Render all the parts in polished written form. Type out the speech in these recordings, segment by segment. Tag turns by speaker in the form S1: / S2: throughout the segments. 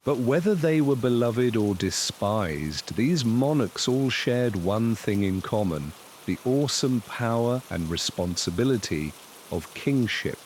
S1: But whether they were beloved or despised, these monarchs all shared one thing in common: the awesome power and responsibility of kingship.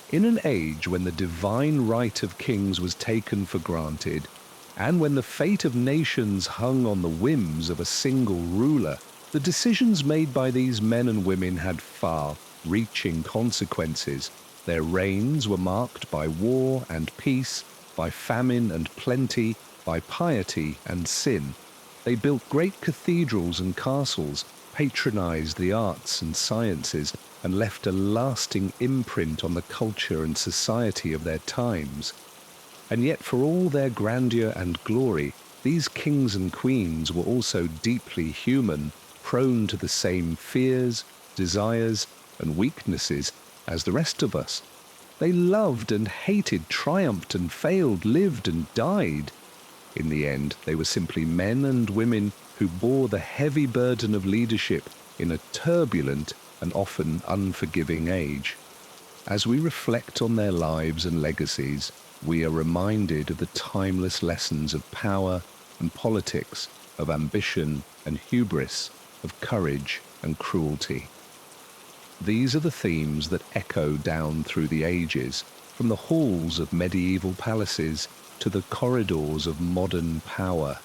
S1: In an age when the divine right of kings was taken for granted, and when the fate of nations hung on the whims of a single ruler, the decisions made by these men and women had far-reaching consequences. Their reigns were marked by war and peace, by famine and plenty, by piety and sin. They built great cathedrals and castles, patronized the arts and sciences, and left a lasting imprint on the culture and society of their times. And yet, for all their grandeur and glory, these kings and queens were also deeply human, prone to the same fears, desires, and weaknesses as the rest of us. They loved and hated, triumphed and failed, lived and died. In the end, they were simply men and women who bore the heavy burden of leadership in a turbulent and often unforgiving age. As we reflect on their lives and legacies, we are reminded of the timeless lessons of power and politics, of ambition and hubris, of courage and cruelty. These are the themes that echo down through the ages, from the halls of medieval palaces to the corridors of modern power.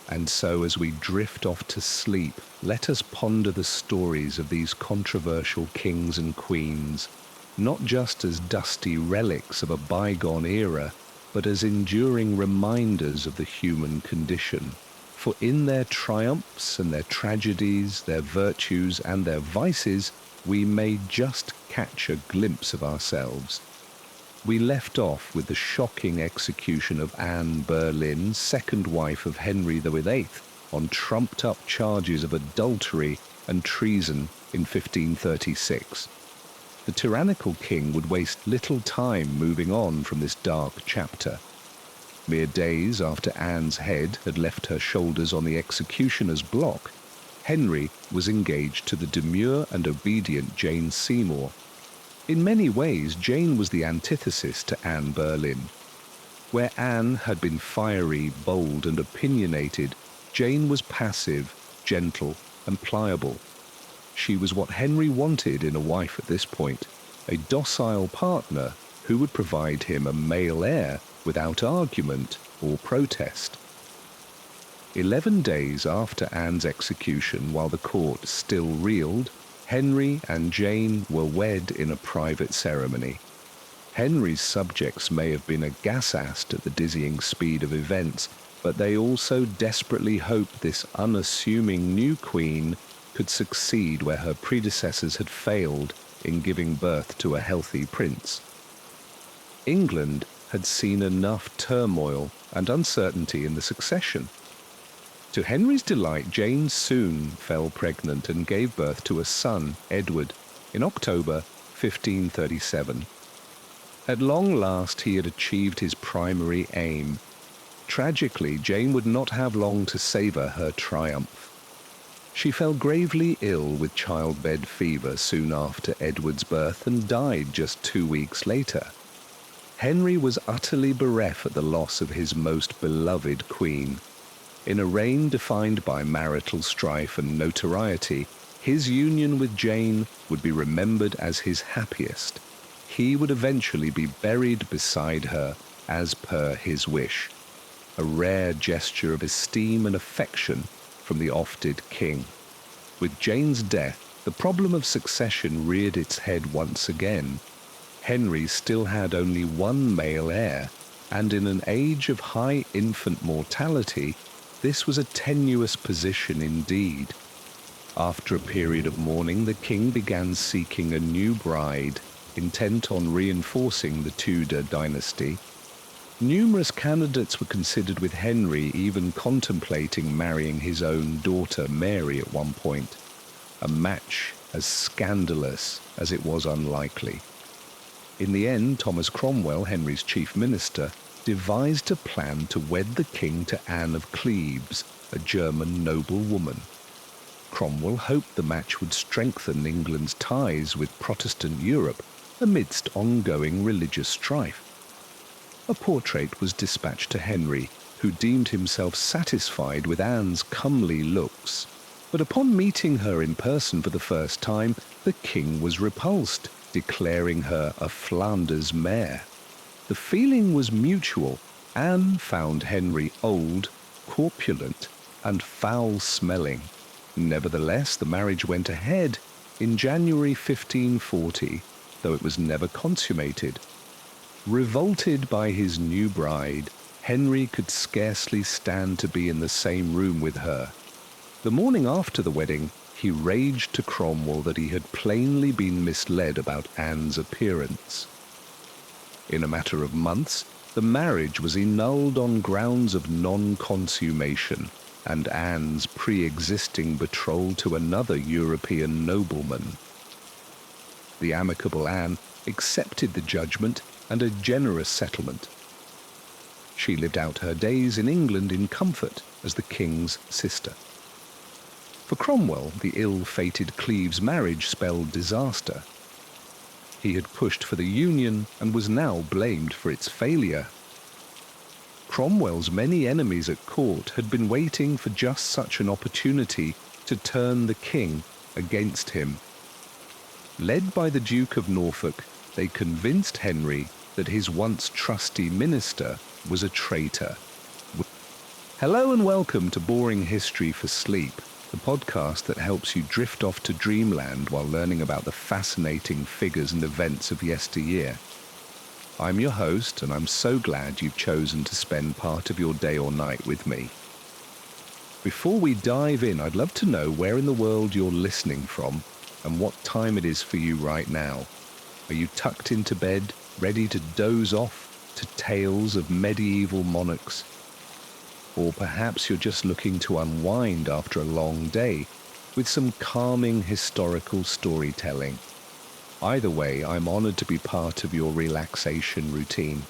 S1: And so, as we drift off to sleep, let us ponder the stories of these controversial kings and queens, not just as dusty relics of a bygone era, but as enduring reminders of the human condition. For in their triumphs and their tragedies, their virtues and their vices, we may just catch a glimpse of ourselves. We left off with the shocking execution of Anne Boleyn, second wife of Henry VIII, on trumped-up charges of adultery and treason in 1536. The tyrannical king would waste little time moving on from this dark chapter. Mere days after Anne's head had left her shoulders on the executioner's block, Henry was engaged to the demure and obedient Jane Seymour. In many ways, Jane was the antithesis to Anne Boleyn. Where Anne had been fiery, bold, and opinionated, Jane was passive, gentle, and pliable. She was what Henry wanted in a wife at this point, a docile partner who would provide him a male heir without argument or protest. 11 days after Anne's execution, while the court still reeled, Henry and Jane were wed in a private ceremony. Henry's subjects may have been aghast at the dizzying speed of events, but they also desperately hoped this unassuming new queen could succeed where her predecessors had failed in giving birth to a healthy prince. England had seen enough turmoil and uncertainty in the succession. To Henry's delight, Jane soon fell pregnant and gave birth to a son, Edward, in October 1537. At long last he had achieved his primary aim. Tragically, Jane would not have long to savour her triumph. She fell gravely ill with childbed fever soon after Edward's birth and died just 2 weeks later. Henry was utterly bereft at the loss of his most beloved queen. In a reign defined by marital strife and notoriety, his union with Jane would be remembered as his happiest. He would eventually be buried beside her as per his wish, a rare gesture of esteem and affection from the oft-dead king. With Jane's death, the problem of succession reared its head once again. Henry still had only one male heir, and in an age of high infant mortality, this was a tenuous position indeed. After a period of mourning, the king began seeking a new bride, intent on reinforcing the Tudor dynasty. Numerous candidates were considered, with Henry even contemplating marrying his own daughter Mary at one point, a match as scandalous as it was unlikely. In the end, Thomas Cromwell, Henry's chief minister, devised a plan to wed the king to Anne of Cleves, a German noblewoman. Cromwell hoped the match would strengthen England's ties with Protestant Europe amidst ongoing religious strife. A portrait was dispatched to Henry, who deemed himself satisfied with Anne's comely looks. But upon meeting her in person for the first time, the king was repulsed, declaring her a Flanders mare. The feeling was mutual. Anne found Henry old, corpulent, and foul-smelling. Nevertheless, the marriage went ahead in January 1540, though it was never consummated. Revolted by his new bride, Henry could scarcely stand to be in the same room with her. The morning after the wedding, he raged to Cromwell that he had plainly been misled about Anne's appearance. In a matter of months, the marriage was annulled on grounds of non-consummation and Anne's pre-existing betrothal to another European nobleman. The amicable Anne accepted the judgment and a generous settlement. She lived out her days in England in comfort as the king's sister. For Cromwell, the ill-fated Cleves marriage spelled disaster. He had pushed for the union and was now blamed for its failure. Cromwell's many enemies at court had been waiting for just such an opportunity to turn the king against him. Led by the Duke of Norfolk, they convinced Henry that his once trusty minister was a traitor. Hello and welcome to Boring History for Sleep, the podcast that helps you drift off to dreamland while learning about the fascinating figures and events of yesteryear. I'm your host, and I'm so glad you've chosen to spend part of your day or night with me. Before we dive in, I'd love to know where in the world you're listening from and what time it is for you right now. Are you tucked into bed, ready to doze off to tales of medieval monarchs? Or perhaps you're just looking to unwind after a long day with some calming historical storytelling. Either way, I'm honored to be part of your relaxation routine.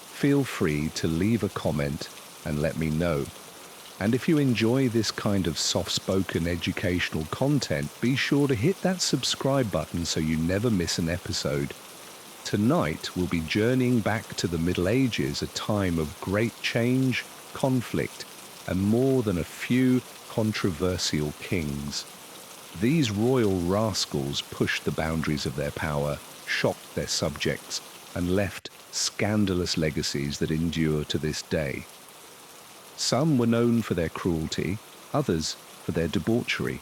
S1: Feel free to leave a comment and let me know. And if you enjoy this kind of soft-spoken educational content, be sure to hit that subscribe button so you never miss an episode. Tonight, we'll be journeying back to the Middle Ages, a time of great change, conflict, and more than a few controversial kings. These royal rascals pushed the boundaries of their power, shocked their subjects, and left scandalous legacies that endure to this day. Some were known for their cruelty, others for their debauchery.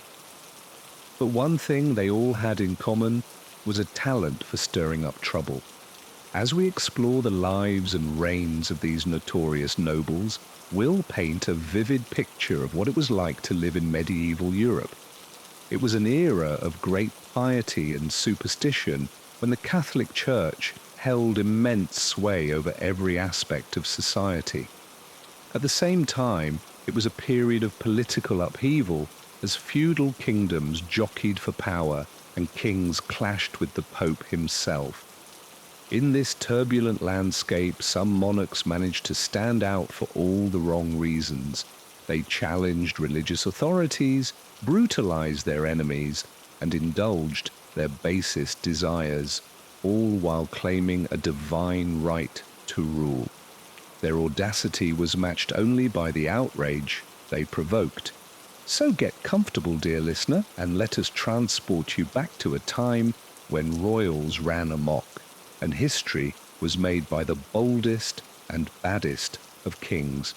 S1: But one thing they all had in common was a talent for stirring up trouble. As we explore the lives and reigns of these notorious nobles, we'll paint a vivid picture of what it was like to live in medieval Europe. It was an era of great piety and superstition when the Catholic Church held immense sway over every aspect of society. At the same time, it was a period of political upheaval as feudal kingdoms jockeyed for power and kings clashed with the Pope himself. In this turbulent landscape, some monarchs managed to stand out for all the wrong reasons. They challenged religious authorities, brutalized their enemies, and indulged their basest desires, all while claiming a divine right to rule. Their audacity was matched only by the outrage they provoked. So get comfortable, dear listener, and let us transport you back to a time when royals ran amok, and history was made by the boldest and baddest of kings.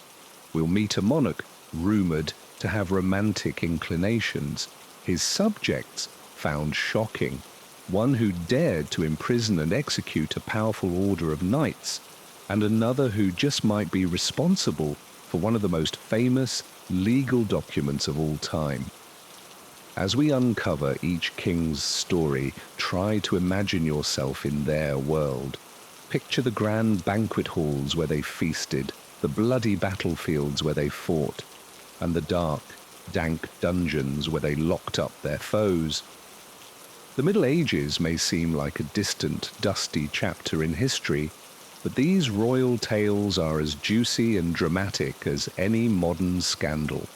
S1: We'll meet a monarch rumoured to have romantic inclinations, his subjects found shocking, one who dared to imprison and execute a powerful order of knights, and another who just might be responsible for one of the most famous legal documents of all time. As we uncover each king's story, try to imagine yourself in their world. Picture the grand banquet halls where they feasted, the bloody battlefields where they fought, and the dark, dank dungeons where they locked up their foes. The Middle Ages may seem like a distant, dusty chapter in history, but these royal tales are as juicy and dramatic as any modern scandal.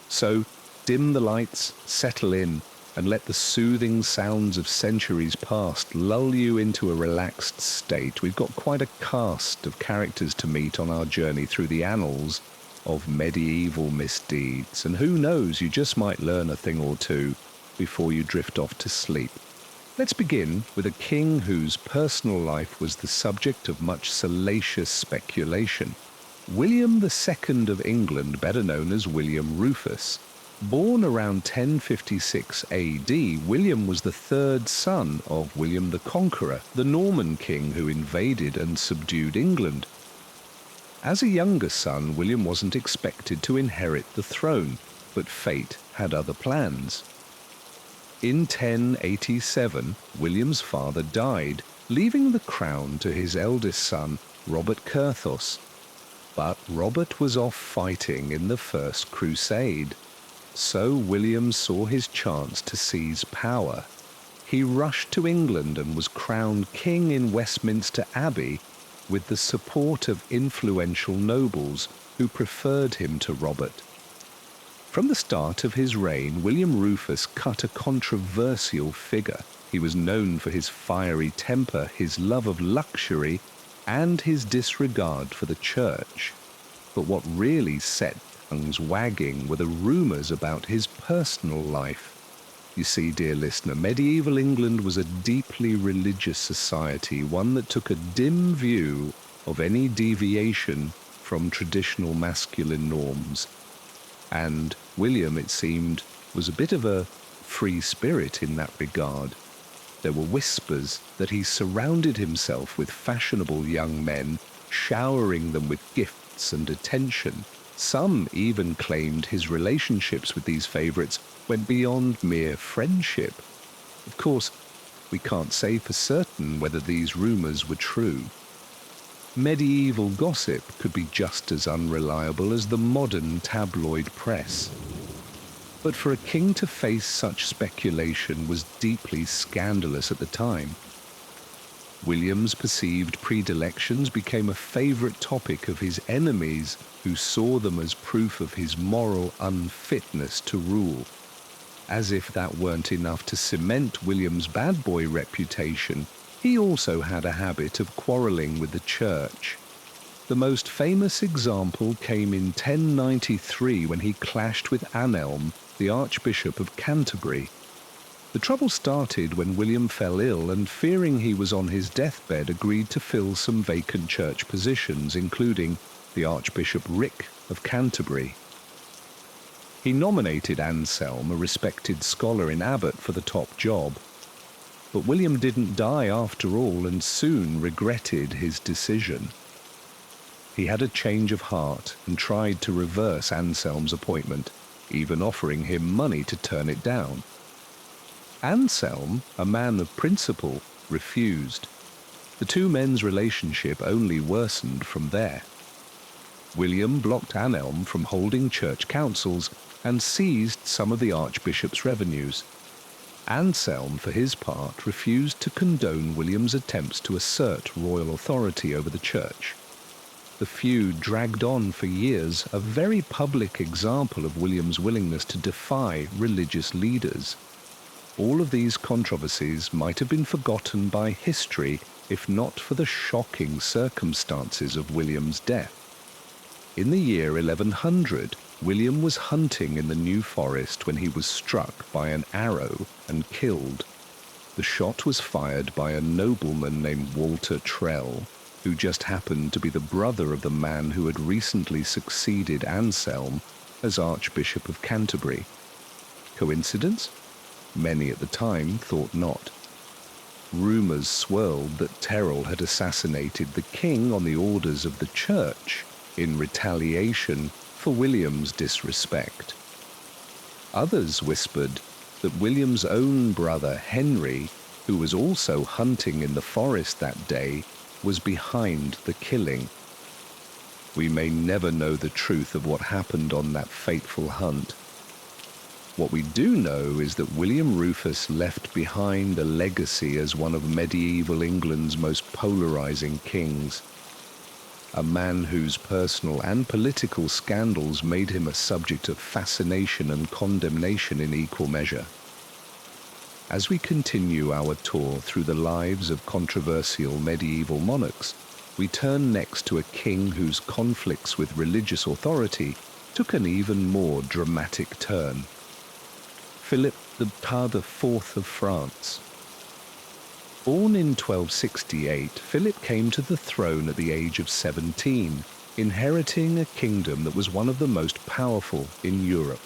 S1: So, dim the lights, settle in, and let the soothing sounds of centuries past lull you into a relaxed state. We've got quite a cast of characters to meet on our journey through the annals of medieval misdeeds, and who knows, you just might learn a thing or two before you drift off to sleep. Let's begin with a king whose personal life was the subject of much salacious speculation. William II of England, better known as William Rufus. Born around 1056 AD, William was the third son of William the Conqueror, the Norman king who invaded and subdued England. As a younger son, William wasn't expected to inherit the throne, but fate had other plans. In 1087, William's father died, leaving the crown to his eldest son, Robert Curthos. But Robert was off fighting in the First Crusade. So William saw his chance to seize power. He rushed to England and was crowned king in Westminster Abbey with the support of influential nobles who preferred him to Robert. From the start of his reign, William Rufus cut a controversial figure. He was known for his fiery temper, his love of luxury, and his disregard for the church. But what really set tongues wagging were the rumours about his personal life. You see, dear listener, medieval England was a deeply religious society, one that took a dim view of any deviation from traditional masculine norms. And William, it seemed, was a bit of a free spirit in that regard. There were whispers that he surrounded himself with fashionable young men, showering them with gifts and attention. Some even claimed his relationships with these favourites went beyond mere friendship. Of course, we can't say for certain whether these rumours were true. Medieval gossip could be just as unreliable as the modern tabloid press. But for a king to face such speculation was deeply scandalous at the time. William's perceived predilections became a favourite topic of his enemies, who saw them as proof of his moral unfitness to rule. As if that weren't enough to cement William's bad boy reputation, he also had a habit of quarrelling with the church. The most famous example came in 1093 when he clashed with Anselm, the Archbishop of Canterbury. The trouble started when William fell ill and, fearing he was on his deathbed, agreed to fill some vacant church positions, including the Archbishop Rick of Canterbury. He nominated Anselm, a respected scholar in Abbot, for the top job. But William didn't die after all and soon regretted his decision. He had a change of heart and tried to reverse Anselm's appointment, even offering him money to turn it down. Anselm, a man of principle, refused. The two men's relationship only worsened from there. William blocked Anselm from holding church councils and seized some of the archbishop's revenues. Anselm, for his part, refused to condone William's attempts to assert royal authority over the church. The feud dragged on for years, a very public example of William's willingness to defy religious leaders. All of these controversies might have been forgotten by history if not for the shocking circumstances of William's death. In the year 1100, William was hunting in the New Forest when he was struck by an arrow and killed. The shot was fired by a nobleman named Walter Trell, who just happened to be the brother of the man who had recently succeeded Anselm as Archbishop of Canterbury. Coincidence? Many at the time thought not. Rumours swirled that Terrell had assassinated the king on the orders of the church in retaliation for William's disrespect. Others whispered that William's own brother Henry, who was also hunting in the forest that day, was behind the killing. We may never know the truth of what happened on that fateful hunt. What we do know is that William Rufus left behind a legacy as one of medieval England's most polarizing kings, a man whose personal and political scandals made him a subject of fascination and condemnation in equal measure. As we continue our tour through the lives of controversial medieval monarchs, we turn next to a king whose conflicts with religious authority took an even more dramatic turn. Philip IV of France. Born in 1268, Philip came to the throne at the age of 17, inheriting a kingdom that was one of the most powerful in Europe.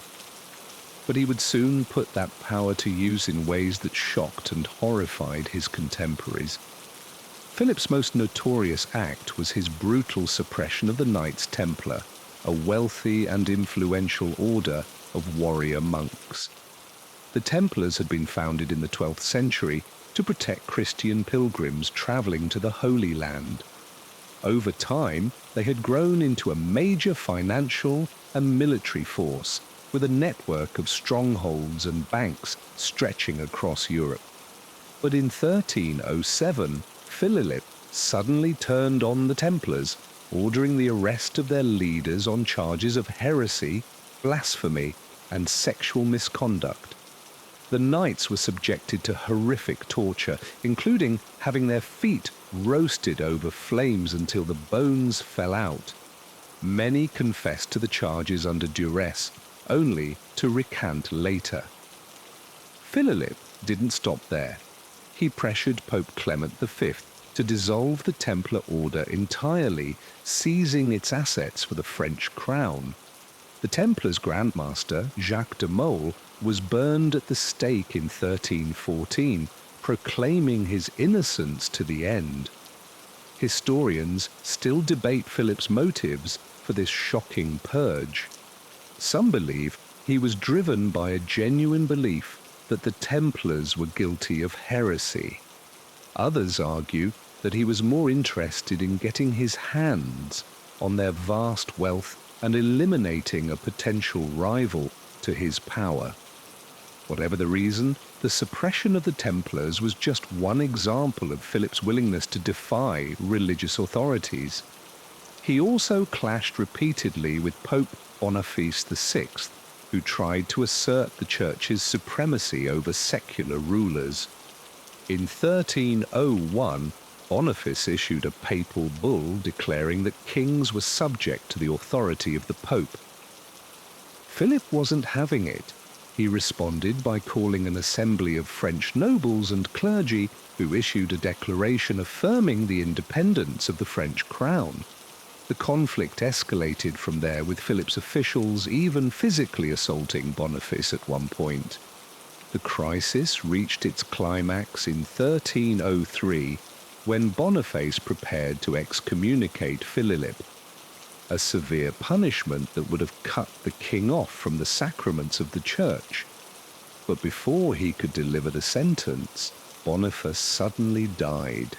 S1: But he would soon put that power to use in ways that shocked and horrified his contemporaries. Philip's most notorious act was his brutal suppression of the Knights Templar, a wealthy and influential order of warrior monks. The Templars had been founded in the 12th century to protect Christian pilgrims traveling to the Holy Land. Over time, they had grown into a major financial and military force, with a network of strongholds and banks stretching across Europe. But in 1307, Philip suddenly turned on the Templars, ordering the arrest of their leaders on charges of heresy, blasphemy, and sexual misconduct. The knights were subjected to horrific torture, including having their feet roasted over flames until the bones fell out. Many confessed to the charges under duress, only to recant later. Philip didn't stop there. He pressured Pope Clement V to dissolve the Templar order entirely, seizing its assets for the French crown. The Templars' Grandmaster, Jacques de Molay, was burned at the stake in 1314, proclaiming his innocence to the end. Historians still debate Philip's motives for this shocking purge. Some believe he was driven by a genuine belief that the Templars were guilty of heresy. Others argue that he was more interested in getting his hands on their vast wealth and eliminating a potential rival to his power. Whatever the reason, the suppression of the Templars was just one example of Philip's willingness to defy religious authorities. He also clashed repeatedly with Pope Boniface VI, who tried to assert the Church's supremacy over secular rulers. In 1301, Boniface issued a papal bull declaring that kings were subject to the authority of the Pope. Philip wasn't having it. He responded by calling an assembly of French nobles and clergy who issued a declaration affirming the independence of the French crown. The conflict escalated from there, with Philip's officials even physically assaulting Boniface at one point. The crisis reached its climax in 1303, when Boniface prepared to excommunicate Philip, a severe punishment that would have cut the king off from the sacraments of the church. But before he could deliver the sentence, Boniface suddenly died.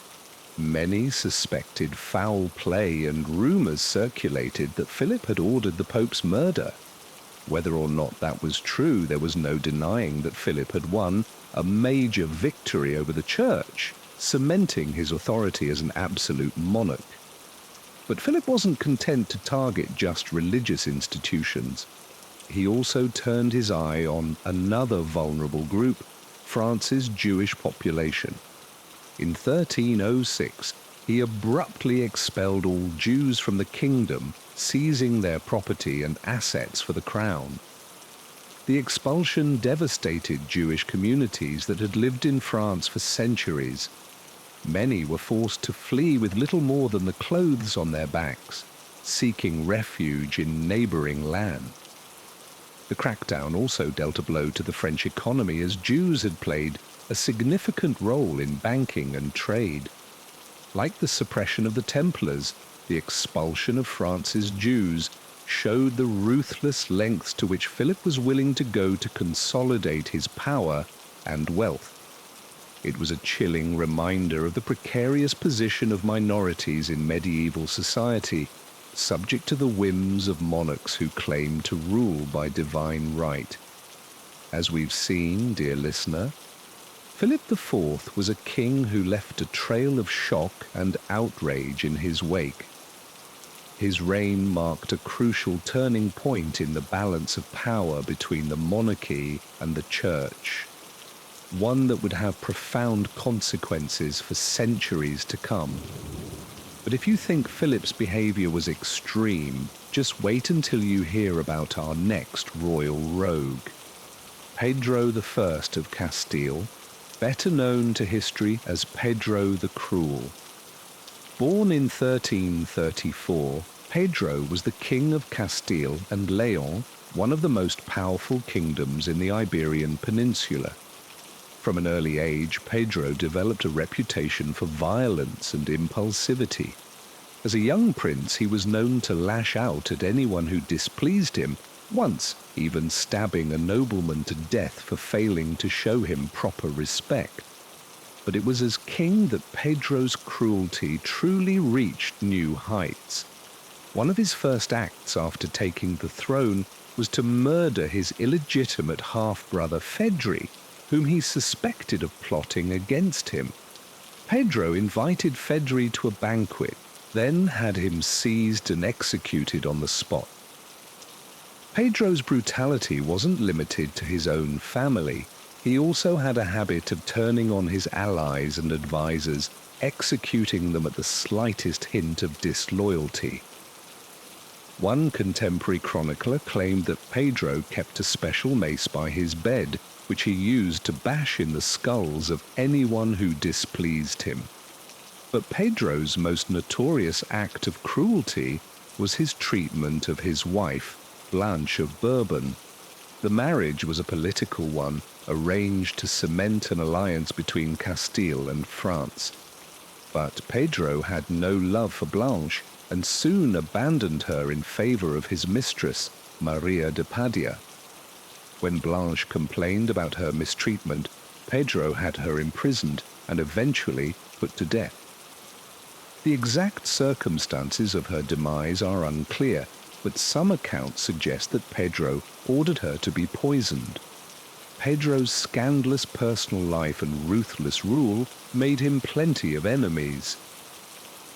S1: Many suspected foul play, and rumors circulated that Philip had ordered the Pope's murder. Whether or not that was true, there was no denying that Philip had won a major victory over the church, cementing his authority as an absolute monarch. But Philip wasn't content to target just religious institutions. He also turned his eye on another vulnerable group, France's Jewish population. In 1306, he abruptly expelled all Jews from the kingdom, seizing their property and assets for the crown. The expulsion devastated Jewish communities that had lived in France for centuries. Many were forced to flee with little more than the clothes on their backs, seeking refuge in neighboring land. The crackdown also dealt a blow to the French economy, as Jews had played a significant role in banking and trade. Like the suppression of the Templars, the expulsion of France's Jews showed the ruthless lengths to which Philip was willing to go to consolidate his power and wealth. It was a chilling reminder of the precarious position of minorities in medieval society, subject to the whims of monarchs who claimed to rule by divine right. As we've seen, dear listener, Philip IV was a king who left a trail of shock and outrage in his wake. His reign marked a crucial turning point in the balance of power between the monarchy and the church. one that would have profound consequences for centuries to come. But if you think Philip's behavior was extreme, just wait until you hear about our next royal rogue. Pedro I of Castile, better known to history as Pedro the Cruel. Born in 1334, Pedro was the king of Castile and Leon, one of the most powerful kingdoms in the Iberian Peninsula. From an early age, Pedro developed a reputation for violence and impulsivity. As a young prince, he was known to lash out at anyone who displeased him, once even stabbing a nobleman to death for failing to show him proper respect. But it was as king that Pedro's cruelty truly reached new heights. One of his first acts after taking the throne was to murder his illegitimate half-brother Fedri, whom he suspected of plotting against him. Pedro invited Fedri to a banquet, then had him seized and executed on the spot. Pedro's brutality wasn't limited to his own family. He also had a habit of turning on his allies and advisors, executing them at the slightest hint of disloyalty. One contemporary chronicler claimed that Pedro kept a special mace by his bed, which he used to bash in the skulls of anyone who displeased him. But Pedro's most notorious act of cruelty was his treatment of his wife, Blanche of Bourbon. The marriage was a political one, arranged to cement an alliance between Castile and France. But Pedro had no love for Blanche and soon abandoned her in favor of his mistress, Maria de Padilla. When Blanche complained about her mistreatment, Pedro had her imprisoned and eventually put to death. The exact circumstances of her demise are unclear, but some accounts suggest that Pedro ordered her to be poisoned. Pedro's scandalous personal life and ruthless rule made him plenty of enemies.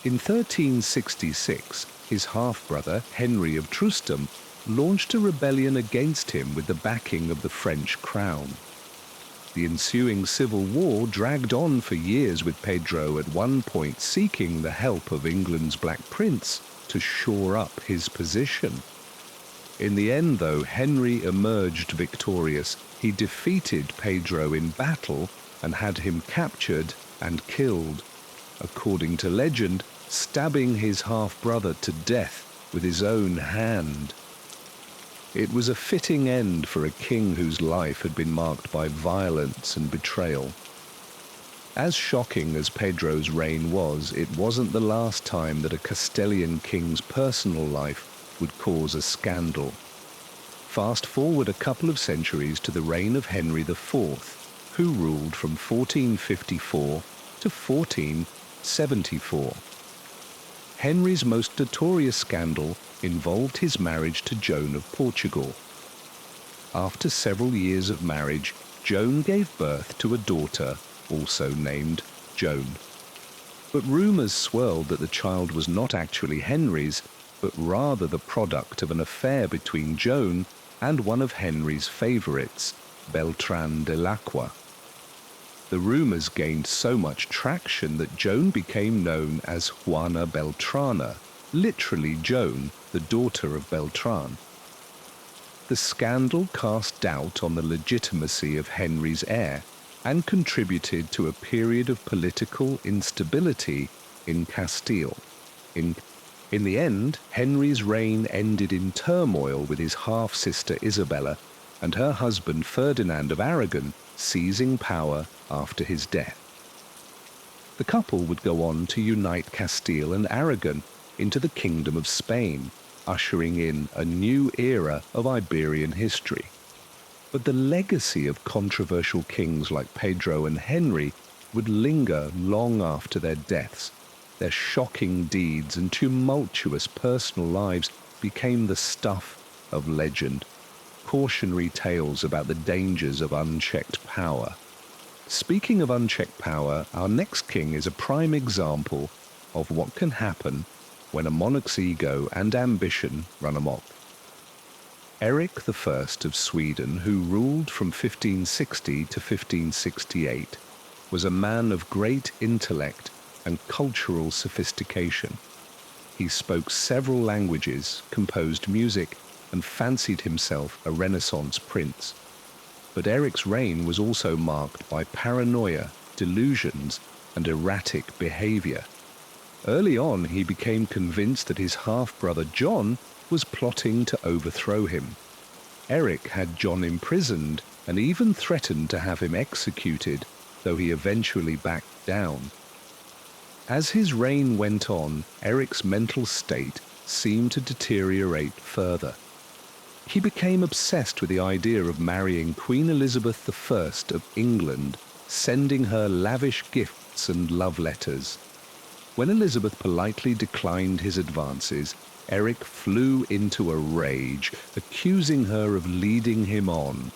S1: In 1366, his half-brother, Henry of Trustum, launched a rebellion against him with the backing of the French crown. The ensuing civil war dragged on for years, with Pedro at one point seeking the help of England's Black Prince to shore up his position. In the end, though, Henry emerged victorious. He defeated Pedro in battle and had him captured and killed, according to legend, stabbing his half-brother to death with his own hand. It was a fitting end for a king whose life had been marked by violence and betrayal. As shocking as Pedro's reign was, it wasn't the last time that a Castilian king's personal life would cause a scandal. Fast forward a couple of centuries to the reign of Henry IV, who ruled from 1454 to 1474. Henry's most notorious scandal involved his marriage to Joan of Portugal. After several years of marriage, Joan gave birth to a daughter, also named Joan. But rumors swirled that the child was not actually Henry's, but rather the product of an affair between Joan and one of Henry's favorites, Beltrán de Lacqua. The rumors gained so much traction that Joan became known as Juana Beltrana, literally Joan, the daughter of Beltrán. The scandal cast doubt on the legitimacy of Henry's heir and contributed to a period of political instability in Castile. In the end, Henry's reign ended in turmoil, with his half-sister Isabella and her husband Ferdinand of Aragon seizing power after his death. The couple would go on to unite Castile and Aragon into the Kingdom of Spain, ushering in a new era of Iberian history. But the legacy of controversial kings like Pedro and Henry would linger long after their deaths. Their shocking deeds and tumultuous personal lives became the stuff of legend, cautionary tales about the dangers of unchecked power. Speaking of unchecked power, our next king is a prime example of what can happen when a monarch's ego and ambition run amok. Eric I of Sweden, who ruled from 1560 to 1568, was a man of great intellect and cultural sophistication. He spoke several languages, composed music, and fancied himself a Renaissance prince. But Eric's reign was also marked by paranoia, delusions, and erratic behavior. Early on, he became convinced that his half-brother John was plotting to overthrow him. Eric had John imprisoned and even threatened to have him executed, though he eventually backed down. As his reign went on, Eric's mental state seemed to deteriorate further. He became obsessed with the idea of marrying Queen Elizabeth I of England, sending her lavish gifts and love letters. When Elizabeth politely declined his advances, Eric flew into a rage, accusing her of leading him on.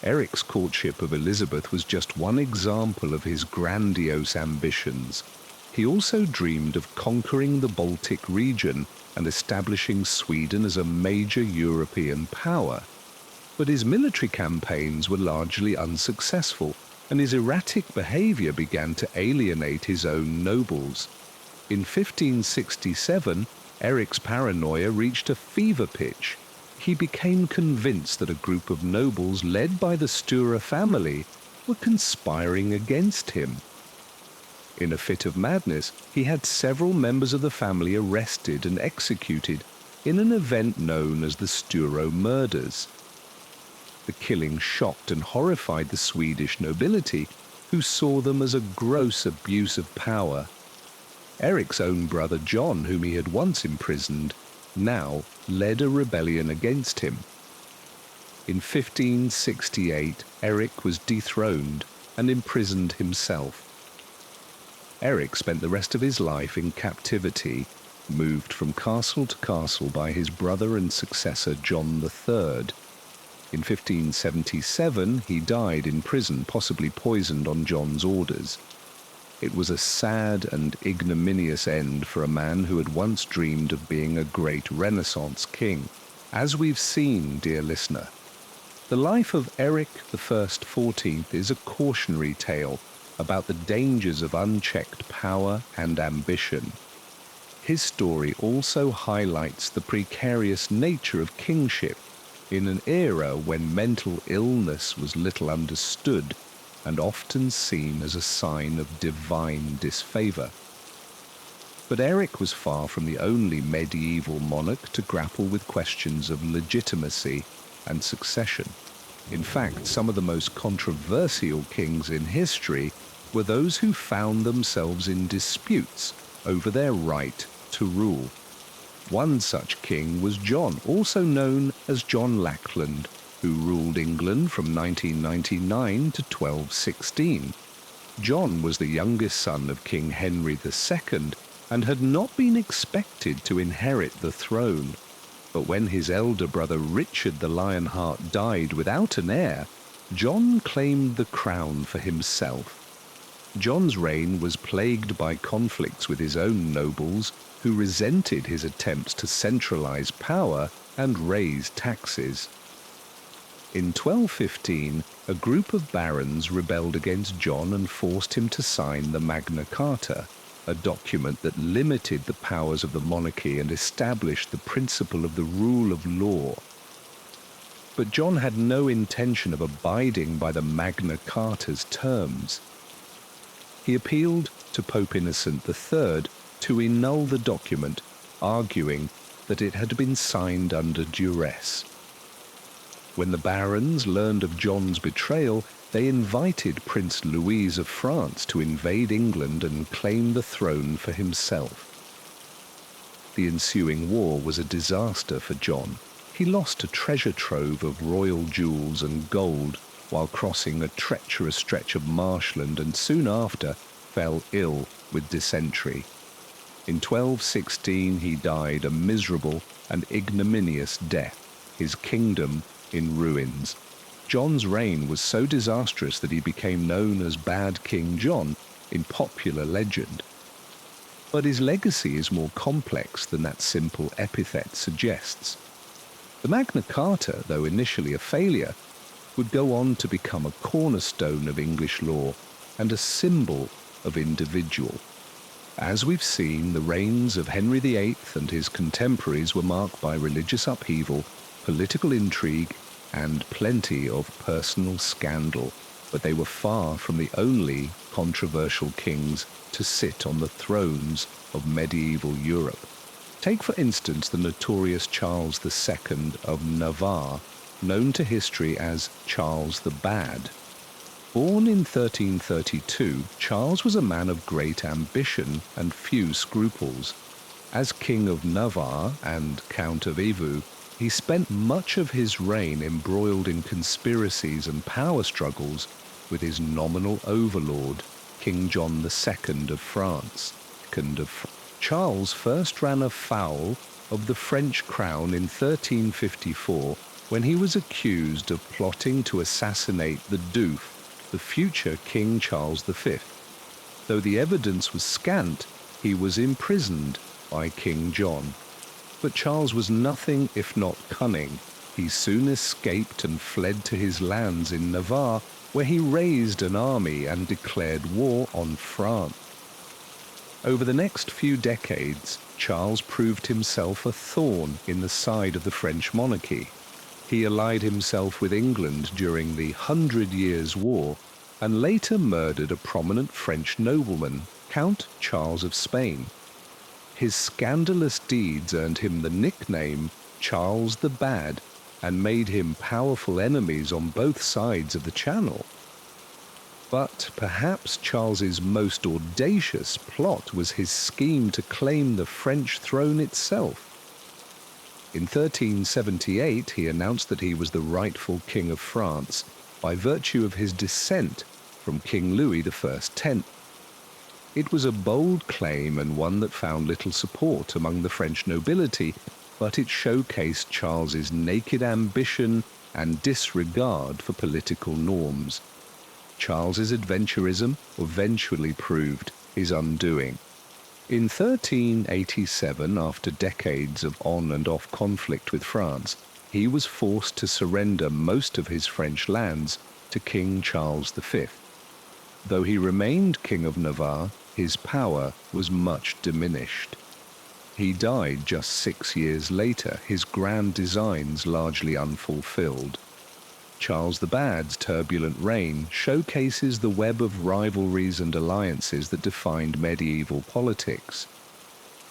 S1: Eric's courtship of Elizabeth was just one example of his grandiose ambitions. He also dreamed of conquering the Baltic region and establishing Sweden as a major European power. But his military campaigns were largely unsuccessful, and his erratic behavior began to alienate his own nobles. In 1567, Eric's paranoia reached a fever pitch. He became convinced that a group of nobles led by the Stura family were conspiring against him. In a fit of madness, he had several members of the family arrested and executed in an event known as the Stura murders. The killing shocked and horrified the Swedish nobility, who saw them as a gross abuse of power. Eric's own brother John, whom he had once imprisoned, now led a rebellion against him. In 1568, Eric was dethroned and imprisoned himself. Eric spent the rest of his life in captivity, moved from castle to castle by his brother and successor John III. In 1577, he died in prison, possibly poisoned on John's orders. It was a sad and ignominious end for a man who had once dreamed of being a great Renaissance king. As we've seen, dear listener, the life of Eric I XIV is a cautionary tale about the dangers of unchecked power and ambition. His story also highlights the precarious nature of kingship in an era when mental illness was little understood and often seen as a sign of divine disfavor. But Eric was far from the only medieval monarch to grapple with questions of legitimacy and succession. In fact, some of the most controversial kings in history were those who found themselves in disputes over their right to rule. One such king was John, also known as John Lackland, who ruled England from 1999 to 1216. John was the youngest son of King Henry II and had not been expected to inherit the throne. But when his elder brother Richard the Lionheart died without an heir, John claimed the crown for himself. John's reign was plagued by conflicts with his own nobles, who resented his attempts to centralize power and raise taxes. In 1215, a group of barons rebelled against John and forced him to sign the Magna Carta, a document that limited the powers of the monarchy and established the principle of the rule of law. But John had no intention of abiding by the Magna Carta's terms. He appealed to Pope Innocent III to annul the document, arguing that it had been signed under duress. When the barons learned of John's betrayal, they invited Prince Louis of France to invade England and claim the throne for himself. The ensuing war was a disaster for John. He lost a treasure trove of royal jewels and gold while crossing a treacherous stretch of marshland, and soon after fell ill with dysentery. In 1216 he died a miserable and ignominious death, his kingdom in ruins. John's reign was so disastrous that he became known as Bad King John in popular legend. But his legacy is more complex than that simple epithet suggests. The Magna Carta, though initially a failure, would go on to become a cornerstone of English law and a symbol of individual. As we've seen, the reigns of Henry VIII and his contemporaries were marked by religious upheaval, political intrigue, and plenty of personal scandal, but they were far from the only controversial kings to sit on the thrones of medieval Europe. Take, for instance, the notorious Charles II of Navarre, known to history as Charles the Bad. Born in 1332, Charles was a man of great ambition and few scruples. As King of Navarre and Count of Evu, he spent much of his reign embroiled in conspiracies and power struggles with his nominal overlord, King John II of France. Charles first ran afoul of the French crown in 1354 when he was accused of plotting to assassinate the Dauphin, the future King Charles V. Though the evidence was scant, he was imprisoned by King John. But Charles was nothing if not cunning. He soon escaped and fled to his lands in Navarre, where he raised an army and declared war on France. Over the next few decades, Charles proved himself a thorn in the side of the French monarchy. He allied himself with England during the 100 Years' War and later murdered a prominent French nobleman, Count Charles of Spain. His scandalous deeds earned him the nickname Charles the Bad and made him powerful enemies on both sides of the Channel. But perhaps Charles's most audacious plot was his scheme to claim the French throne itself. In 1378, he announced that he was the rightful King of France by virtue of his descent from King Louis X. It was a bold claim and one that found little support among the French nobility, but it showcased Charles's naked ambition and disregard for political norms. Charles's adventurism eventually proved his undoing. In 1387, after decades of on and off conflict with France, he was forced to surrender most of his French lands to King Charles V. Though he remained King of Navarre, his power was much diminished. He died just 6 years later, his grand designs largely unfulfilled. Charles the Bad's turbulent reign showcases the web of rivalries and alliances that defined medieval politics.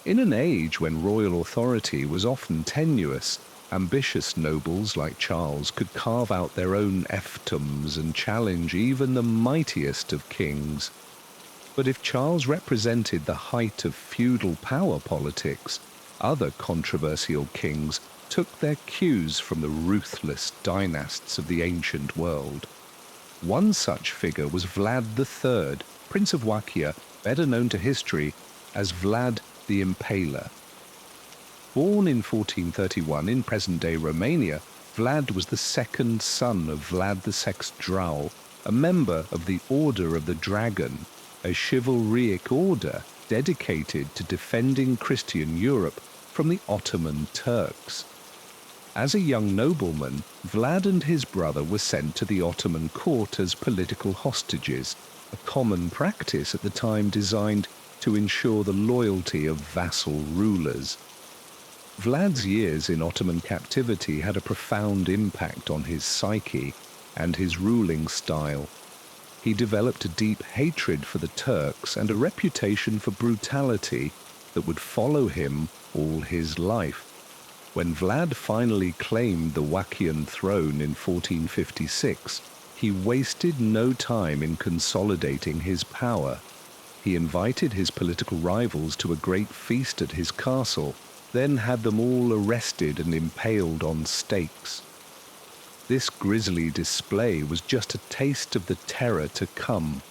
S1: In an age when royal authority was often tenuous, ambitious nobles like Charles could carve out their own fiefdoms and challenge even the mightiest of kings. But if Charles represented the height of feudal power politics, other controversial kings took their cues from the ruthless dynasts of the ancient world. One such figure was Vlad III, Prince of Wallachia, better known to history as Vlad the Impaler. Born in 1431 in present-day Romania, Vlad was the second son of Vlad the Sexdraul, a member of the Order of the Dragon, a chivalric order dedicated to defending Christian Europe from the Ottoman Turks. As a young nobleman, Vlad and his brother were sent to the Ottoman court as political hostages, a common practice at the time designed to ensure the loyalty of vassal rulers. Vlad's years in Ottoman captivity had a profound impact on his psyche and his ruling style. He developed a deep hatred for the Turks and a reputation for brutality that would follow him all his life. When Vlad finally claimed the Wallachian throne in 1456, he wasted no time in consolidating his power. He invited his political rivals to a great feast at his castle, then had them all arrested and impaled on stakes. This grisly display was just a taste of the terror to come.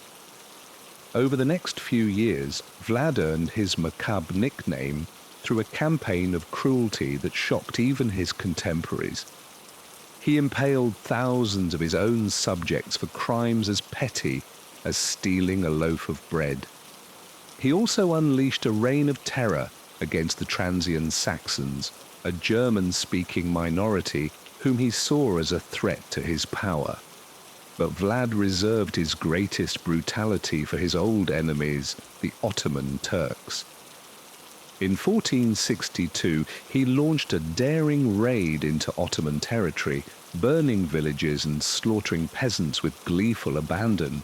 S1: Over the next few years, Vlad earned his macabre nickname through a campaign of cruelty that shocked even his contemporaries. He impaled thousands of his own subjects for crimes as petty as stealing a loaf of bread. He also unleashed a reign of terror against the transient Saxons, a German-speaking minority whom he saw as a threat to his power. But Vlad reserved his greatest brutality for his old enemies, the Ottoman Turks. In 1462, he launched a daring raid into Ottoman territory, burning villages and slaughtering peasants with gleeful abandon.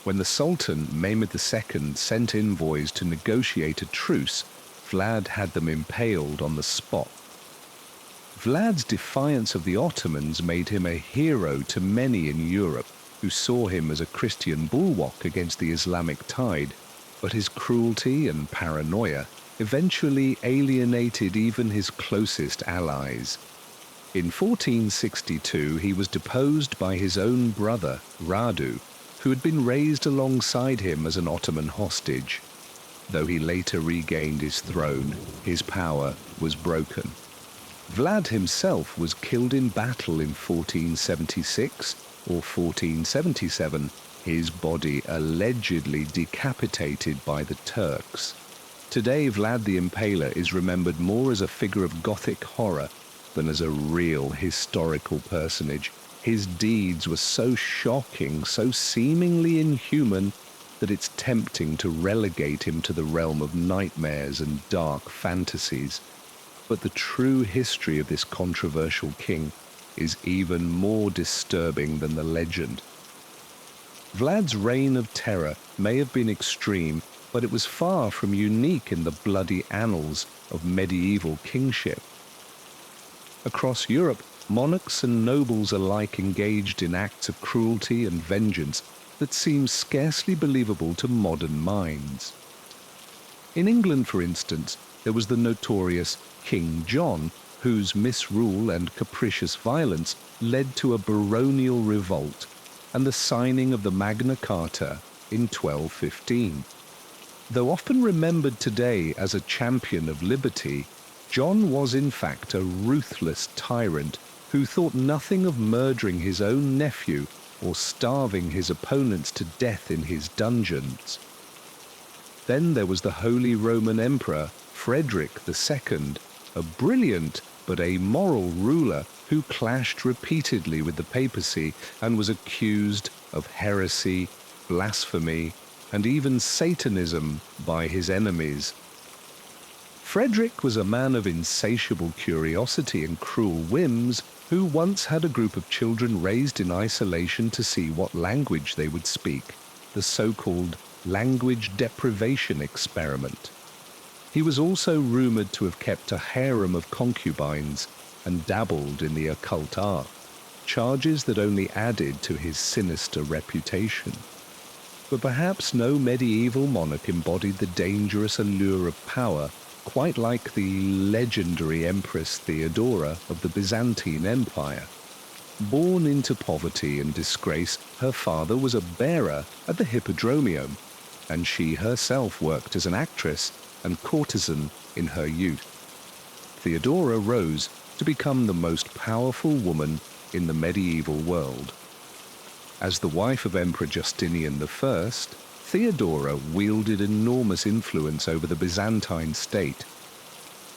S1: When the Sultan, Mehmed II, sent envoys to negotiate a truce, Vlad had them impaled on the spot. Vlad's defiance of the Ottomans made him a hero to many in Europe, who saw him as a Christian bulwark against the Islamic tide, but his cruelty and paranoia eventually alienated even his closest allies. In 1462, he was deposed by his own brother, Radu, who had been raised alongside him as an Ottoman hostage. Though he later regained his throne, his power was broken. Vlad himself was killed in battle in 1476 or 1477, his body allegedly decapitated by the Turks. Today, Vlad the Impaler is remembered more as a figure of Gothic horror than as a real historical personage. His deeds were so shocking, so seemingly inhuman, that it's tempting to relegate him to the realm of nightmares and dark fantasies. But the true history of this controversial king is even more disturbing than the legend. Vlad's reign of terror may have been extreme, but it was far from unique in the bloody annals of medieval kingship. Across Europe, monarchs and nobles alike engaged in acts of cruelty and vengeance that seem scarcely believable to modern minds. In England, for instance, there was the notorious King John, whose misrule and capricious violence led to a baronial revolt and the signing of the Magna Carta in 1215. Though often remembered today as a champion of liberty, John was in fact a ruthless tyrant who thought nothing of murdering his own nephew or starving his opponents to death in his dungeons. Then there was the Holy Roman Emperor Frederick II, a brilliant but amoral ruler who clashed repeatedly with the papacy and was accused of heresy, blasphemy, and even Satanism by his enemies. Frederick was a man of insatiable curiosity and cruel whims who once had a group of children raised in isolation to see what language they would speak, the so-called language deprivation experiment. He was also rumored to have kept a harem of concubines and dabbled in the occult art, charges that only added to his sinister reputation. But perhaps no medieval monarch embodied the dangerous allure of power quite like the legendary Empress Theodora of the Byzantine Empire. Born into poverty and disgrace, her father was a bearer at the Hippodromium, and she herself worked as an actress and courtesan in her youth. Theodora rose to become the most powerful woman in the medieval world. As the wife of Emperor Justinian I, Theodora wielded enormous influence over the Byzantine state.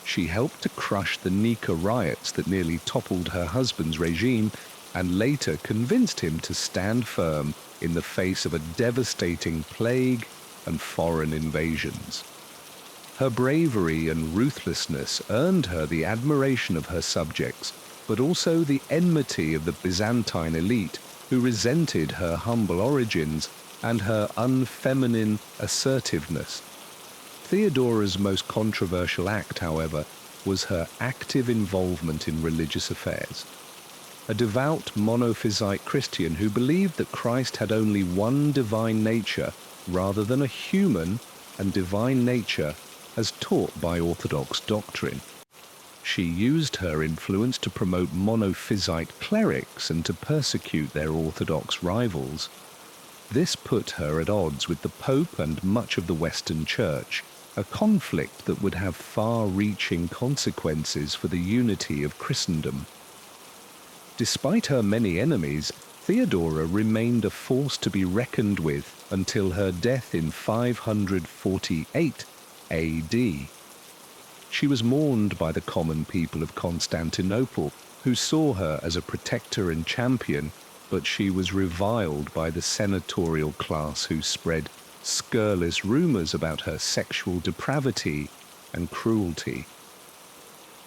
S1: She helped to crush the Nika riots that nearly toppled her husband's regime and later convinced him to stand firm in the face of a devastating plague and foreign invasions. Her bravery and ruthlessness earned her the admiration of her subjects, but also the enmity of the Byzantine elite, who resented her humble origins and her unfeminine assertiveness. Theodora's most controversial act, however, was her active involvement in religious affairs. A devout monophysite Christian who believed that Christ had only one divine nature rather than a human and divine nature as taught by Orthodox doctrine. She used her influence to promote monophysite clerics and to persecute their Orthodox rivals. This put her at odds with the Pope and much of the Western Church, a conflict that would have far-reaching consequences for the unity of Christendom. Despite her many enemies, Theodora remained a force to be reckoned with until her death in 548 AD. She was mourned by the common people of Constantinople, who saw her as a protector and champion, but she was reviled by the senatorial class who spread scurrilous rumors about her sexual depravity and cruelty.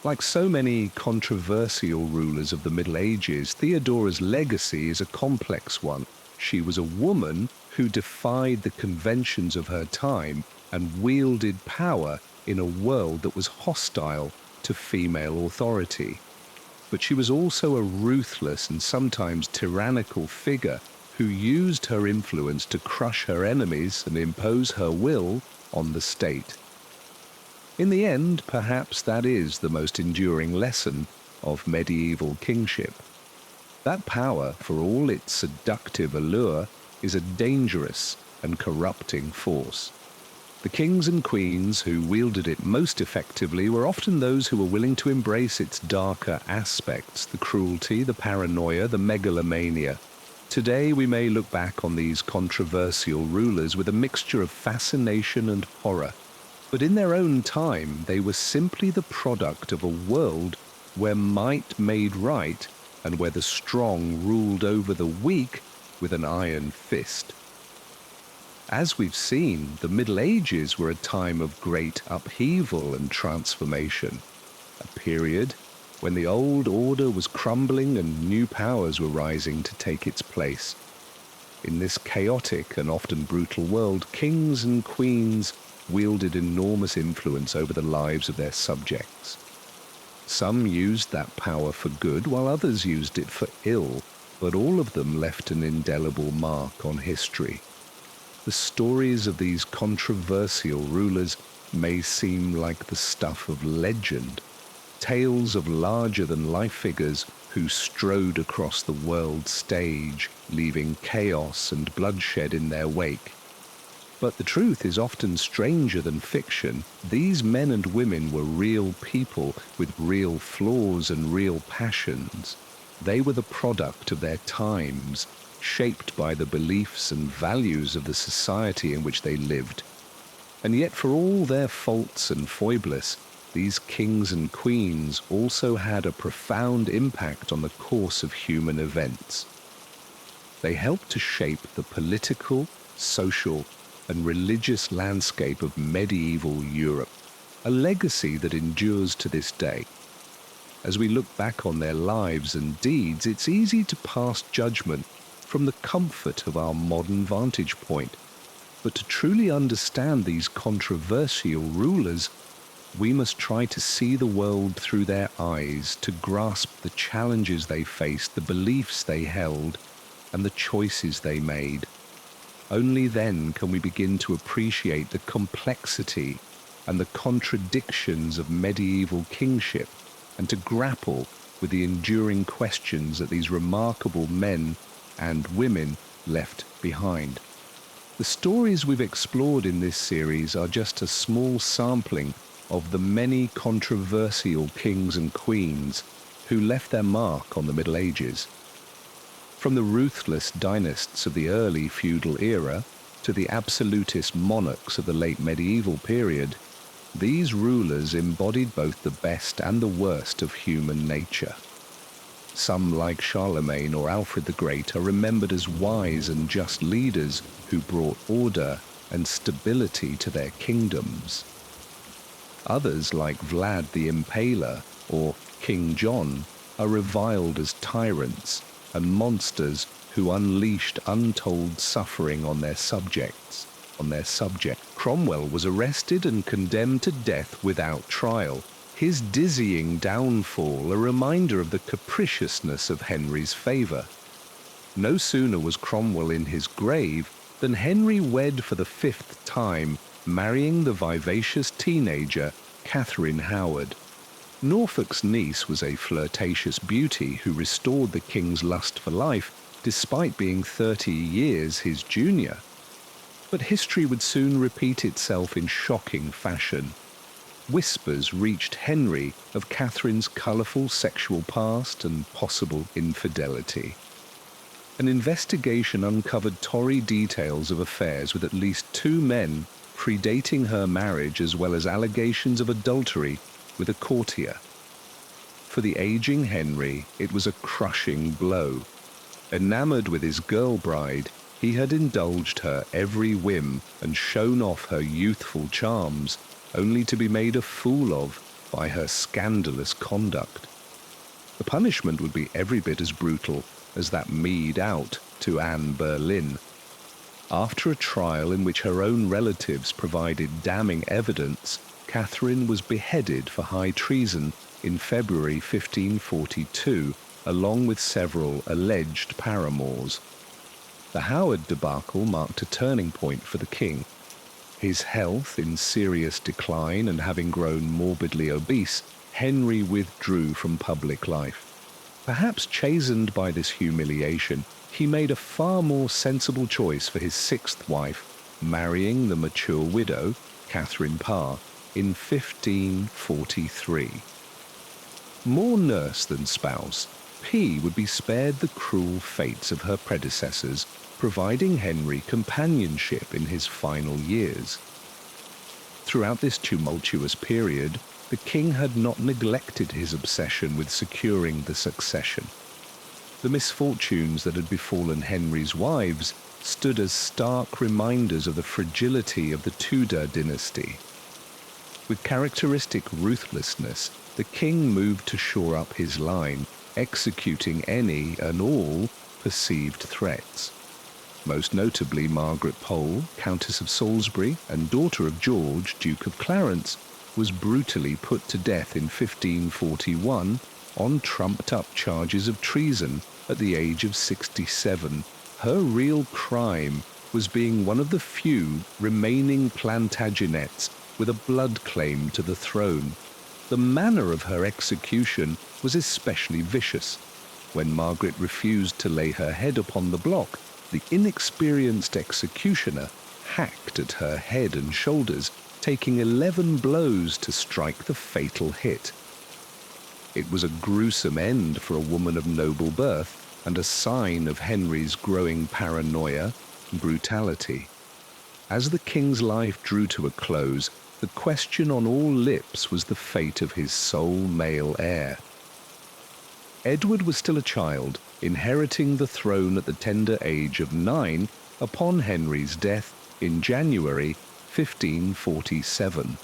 S1: Like so many controversial rulers of the Middle Ages, Theodora's legacy is a complex one. She was a woman who defied the conventions of her time and wielded power in a world that was hostile to female authority. But she was also a ruthless and sometimes tyrannical figure who used her influence to crush her enemies and impose her will on the state. In the end, perhaps that is the most enduring lesson of medieval kingship. That power, for all its seductive allure, is a dangerous and corrupting force. The kings and queens who wielded it most effectively were often those who were willing to embrace its darker aspects, the cruelty, the paranoia, the megalomania. Today we may look back on these controversial rulers with a mixture of fascination and horror. But in their own time, they were simply the product of a world where might made right and where the strong ruled over the weak with an iron fist. As we've seen, the Middle Ages were a time of great upheaval and transformation, a period when the old order was crumbling and new powers were rising to take its place. In this chaotic and often brutal world, kings and queens wielded enormous influence over the lives of their subjects. Some used that power for good, while others used it for ill, but all of them left an indelible mark on history. The stories of these controversial rulers may seem like the stuff of legend, tales of larger-than-life figures who strode across the world stage, leaving chaos and bloodshed in their wake. But the truth is often stranger than fiction. These men and women were real people with real flaws and real passions. They were the product of their times, shaped by the beliefs and values of the society in which they lived. And yet for all their faults and foibles, these kings and queens also had a profound impact on the course of human events. They helped to shape the political, social, and religious landscape of medieval Europe, a legacy that endures to this day. As we look back on their lives and deeds, it's easy to pass judgment from the comfort of our modern vantage point. But to truly understand these controversial rulers, we must try to see the world through their eyes, to grasp the challenges they faced, the beliefs they held, and the choices they made. Only then can we begin to appreciate the complexity and the contradictions of medieval kingship, and to grapple with the enduring questions that these remarkable men and women left behind. The stories we've explored in this series are just a small sampling of the many controversial kings and queens who left their mark on the Middle Ages. From the ruthless dynasts of the early feudal era to the absolutist monarchs of the late medieval period, these rulers embodied both the best and the worst of human nature. Some, like Charlemagne or Alfred the Great, are remembered as wise and just leaders who brought order and stability to their kingdoms. Others, like Vlad the Impaler or King John, are reviled as tyrants and monsters who unleashed untold suffering on their subjects. Cromwell was arrested and condemned to death without trial. His dizzying downfall a reminder of the capriciousness of Henry's favour. No sooner was Cromwell in his grave than Henry wed for the 5th time, marrying the vivacious teenager Catherine Howard. Norfolk's niece was a flirtatious beauty who restored the king's lust for life, despite being 30 years his junior. But history would soon repeat itself in shocking fashion. Whispers reached Henry of Catherine's colourful sexual past and possible infidelity. An investigation uncovered Tory details of affairs with at least 2 men predating her marriage, as well as allegations of adultery with a courtier. For the aging Henry, it was a crushing blow. Enamored with his girl bride, he had indulged her every whim and shown off her youthful charms, only to be made a fool of by her scandalous conduct. The punishment would be every bit as brutal as that meted out to Anne Boleyn. After a trial in which her own relatives provided damning evidence, Catherine was beheaded for high treason in February 1542, along with several alleged paramours. The Howard debacle marked a turning point for the king. His health in serious decline and having grown morbidly obese, Henry withdrew from public life. Perhaps chastened by this humiliation, he made a far more sensible choice for his sixth wife, marrying the mature widow, Catherine Parr, in 1543. More nurse than spouse, P would be spared the cruel fates of her predecessors, providing Henry companionship in his final years. Throughout this tumultuous period, the king had not neglected his obsession with securing the succession. The misfortunes that had befallen Henry's wives stood as stark reminders of the fragility of the Tudor dynasty. With characteristic ruthlessness, the king moved to shore up his line, executing any and all perceived threats. Most notably, Margaret Pole, Countess of Salisbury and daughter of George, Duke of Clarence, was brutally put to death in 1541 on trumped-up charges of treason at the age of 67. Her real crime was being one of the few remaining Plantagenets with a blood claim to the throne. The manner of her execution was especially vicious. When Margaret refused to lay her head upon the block, the inexperienced executioner hacked at her head and shoulders, taking 11 blows to strike the fatal hit. It was a gruesome end for a woman of noble birth and a sign of Henry's growing paranoia and brutality. As the king's life drew to a close, the question on all lips was the fate of his sole male heir. Edward was still a child, inheriting the throne at the tender age of 9 upon Henry's death in January 1547.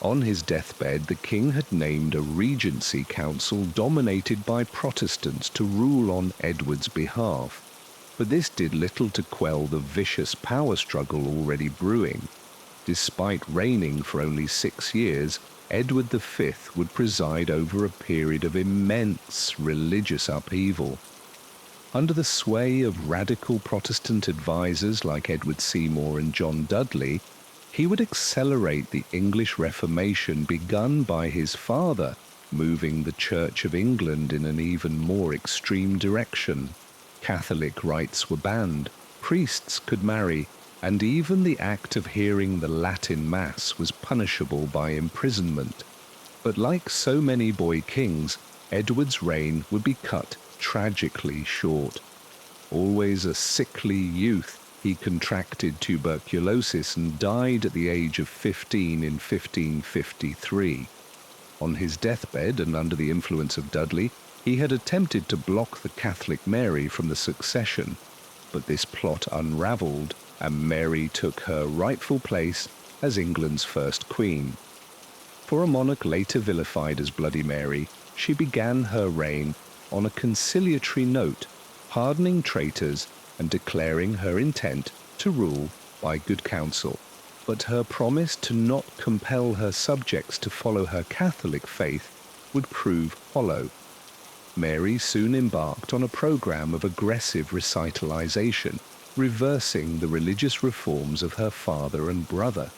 S1: On his deathbed, the king had named a regency council dominated by Protestants to rule on Edward's behalf, but this did little to quell the vicious power struggle already brewing. Despite reigning for only 6 years, Edward V would preside over a period of immense religious upheaval. Under the sway of radical Protestant advisers like Edward Seymour and John Dudley, he would accelerate the English Reformation begun by his father, moving the Church of England in an even more extreme direction. Catholic rites were banned, priests could marry, and even the act of hearing the Latin Mass was punishable by imprisonment. But like so many boy kings, Edward's reign would be cut tragically short. Always a sickly youth, he contracted tuberculosis and died at the age of 15 in 1553. On his deathbed and under the influence of Dudley, he had attempted to block the Catholic Mary from the succession, but this plot unravelled and Mary took her rightful place as England's first queen. For a monarch later vilified as Bloody Mary, she began her reign on a conciliatory note, pardoning traitors and declaring her intent to rule by good counsel. But her promise to not compel her subjects to follow her Catholic faith would prove hollow. Mary soon embarked on a program of aggressive recitalization, reversing the religious reforms of her father and brother.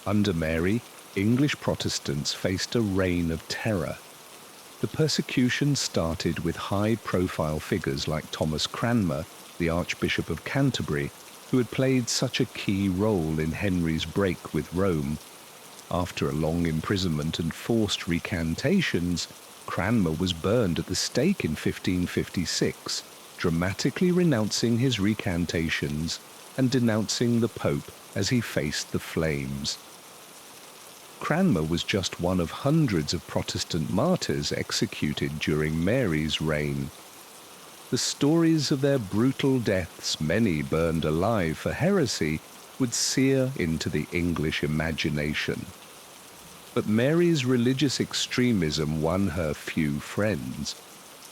S1: Under Mary, English Protestants faced a reign of terror. The persecution started with high-profile figures like Thomas Cranmer, the Archbishop of Canterbury, who had played such a key role in Henry's break with Rome. After a long imprisonment and forced recantations, Cranmer was burned at the stake in 1556, dramatically renouncing his recantations and denouncing the Pope as he faced the flames. Cranmer was just one of hundreds of Protestant martyrs executed during Mary's reign. The stories of their brutal deaths, many burned alive for heresy, would sear into the English imagination. But Mary's religious extremism won her few friends.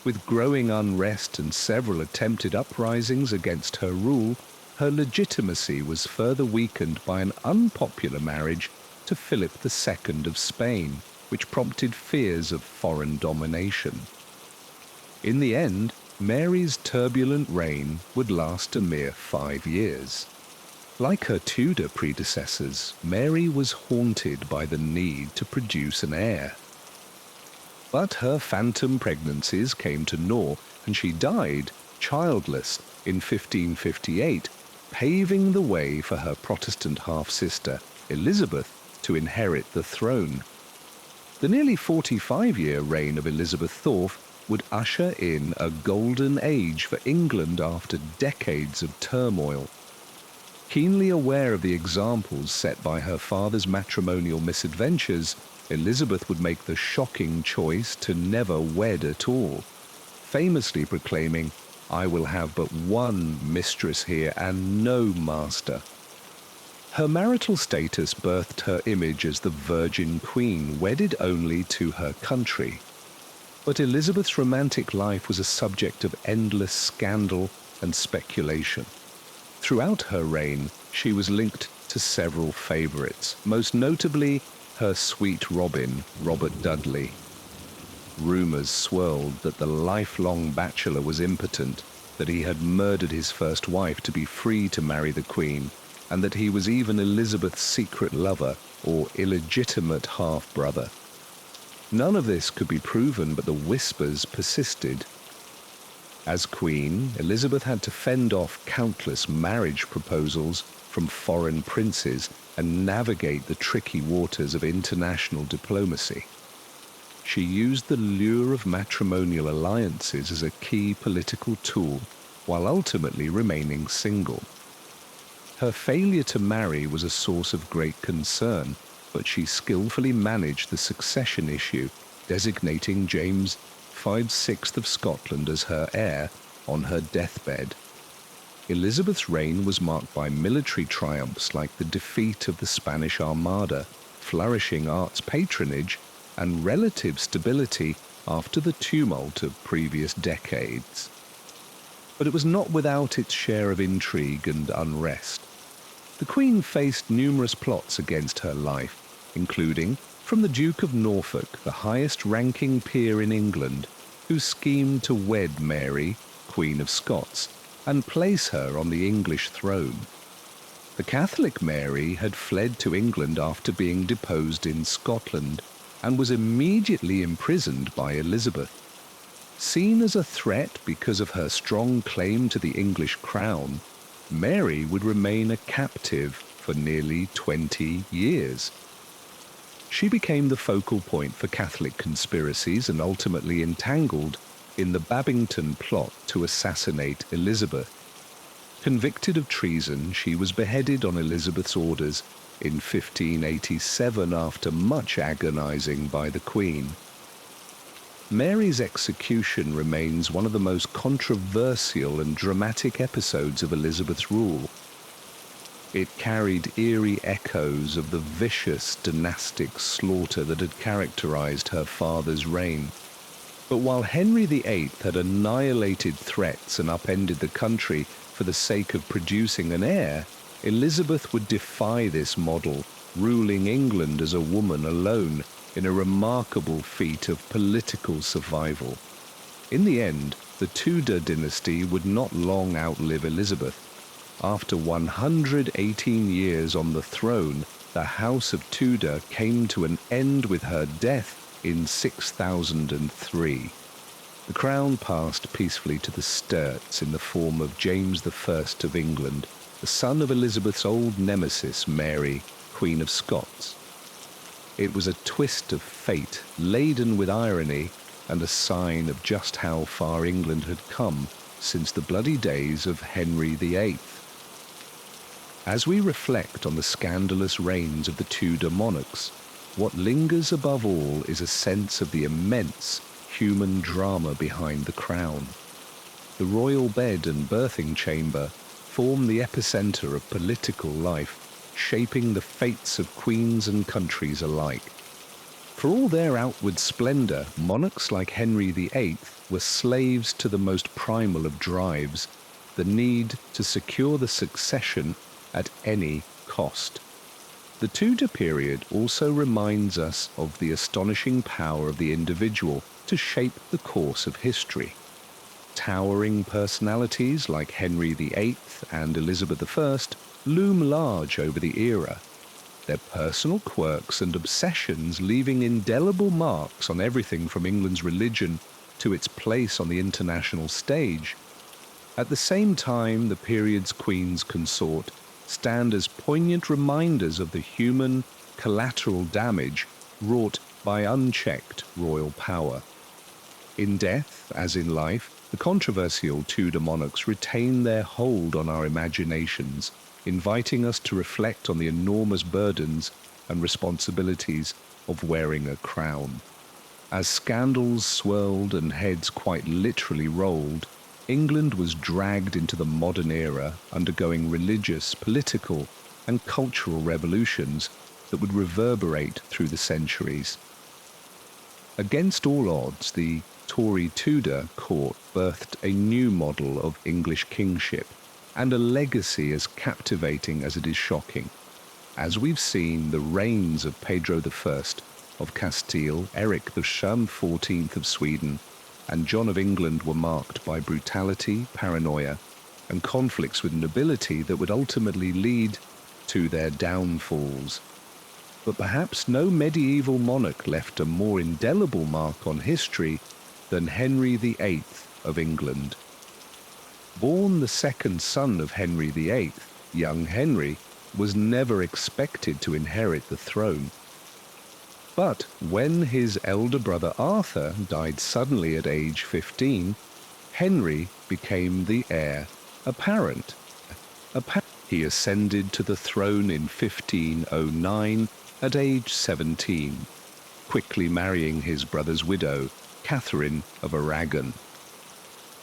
S1: With growing unrest and several attempted uprisings against her rule, her legitimacy was further weakened by an unpopular marriage to Philip II of Spain, which prompted fears of foreign domination. In the end, Mary's turbulent reign would last a mere 5 years. Like her Tudor predecessors, Mary was haunted by the need to produce an heir. But her phantom pregnancies came to naught, and she died childless in 1558, paving the way for her Protestant half-sister, Elizabeth, to inherit the throne. The nearly 45-year reign of Elizabeth Thorpe would usher in a golden age for England after decades of turmoil. Keenly aware of the examples set by her father's matrimonial misadventures, Elizabeth would make the shocking choice to never wed at all, famously proclaiming, "I will have but one mistress here and no master." Her marital status birthed her image as the Virgin Queen, wedded only to her country. But Elizabeth's romantic life was a subject of endless scandal and speculation. Throughout her reign, she was linked to several favourites, most notably her sweet Robin, Robert Dudley. Rumours swirled that the lifelong bachelor was impotent, that he had murdered his first wife to be free to marry the Queen, and that he was even Elizabeth's secret lover or illegitimate half-brother. None of this could be proven, but the whispers persisted. As Queen, Elizabeth had to fend off countless marriage proposals from foreign princes and navigate the tricky waters of international diplomacy. She used the lure of matrimonial alliances as a key political tool, while ultimately remaining single. Her failure to marry was a source of great concern, but she skillfully managed the succession issue, designating James V of Scotland as her heir on her deathbed. Elizabeth's reign was marked by military triumphs like the defeat of the Spanish Armada, flourishing arts patronage, and relative stability after the tumult of previous decades. But it was not without its share of intrigue and unrest. The Queen faced numerous plots against her life, including from the Duke of Norfolk, the highest-ranking peer in England, who schemed to wed Mary, Queen of Scots, and place her on the English throne. The Catholic Mary had fled to England after being deposed in Scotland, and was immediately imprisoned by Elizabeth. Seen as a threat because of her strong claim to the English crown, Mary would remain a captive for nearly 20 years. She became the focal point for Catholic conspiracies and ultimately entangled in the Babington plot to assassinate Elizabeth. Convicted of treason, she was beheaded on Elizabeth's orders in 1587 after much agonizing by the Queen. Mary's execution remains one of the most controversial and dramatic episodes of Elizabeth's rule. It carried eerie echoes of the vicious dynastic slaughter that had characterized her father's reign. But while Henry VIII had annihilated threats and upended the country for the sake of producing an heir, Elizabeth would defy this model, ruling England as a woman alone in a remarkable feat of political survival. In the end, the Tudor dynasty would not long outlive Elizabeth. After 118 years on the throne, the House of Tudor came to an end with her death in 6003. The crown passed peacefully to the Stuarts in the form of James I of England, the son of Elizabeth's old nemesis Mary, Queen of Scots. It was a twist of fate, laden with irony, and a sign of just how far England had come since the bloody days of Henry VIII. As we reflect on the scandalous reigns of the Tudor monarchs, what lingers above all is a sense of the immense human drama behind the crown. The royal bed and birthing chamber form the epicenter of political life, shaping the fates of queens and countries alike. For all their outward splendor, monarchs like Henry VIII were slaves to the most primal of drives, the need to secure the succession at any cost. The Tudor period also reminds us of the astonishing power of the individual to shape the course of history. Towering personalities like Henry VIII and Elizabeth I loom large over the era, their personal quirks and obsessions leaving indelible marks on everything from England's religion to its place on the international stage. At the same time, the period's queens consort stand as poignant reminders of the human collateral damage wrought by unchecked royal power. In death, as in life, the controversial Tudor monarchs retain their hold on our imaginations, inviting us to reflect on the enormous burdens and responsibilities of wearing a crown. As scandals swirled and heads quite literally rolled, England was dragged into the modern era, undergoing religious, political, and cultural revolutions that would reverberate through the centuries. Against all odds, the Tory Tudor court birthed a new model of English kingship, and a legacy as captivating as it is shocking. As we've seen, the reigns of Pedro I of Castile, Eric the XIV of Sweden, and John of England were marked by brutality, paranoia, and conflicts with nobility that would ultimately lead to their downfalls. But perhaps no medieval monarch left a more indelible mark on history than Henry VIII of England. Born the second son of Henry VIII, young Henry was never expected to inherit the throne. But when his elder brother Arthur died suddenly at age 15, Henry became the heir apparent. He ascended to the throne in 1509 at age 17, quickly marrying his brother's widow, Catherine of Aragon.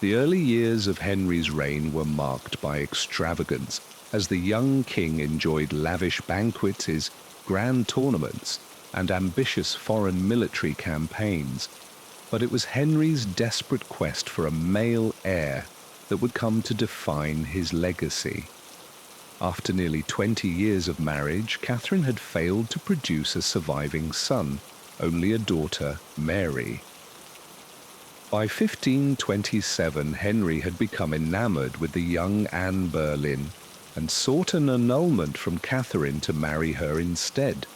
S1: The early years of Henry's reign were marked by extravagance, as the young king enjoyed lavish banquets, grand tournaments, and ambitious foreign military campaigns. But it was Henry's desperate quest for a male heir that would come to define his legacy. After nearly 20 years of marriage, Catherine had failed to produce a surviving son, only a daughter, Mary. By 1527, Henry had become enamored with the young Anne Boleyn and sought an annulment from Catherine to marry her instead.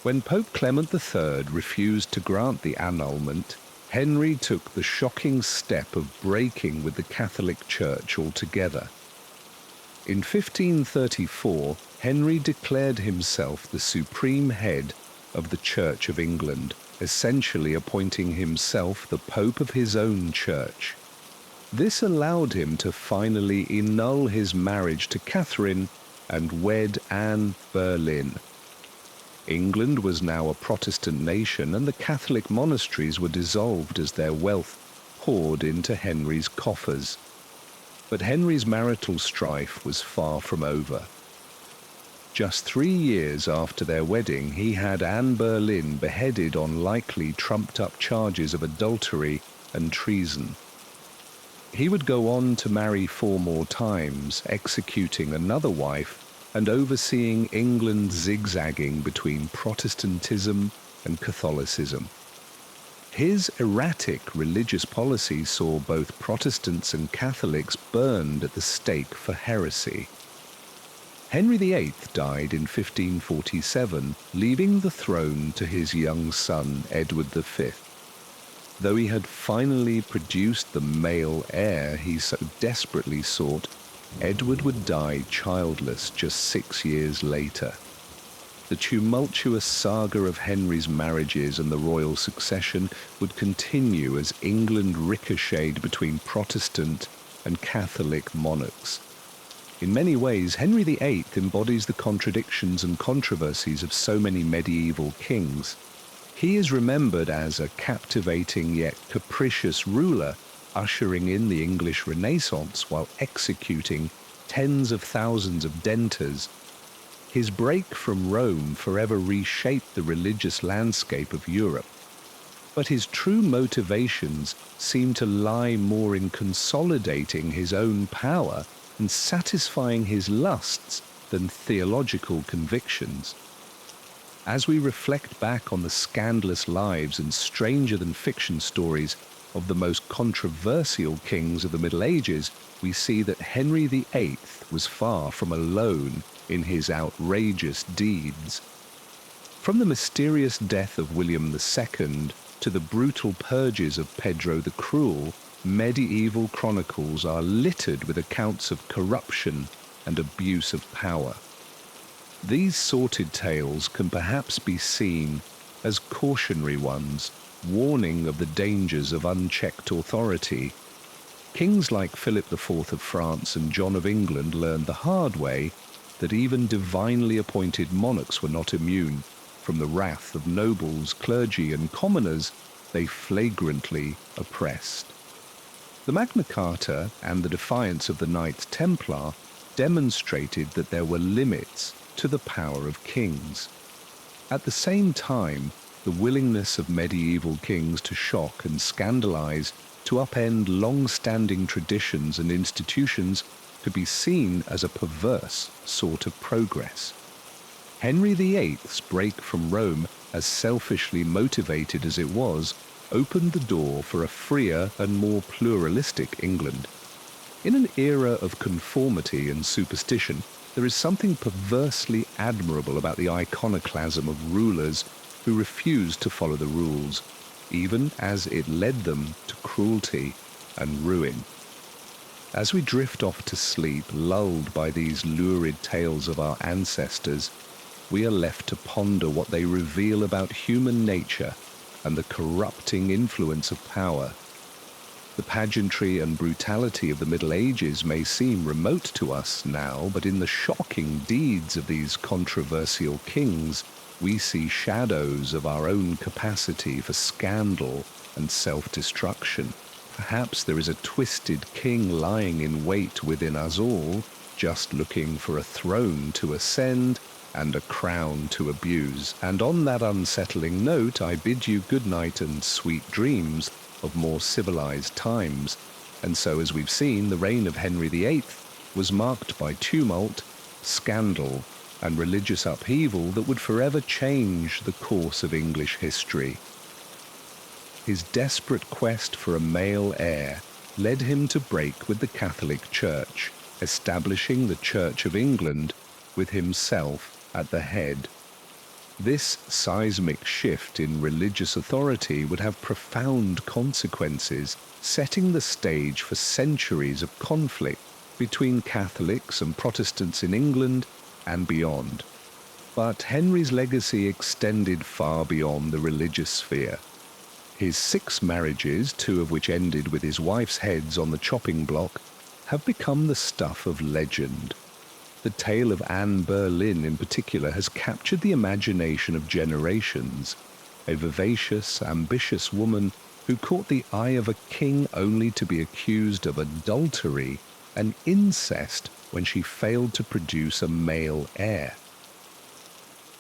S1: When Pope Clement III refused to grant the annulment, Henry took the shocking step of breaking with the Catholic Church altogether. In 1534, Henry declared himself the supreme head of the Church of England, essentially appointing himself the Pope of his own church. This allowed him to finally annul his marriage to Catherine and wed Anne Boleyn. England was now a Protestant nation, and the Catholic monasteries were dissolved as their wealth poured into Henry's coffers. But Henry's marital strife was far from over. Just 3 years after their wedding, he had Anne Boleyn beheaded on likely trumped-up charges of adultery and treason. He would go on to marry 4 more times, executing another wife and overseeing England zigzagging between Protestantism and Catholicism. His erratic religious policy saw both Protestants and Catholics burned at the stake for heresy. Henry VIII died in 1547, leaving the throne to his young son, Edward V. Though he had finally produced the male heir he so desperately sought, Edward would die childless just 6 years later. The tumultuous saga of Henry's marriages and the royal succession would continue as England ricocheted between Protestant and Catholic monarchs. In many ways, Henry VIII embodies the contradictions and controversies of so many medieval kings. He is remembered as a captivating yet capricious ruler, ushering in the English Renaissance while executing tens of thousands of denters. His break from Rome forever reshaped the religious landscape of Europe. But his true motivations seem to lie more in consolidating his own power and satisfying his lusts than theological convictions. As we reflect back on the scandalous lives and stranger-than-fiction stories of the most controversial kings of the Middle Ages, we see that Henry VIII was far from alone in his outrageous deeds. From the mysterious death of William II to the brutal purges of Pedro the Cruel, medieval chronicles are littered with accounts of corruption and abuse of power. These sordid tales can perhaps be seen as cautionary ones, warning of the dangers of unchecked authority. Kings like Philip IV of France and John of England learned the hard way that even divinely appointed monarchs were not immune from the wrath of nobles, clergy, and commoners they flagrantly oppressed. The Magna Carta and the defiance of the Knights Templar demonstrated that there were limits to the power of kings. At the same time, the willingness of medieval kings to shock and scandalize, to upend long-standing traditions and institutions, could be seen as a perverse sort of progress. Henry VIII's break from Rome, as selfishly motivated as it was, opened the door for a freer and more pluralistic England. In an era of conformity and superstition, there is something perversely admirable about the iconoclasm of rulers who refused to follow the rules, even as it led them to cruelty and ruin. As we drift off to sleep, lulled by these lurid tales of our ancestors, we are left to ponder what they reveal about human nature and the corrupting influence of power. The pageantry and brutality of the Middle Ages may seem remote to us now, but in the shocking deeds of these controversial kings, we see shadows of our own capacity for scandal and self-destruction. Perhaps there is a twisted king lying in wait within us all, just looking for a throne to ascend and a crown to abuse. And on that unsettling note, I bid you good night and sweet dreams of more civilized times. And so, as we've seen, the reign of Henry VIII was marked by tumult, scandal, and religious upheaval that would forever change the course of English history. His desperate quest for a male heir led him to break with the Catholic Church, establishing the Church of England with himself at the head. This seismic shift in religious authority would have profound consequences, setting the stage for centuries of conflict between Catholics and Protestants in England and beyond. But Henry's legacy extended far beyond the religious sphere. His 6 marriages, 2 of which ended with his wife's heads on the chopping block, have become the stuff of legend. The tale of Anne Boleyn in particular has captured the imagination of generations, a vivacious, ambitious woman who caught the eye of a king only to be accused of adultery and incest when she failed to produce a male heir.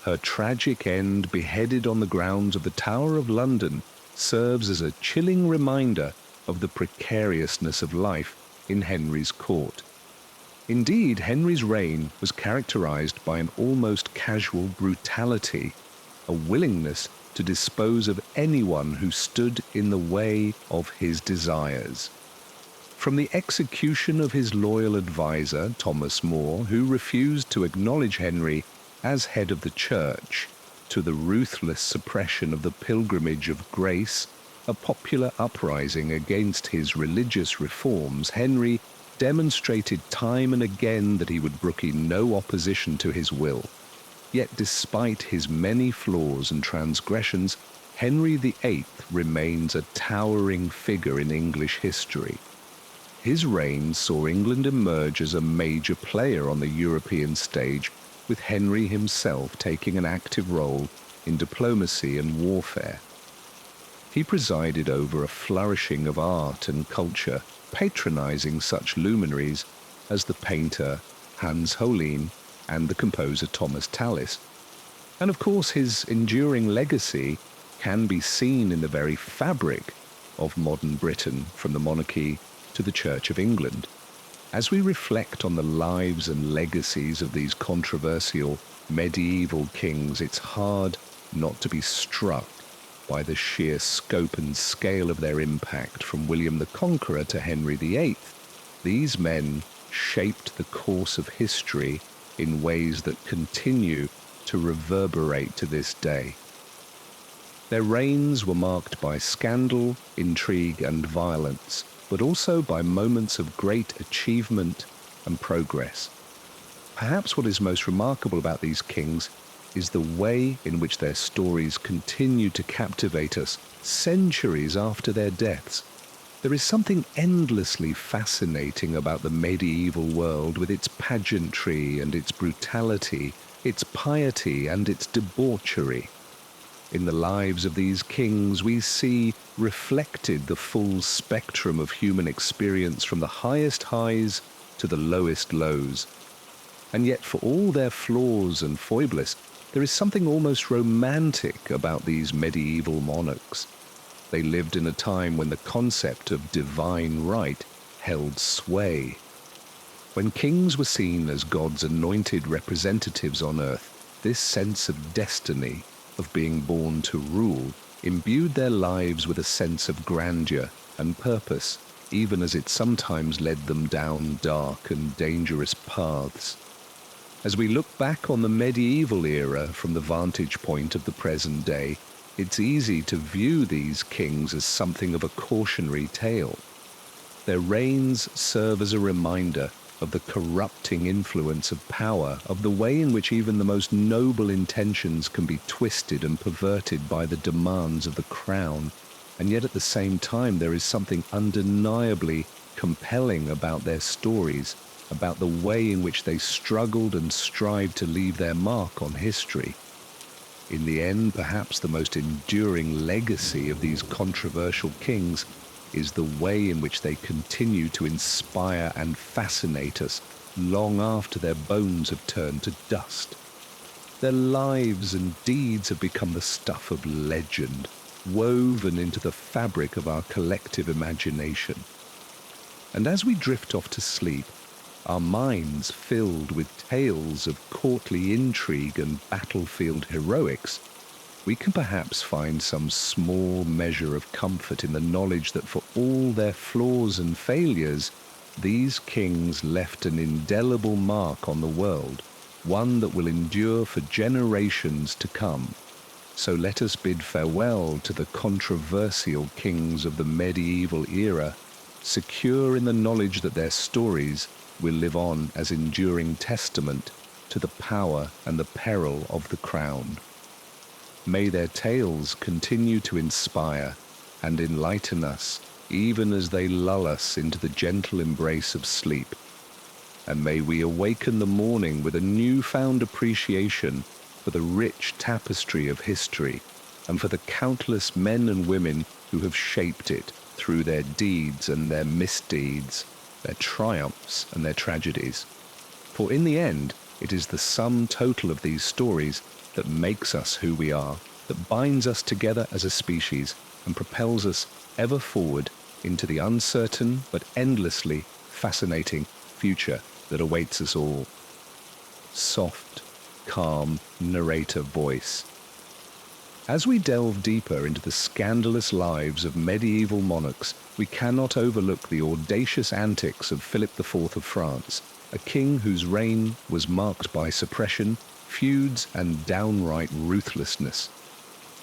S1: Her tragic end, beheaded on the grounds of the Tower of London, serves as a chilling reminder of the precariousness of life in Henry's court. Indeed, Henry's reign was characterized by an almost casual brutality, a willingness to dispose of anyone who stood in the way of his desires. From the execution of his loyal advisor, Thomas More, who refused to acknowledge Henry as head of the church, to the ruthless suppression of the Pilgrimage of Grace, a popular uprising against his religious reforms, Henry demonstrated time and again that he would brook in no opposition to his will. Yet despite his many flaws and transgressions, Henry VIII remains a towering figure in English history. His reign saw England emerge as a major player on the European stage, with Henry himself taking an active role in diplomacy and warfare. He presided over a flourishing of art and culture, patronizing such luminaries as the painter Hans Hollein and the composer Thomas Tallis. And of course, his enduring legacy can be seen in the very fabric of modern Britain, from the monarchy to the Church of England. As we reflect on the lives and legacies of these controversial medieval kings, it's hard not to be struck by the sheer scope and scale of their impact, from William the Conqueror to Henry VIII. These men shaped the course of history in ways that continue to reverberate to this day. Their reigns were marked by scandal, intrigue, and violence, but also by moments of great achievement and progress. Perhaps what is most remarkable about these kings is the way in which their stories continue to captivate us centuries after their deaths. There is something endlessly fascinating about the medieval world, with its pageantry and its brutality, its piety and its debauchery. In the lives of these kings, we see reflected the full spectrum of human experience, from the highest highs to the lowest lows. And yet, for all their flaws and foibles, there is something almost romantic about these medieval monarchs. They lived in a time when the concept of divine right held sway. When kings were seen as God's anointed representatives on earth, this sense of destiny, of being born to rule, imbued their lives with a sense of grandeur and purpose, even as it sometimes led them down dark and dangerous paths. As we look back on the medieval era from the vantage point of the present day, it's easy to view these kings as something of a cautionary tale. Their reigns serve as a reminder of the corrupting influence of power, of the way in which even the most noble intentions can be twisted and perverted by the demands of the crown. And yet at the same time, there is something undeniably compelling about their stories, about the way in which they struggled and strived to leave their mark on history. In the end, perhaps the most enduring legacy of these controversial kings is the way in which they continue to inspire and fascinate us long after their bones have turned to dust. Their lives and deeds have become the stuff of legend, woven into the fabric of our collective imagination. And as we drift off to sleep, our minds filled with tales of courtly intrigue and battlefield heroics, we can perhaps find some small measure of comfort in the knowledge that for all their flaws and failures, these kings left an indelible mark on the world, one that will endure for generations to come. So let us bid farewell to the controversial kings of the medieval era, secure in the knowledge that their stories will live on as enduring testament to the power and the peril of the crown. May their tales continue to inspire and enlighten us, even as they lull us into the gentle embrace of sleep. And may we awaken the morning with a newfound appreciation for the rich tapestry of history and for the countless men and women who have shaped it through their deeds and their misdeeds, their triumphs and their tragedies. For in the end, it is the sum total of these stories that makes us who we are, that binds us together as a species and propels us ever forward into the uncertain but endlessly fascinating future that awaits us all. Soft, calm narrator voice. As we delve deeper into the scandalous lives of medieval monarchs, we cannot overlook the audacious antics of Philip IV of France, a king whose reign was marked by suppression, feuds, and downright ruthlessness.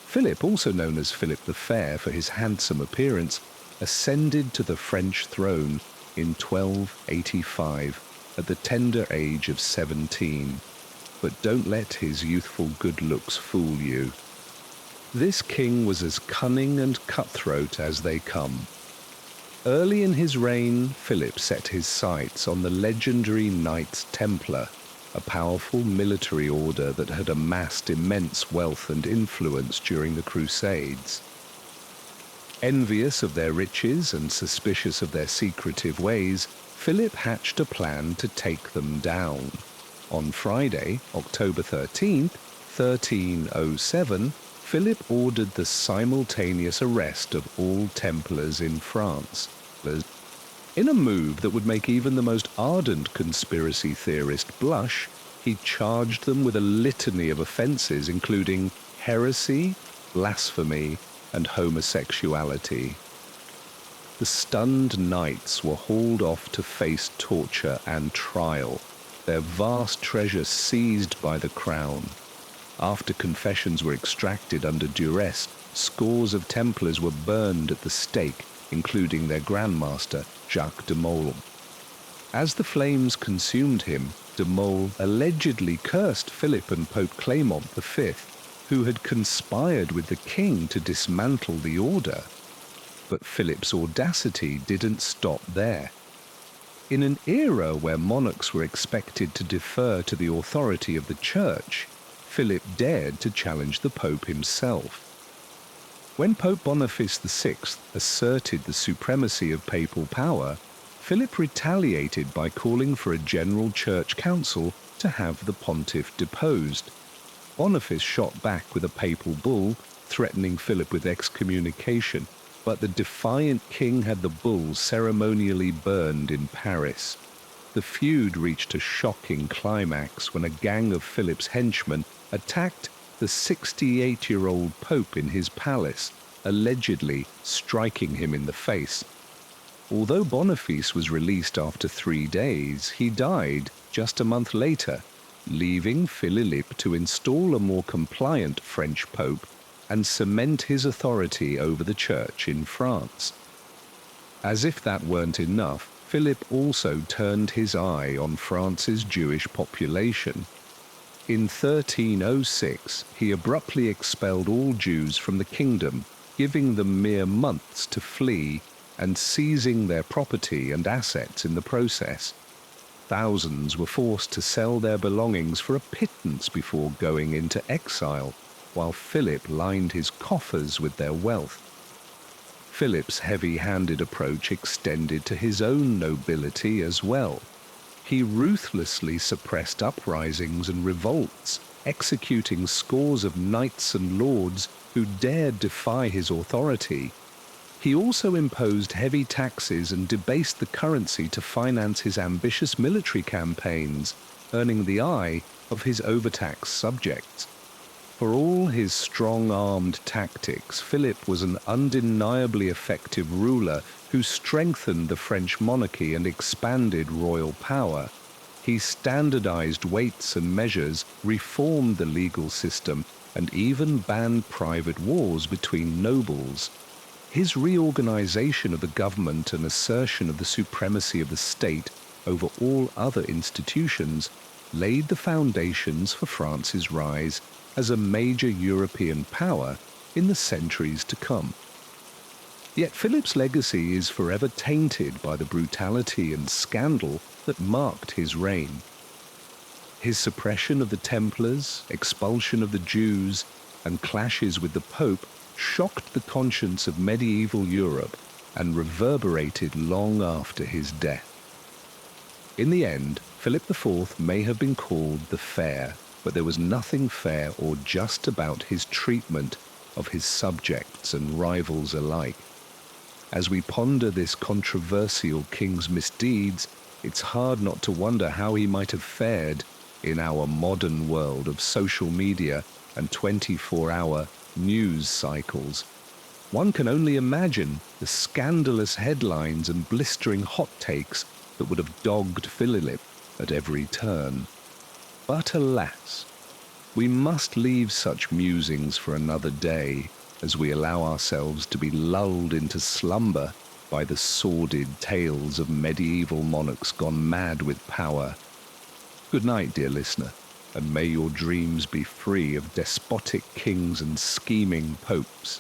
S1: Philip, also known as Philip the Fair for his handsome appearance, ascended to the French throne in 1285 at the tender age of 17. But don't let his youthful good looks fool you. This king was as cunning and cutthroat as they come. Early in his reign, Philip set his sights on the legendary Knights Templar, a powerful military order that had amassed immense wealth and influence during the Crusades. Envious of their riches and suspicious of their secretive ways, Philip hatched a plan to take them down. On Friday, October 13th, 1307, Philip ordered the simultaneous arrest of all Templars in France, in a move that would make even the most ardent conspiracy theorist blush. He charged them with a litany of offences, including heresy, blasphemy, and homosexuality. The stunned knights were hauled off to face torture and trial, their vast treasure seized by the crown. After confessions were extracted under duress, scores of Templars were burned at the stake, including their grandmaster, Jacques de Molay. As the flames consumed him, de Molay allegedly cursed Philip and Pope Clement V, who had conspired with the king to dismantle the order. But Philip's audacity didn't stop there. In an era where monarchs were expected to defer to the authority of the church, Philip dared to challenge the Pope himself. When Pope Boniface VI asserted the supremacy of papal power, Philip retaliated by calling for a general church council to have the pontiff deposed. Boniface shot back with a papal bull, threatening Philip with excommunication, but the defiant king had the bull ceremonially burned in Paris. The feud reached a shocking climax when a gang of Philip's henchmen attacked the 68-year-old Pope in his palace, allegedly striking him in the face. Although Boniface was released after 3 days, he died just a month later, leaving Philip to install a more compliant French Pope and cement his authority over the church in France. As if that weren't enough, Philip also turned his eye on France's Jewish population. In 1306, he abruptly expelled all Jews from the kingdom, giving them mere months to flee and seizing their property and assets in the process. Thousands were forced to sell their belongings for a pittance before going into exile, while Philip lined his coffers with their wealth. Philip's heavy-handed approach extended to his own nobility as well. He ruthlessly suppressed uprisings and revolts, executing scores of knights and lords who dared defy his authority. He also imposed heavy taxes and debased the currency to finance his ambitious military campaigns, earning the eye of his overtaxed subjects. For all his strong-armed tactics, Philip was an undeniably effective ruler who strengthened the French monarchy and expanded royal power. He standardized weights and measures, reformed the legal system, and even banned private wars between nobles. His reorganization of the government and assertion of the supremacy of the state over all other institutions laid the foundations for France's rise as a major European power in the centuries to come. Yet Philip's legacy is forever tainted by the brutality and scandal that marked his reign. His suppression of the Templars, expulsion of the Jews, and clashes with the Pope shocked the conscience of medieval Europe and reverberated long after his death. In the end, Philip IV may have been called the Fair, but there was nothing fair or just about his treatment of his subjects and rivals alike. As we ponder this controversial king's misdeeds, it's hard not to wonder how he might have fared in our modern world of social media and 24-hour news cycles. One can only imagine the scandalous headlines and blistering hot takes that would have dogged Philip at every turn. But alas, we must leave such musings for another day as we allow ourselves to be lulled into slumber by the sordid tales of medieval monarchs gone mad with power. Good night, dear listener, and may your dreams be free of despotic kings and scheming popes.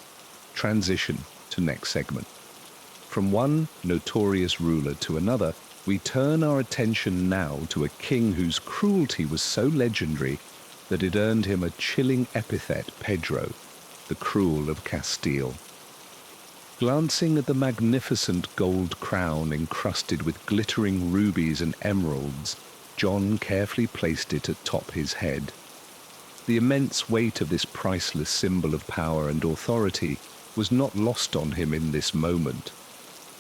S1: Transition to next segment. From one notorious ruler to another, we turn our attention now to a king whose cruelty was so legendary that it earned him a chilling epithet, Pedro, the Cruel of Castile. Glancing at the magnificent gold crown encrusted with glittering rubies and emeralds, John carefully placed it atop his head. The immense weight of this priceless symbol of power and authority was not lost on him in this moment.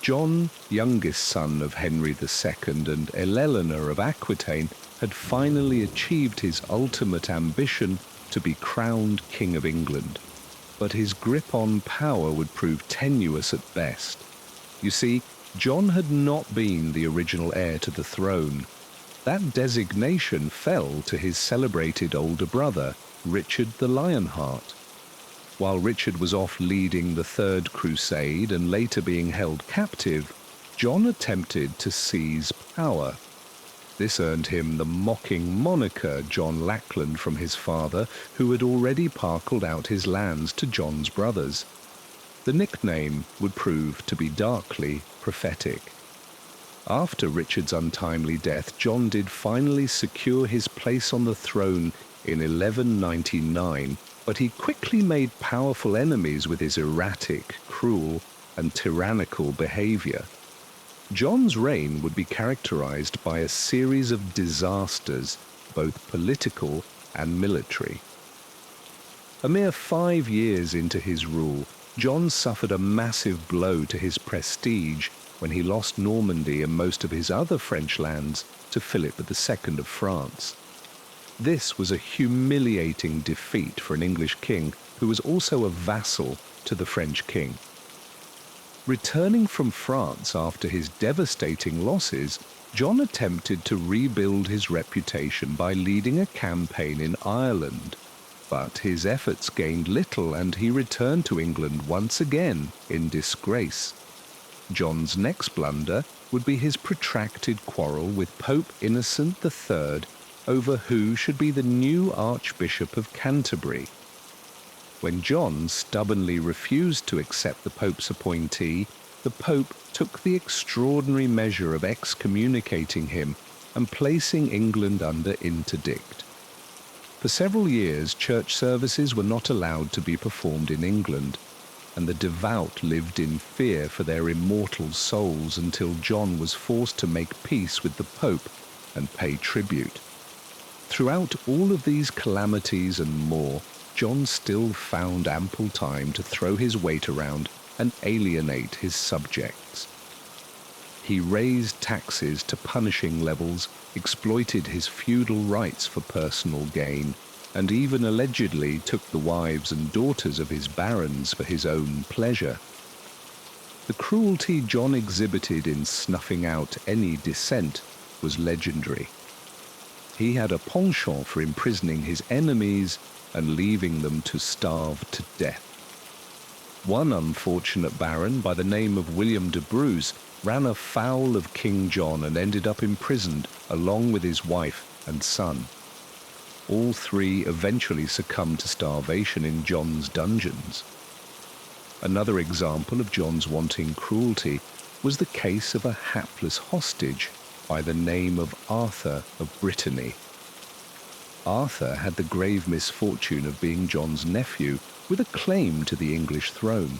S1: John, youngest son of Henry II and Eleanor of Aquitaine, had finally achieved his ultimate ambition to be crowned King of England. But his grip on power would prove tenuous at best. You see, John had not been the original heir to the throne. That designation fell to his celebrated older brother, Richard the Lionheart. While Richard was off leading the Third Crusade and later being held captive, John attempted to seize power. This earned him the mocking moniker John Lackland from his father, who had already parcelled out his lands to John's brothers. The nickname would prove to be darkly prophetic. After Richard's untimely death, John did finally secure his place on the throne in 1199, but he quickly made powerful enemies with his erratic, cruel, and tyrannical behavior. John's reign would be characterized by a series of disasters, both political and military. A mere 5 years into his rule, John suffered a massive blow to his prestige when he lost Normandy and most of his other French lands to Philip II of France. This was a humiliating defeat for an English king who was also a vassal to the French king. Returning from France after his devastating losses, John attempted to rebuild his reputation by leading a campaign in Ireland. But his efforts gained little and he returned to England once again in disgrace. John's next blunder would be his protracted quarrel with Pope Innocent III over who should be the new Archbishop of Canterbury. When John stubbornly refused to accept the Pope's appointee, the Pope took the extraordinary measure of excommunicating him and placing England under interdict. For several years, church services were not allowed to be performed in England, and the devout lived in fear for their immortal souls until John was forced to make peace with the Pope and pay tribute. Throughout all of these calamities and more, John still found ample time to throw his weight around and alienate his subjects. He raised taxes to punishing levels, exploited his feudal rights for personal gain, and even allegedly took the wives and daughters of his barons for his own pleasure. The cruelty John exhibited in snuffing out any dissent was legendary. He had a penchant for imprisoning his enemies and leaving them to starve to death. One unfortunate baron by the name of William de Bruce ran afoul of King John and ended up imprisoned along with his wife and son. All three eventually succumbed to starvation in John's dungeons. Another example of John's wanton cruelty was the case of a hapless hostage by the name of Arthur of Brittany. Arthur had the grave misfortune of being John's nephew with a claim to the English throne.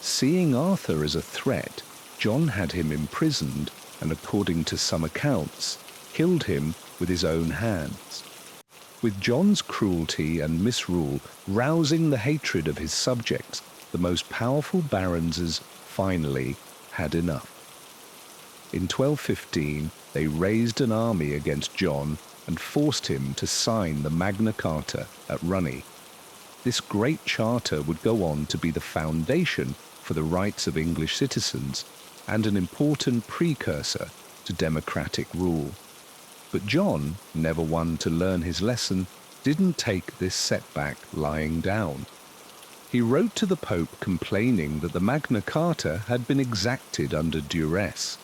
S1: Seeing Arthur as a threat, John had him imprisoned and, according to some accounts, killed him with his own hands. With John's cruelty and misrule rousing the hatred of his subjects, the most powerful barons finally had enough. In 1215, they raised an army against John and forced him to sign the Magna Carta at Runny. This great charter would go on to be the foundation for the rights of English citizens and an important precursor to democratic rule. But John, never one to learn his lesson, didn't take this setback lying down. He wrote to the Pope complaining that the Magna Carta had been exacted under duress.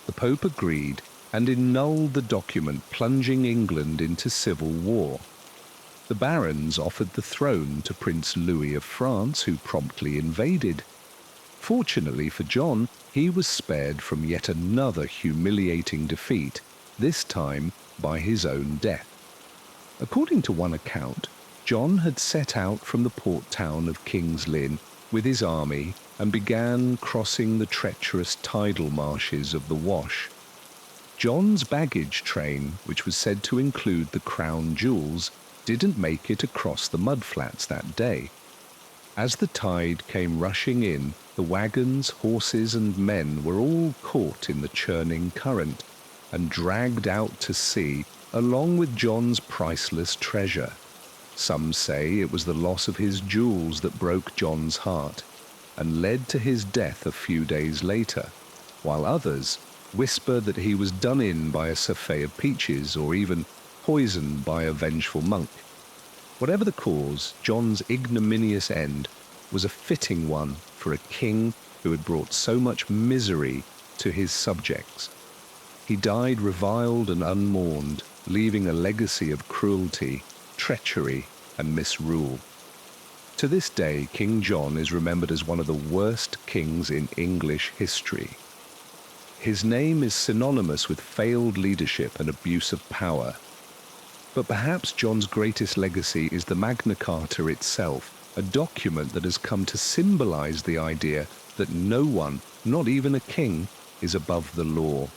S1: The Pope agreed and annulled the document, plunging England into civil war. The barons offered the throne to Prince Louis of France, who promptly invaded. Fortunately for John, he was spared from yet another humiliating defeat, this time by his own death. According to one account, John had set out from the port town of King's Lynn with his army and began crossing the treacherous tidal marshes of the Wash. John's baggage train, which was said to include the crown jewels, didn't make it across the mudflats that day. As the tide came rushing in, the wagons, horses, and men were all caught in the churning current and dragged out to sea along with John's priceless treasure. Some say it was the loss of his jewels that broke John's heart and led to his death a few days later, while others whisper that he was done in by a souffle of peaches or even poisoned by a vengeful monk. Whatever the cause, John's ignominious end was a fitting one for a king who had brought so much misery to his subjects. He died reviled and unmourned, leaving a legacy of cruelty, treachery, and misrule. To this day, King John is remembered as one of the worst kings in English history. His name is synonymous with failed leadership and abuse of power. But perhaps John's greatest legacy is the Magna Carta itself, a document that has come to symbolize the idea that no one, not even a king, is above the law.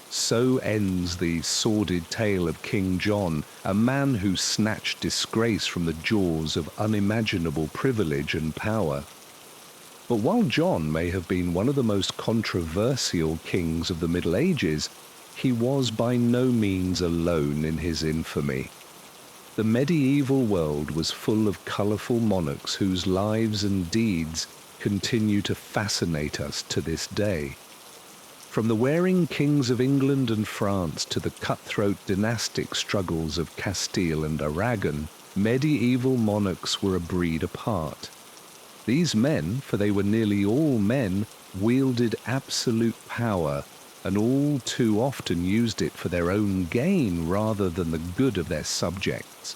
S1: So ends the sordid tale of King John, a man who snatched disgrace from the jaws of unimaginable privilege and power. But while John may have been one of the most controversial kings of the Middle Ages, he was by no means alone in his infamy. The medieval world was full of colourful monarchs whose lives and deeds continue to fascinate us to this day. From the warring kings of England and France to the cutthroat dynastic struggles of Castile and Aragon, medieval monarchs were a breed apart. These men, for they were nearly all men, wielded absolute power and all too often used it for their own gain rather than the good of their subjects.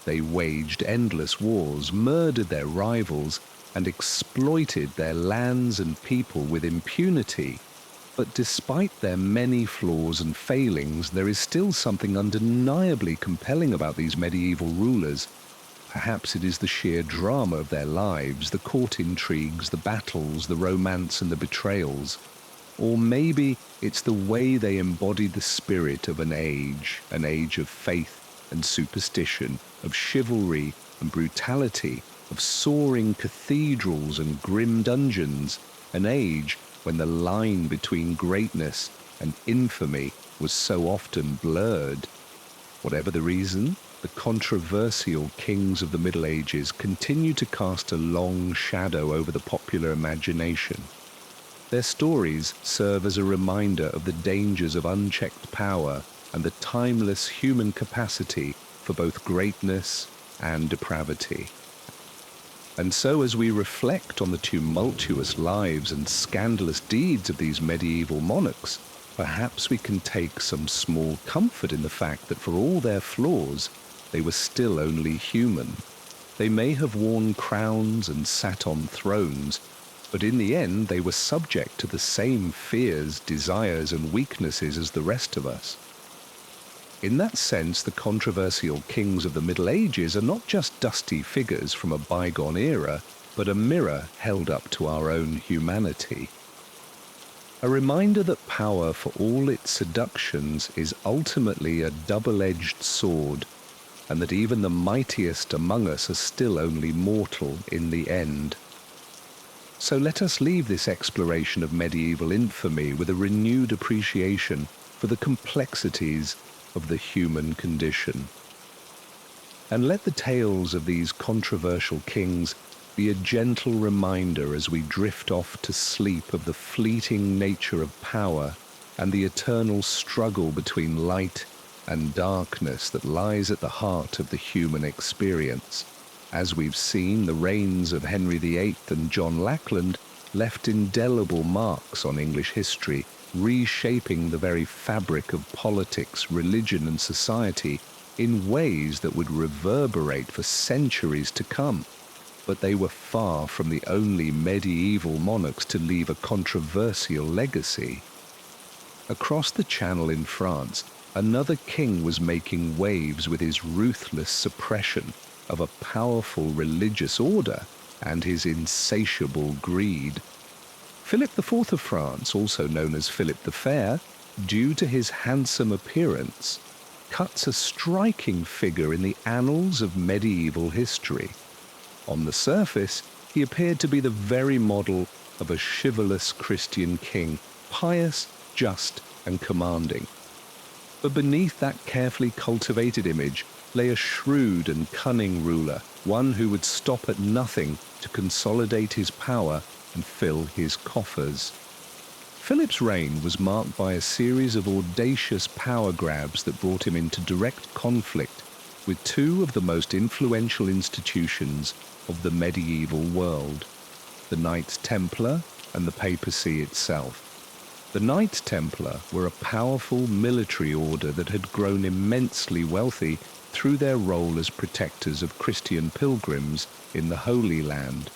S1: They waged endless wars, murdered their rivals, and exploited their lands and people with impunity. But despite their many flaws and failings, there is still something undeniably compelling about these medieval rulers. Perhaps it is the sheer drama of their lives, the court intrigues, the battles, the romance and the betrayals. Or maybe it's the way they embodied the spirit of an age of faith and superstition, of chivalry and brutality, of soaring cathedrals and grim dungeons, an age when the line between greatness and infamy was so often blurred. Whatever the reason, the controversial kings of the Middle Ages continue to cast a long shadow over the popular imagination. Their stories serve as a reminder of the dangers of unchecked power and the timeless human capacity for both greatness and depravity. And so as we reflect on the tumultuous lives and scandalous deeds of these medieval monarchs, perhaps we can take some small comfort in the fact that for all their flaws, they were still only human. They may have worn crowns and sat on thrones, but in the end they were subject to the same fears, desires, and weaknesses as the rest of us. In that sense, the controversial kings of the Middle Ages are not just dusty figures from a bygone era, but a mirror held up to our own humanity. A reminder that power, for all its seductions, is ultimately a double-edged sword, and that even the mightiest among us are still only mortal in the end. So let us leave this exploration of medieval infamy with a renewed appreciation for the complexities of the human condition. And let the tales of these controversial kings be a gentle reminder as we drift off to sleep of the fleeting nature of power and the eternal struggle between light and darkness that lies at the heart of the human experience. As we've seen, the reigns of Henry VIII and John Lackland left indelible marks on English history, reshaping the very fabric of politics, religion, and society in ways that would reverberate for centuries to come. but they were far from the only medieval monarchs to leave a controversial legacy. Across the Channel in France, another king was making waves with his ruthless suppression of a powerful religious order and his insatiable greed. Philip IV of France, also known as Philip the Fair, due to his handsome appearance, cuts a striking figure in the annals of medieval history. On the surface, he appeared to be the very model of a chivalrous Christian king, pious, just, and commanding. But beneath that carefully cultivated image lay a shrewd and cunning ruler, one who would stop at nothing to consolidate his power and fill his coffers. Philip's reign was marked by a series of audacious power grabs that brought him into direct conflict with two of the most influential institutions of the medieval world, the Knights Templar and the papacy itself. The Knights Templar were a powerful military order that had grown immensely wealthy through their role as protectors of Christian pilgrims in the Holy Land.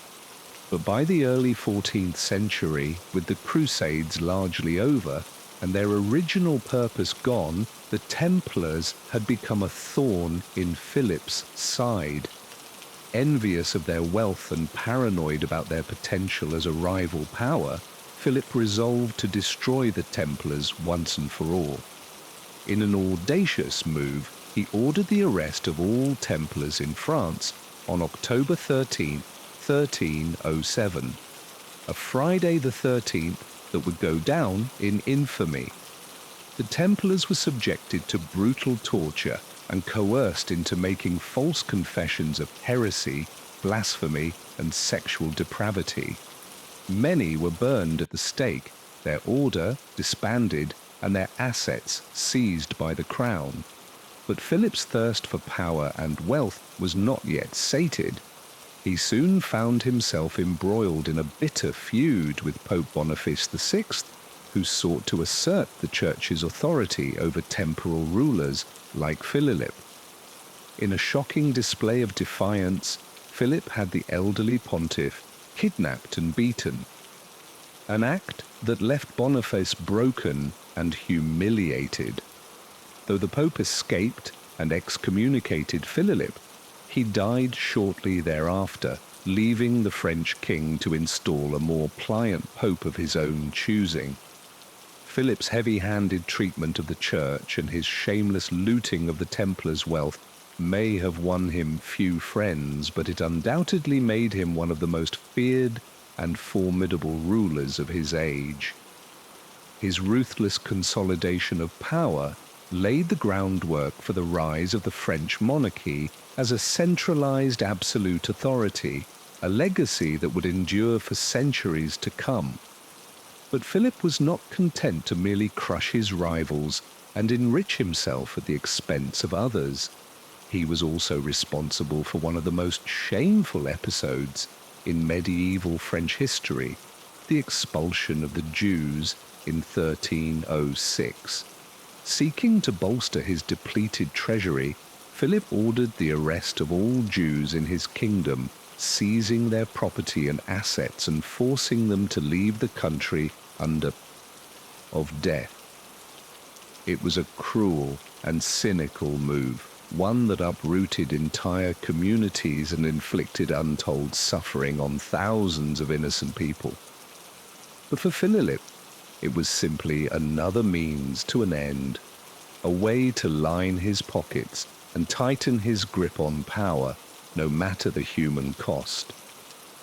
S1: But by the early 14th century, with the Crusades largely over and their original purpose gone, the Templars had become a thorn in Philip's side. Envious of their wealth and paranoid about their potential as a rival power, Philip resolved to destroy the Templars once and for all. In an audacious move, he ordered the arrest of all Templars in France on October 13, 1307, a Friday the 13th that would go down in infamy. The Templars were subjected to brutal torture and coerced into making false confessions of heresy, blasphemy, and sexual depravity. Many were burned at the stake, their order disbanded, and their assets seized by the crown. But Philip's thirst for power and wealth was not yet sated. He soon found himself embroiled in a bitter feud with Pope Boniface VI, who sought to assert the Church's authority over temporal rulers like Philip. In a shocking display of defiance, Philip had the elderly pontiff kidnapped and beaten, an act that left Boniface broken and humiliated. Though the Pope escaped and excommunicated Philip, he died shortly thereafter, leaving the French king to install a more pliant pope of his own choosing. Philip's heavy-handed treatment of the Church and his shameless looting of the Templars' wealth may have won him few friends, but it undoubtedly made him one of the most feared and formidable rulers of his age. His ruthless consolidation of power laid the groundwork for the rise of the French monarchy as a centralized absolute authority, a legacy that would endure for centuries to come. But Philip was not content to merely crush his rivals and enrich himself at the expense of others. He was also responsible for one of the most shameful episodes in medieval French history, the expulsion of the Jews in 1306. Seeking to bolster his depleted treasury, Philip ordered the arrest of all Jews in his kingdom, seizing their property and assets and forcing them to leave the country under of death. It was a cruel and cynical move, one that uprooted entire communities and inflicted untold suffering on thousands of innocent people. But for Philip, it was simply another means to an end, a way to line his pockets and tighten his grip on power, no matter the human cost.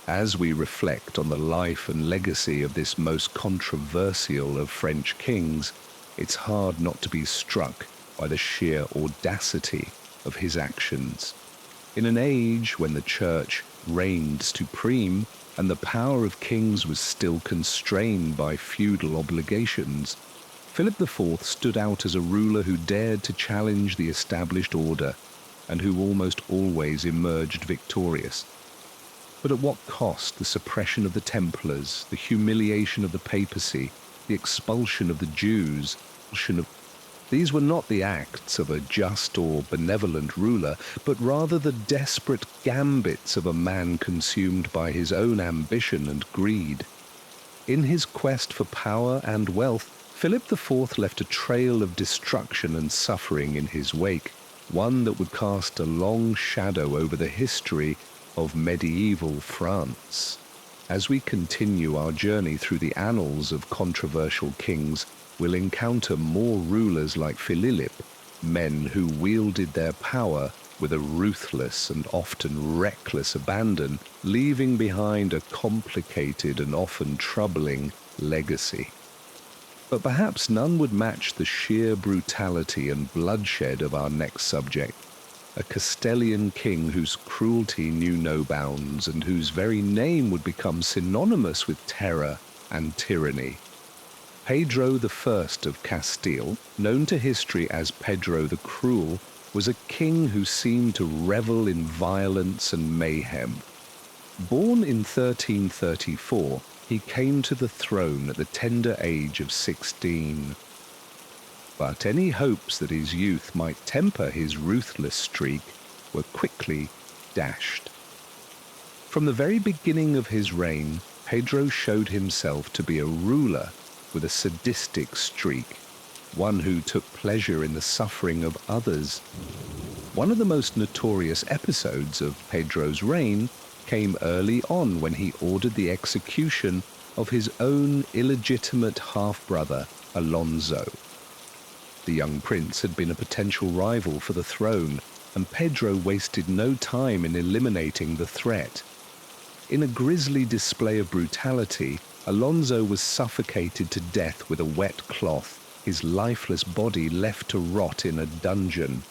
S1: As we reflect on the life and legacy of this most controversial of French kings, it's hard not to be struck by the sheer audacity of his actions. In an age when the Church reigned supreme and the power of kings was still constrained by feudal obligations, Philip IV stood out as a ruler who dared to challenge the established order and who almost always emerged victorious. But at what cost? The suppression of the Templars, the humiliation of the papacy, the expulsion of the Jews, These were not the acts of a just or benevolent ruler, but rather the desperate gambits of a man consumed by his own ambition and greed. In his quest for power and wealth, Philip IV left a trail of destruction and suffering in his wake, one that would cast a long shadow over the history of medieval France. As we continue our journey through the annals of controversial kings, we'll encounter more rulers like Philip, men who wielded their power with a ruthless and often reckless abandon, leaving behind a complicated and often troubling legacy. But perhaps none would match the sheer brutality and bloodshed of our next subject, a Castilian king whose cruelty knew no bounds and whose very name would become synonymous with terror and tyranny. Pedro I of Castile, known to history as Pedro the Cruel, was a king who seemed to revel in violence and mayhem. Born in 1334, he came to the throne at the tender age of 16. But any hopes that his youth might temper his ruthless streak were quickly dashed. From the very beginning of his reign, Pedro showed himself to be a ruler with a sadistic streak, one who took pleasure in the suffering of others. One of the most notorious episodes of Pedro's reign came early on when he ordered the execution of his own illegitimate half-brother, Alonso. The young prince had been a potential rival for the throne, and Pedro wasted no time in eliminating the threat. In a grisly display of brutality, Alonso was suffocated to death with a wet cloth, his lifeless body left to rot in a dungeon.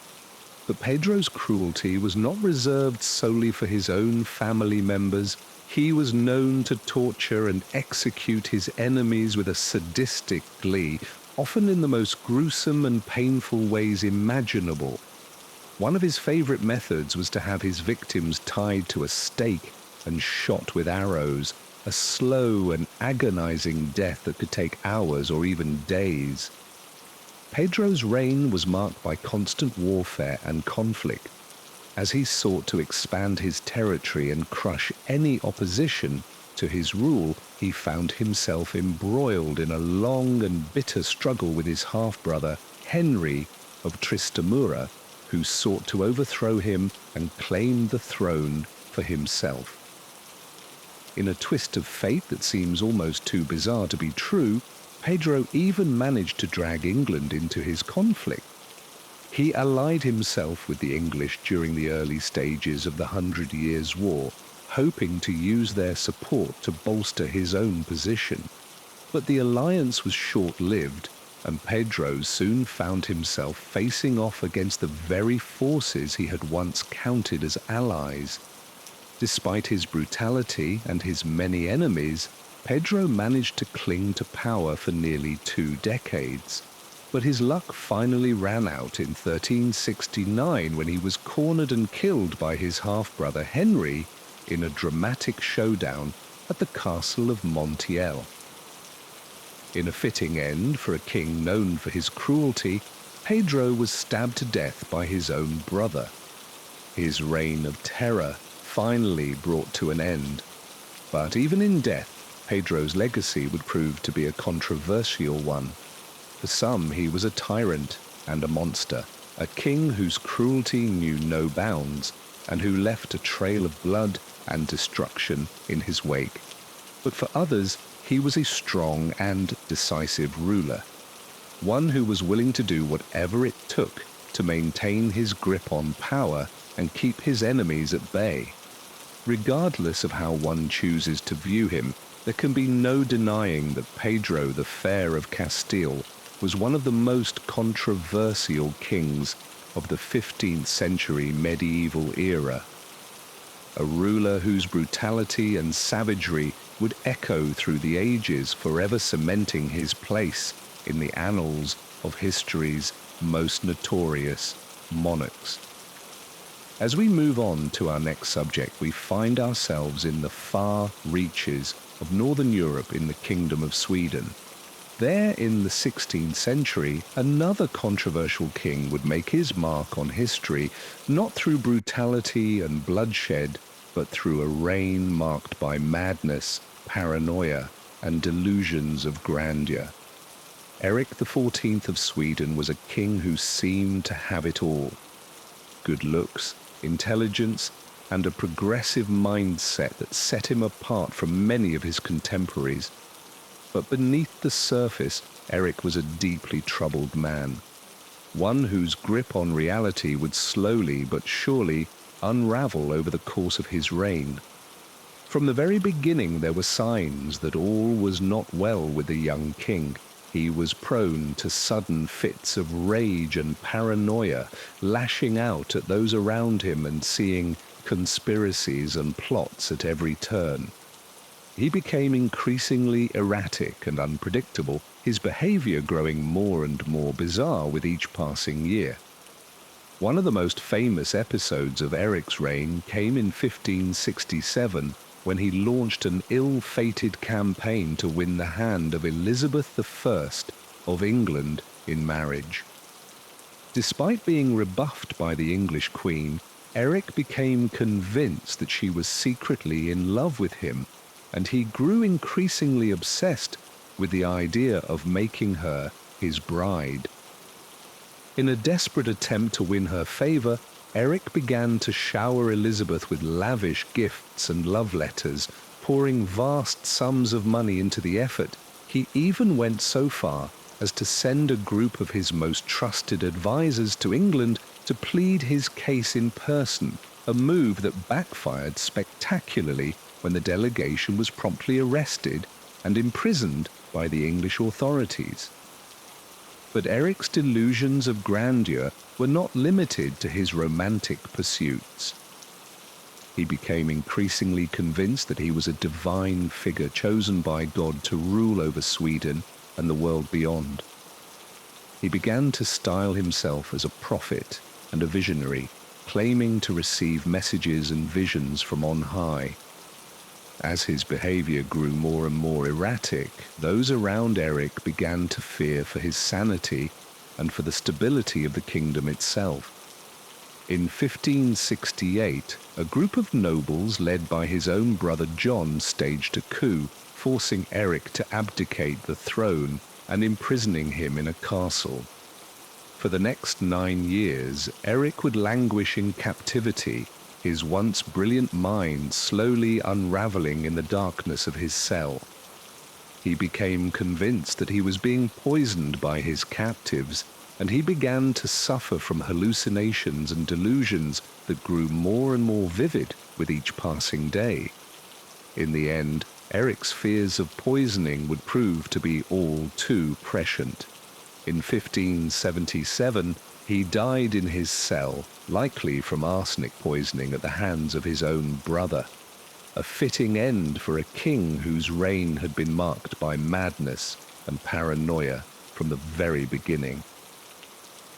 S1: But Pedro's cruelty was not reserved solely for his own family members. He was known to torture and execute his enemies with a sadistic glee, often in the most gruesome and painful ways imaginable. One of his favorite methods was to have his victims tied to a stake and shot with arrows, a slow and agonizing death that could take hours or even days. Pedro's reign was marked by constant warfare and conflict. As he sought to expand his territory and crush any opposition to his rule, he found himself embroiled in a long and bitter struggle with his half-brother, Henry of Tristamura, who sought to overthrow him and claim the throne for himself. In a twist of fate that seems almost too bizarre to be true, Pedro even managed to drag England into his conflict. He allied himself with the English during the early stages of the 100 Years' War, hoping to use their support to bolster his own position. But the alliance was short-lived, and Pedro soon found himself facing off against the very forces he had once counted as allies. Despite his brutality and his many enemies, Pedro managed to cling to power for nearly 2 decades. But his luck finally ran out in 1369 when he was cornered and killed by his half-brother Henry in a dramatic showdown at the castle of Montiel. In a fitting end for a king known for his cruelty, Pedro was stabbed to death by his own brother. His reign of terror finally brought to an end. But even in death, Pedro's legacy would prove to be a controversial one. For some, he was a tyrant and a monster, a king whose cruelty knew no bounds, and who left a trail of blood and destruction in his wake. But for others, he was a strong and decisive ruler, one who was willing to do whatever it took to maintain his grip on power and keep his enemies at bay. Regardless of how one chooses to view him, there can be no denying that Pedro the Fair of Castile was one of the most controversial kings of the 15th century medieval era. A ruler whose brutality and savagery would echo through the ages, forever cementing his place in the annals of history's most notorious monarchs. As we move on to our next subject, we find ourselves in the far reaches of northern Europe in the Kingdom of Sweden. There in the 16th century, another controversial king would make his mark on history, not through brutality and bloodshed, but through a reign marked by madness, paranoia, and delusions of grandeur. Eric XIV of Sweden was a king who seemed to have it all: good looks, intelligence, and a progressive mindset that set him apart from many of his contemporaries. But beneath the surface, Eric was a deeply troubled man, one whose grip on reality would slowly but surely unravel over the course of his reign. From the very beginning, there were signs that all was not well with the young king. He was prone to sudden fits of rage and paranoia, lashing out at those around him and seeing conspiracies and plots at every turn. He became increasingly erratic and unpredictable, his behavior growing more and more bizarre with each passing year. One of the most famous episodes of Eric's reign came in 1567, when he launched an ill-fated campaign to win the hand of Elizabeth I of England in marriage. Despite being rebuffed by the English queen, Eric became convinced that she was secretly in love with him, and he grew increasingly obsessed with the idea of making her his bride. In a desperate attempt to win her favor, Eric began to shower Elizabeth with lavish gifts and love letters, pouring vast sums of money into the effort. He even went so far as to send a group of his most trusted advisors to England to plead his case in person, a move that backfired spectacularly when the delegation was promptly arrested and imprisoned by the English authorities. But Eric's delusions of grandeur were not limited to his romantic pursuits. He became increasingly convinced that he was a divine figure chosen by God to rule over Sweden and the world beyond. He began to style himself as a prophet and a visionary, claiming to receive messages and visions from on high. As his behavior grew more and more erratic, those around Eric began to fear for his sanity and for the stability of the kingdom itself. In 1568, a group of nobles led by his own brother John staged a coup, forcing Eric to abdicate the throne and imprisoning him in a castle. For the next 9 years, Eric would languish in captivity, his once brilliant mind slowly unraveling in the darkness of his cell. He became convinced that he was being poisoned by his captives, and he began to suffer from hallucinations and delusions that grew more and more vivid with each passing day. In the end, Eric's fears of poisoning would prove to be all too prescient. In 1577, he died in his cell, likely from arsenic poisoning at the hands of his own brother. A fitting end for a king whose reign had been marked by madness and paranoia from the very beginning.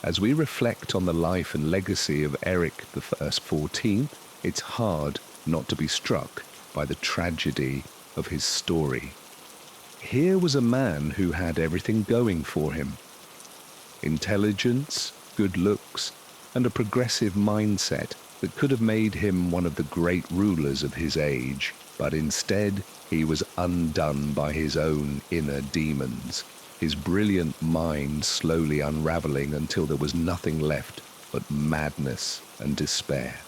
S1: As we reflect on the life and legacy of Eric XIV, it's hard not to be struck by the tragedy of his story. Here was a man who had everything going for him: intelligence, good looks, and a progressive mindset that could have made him one of the great rulers of his age, but instead he was undone by his own inner demons, his brilliant mind slowly unraveling until there was nothing left but madness and despair.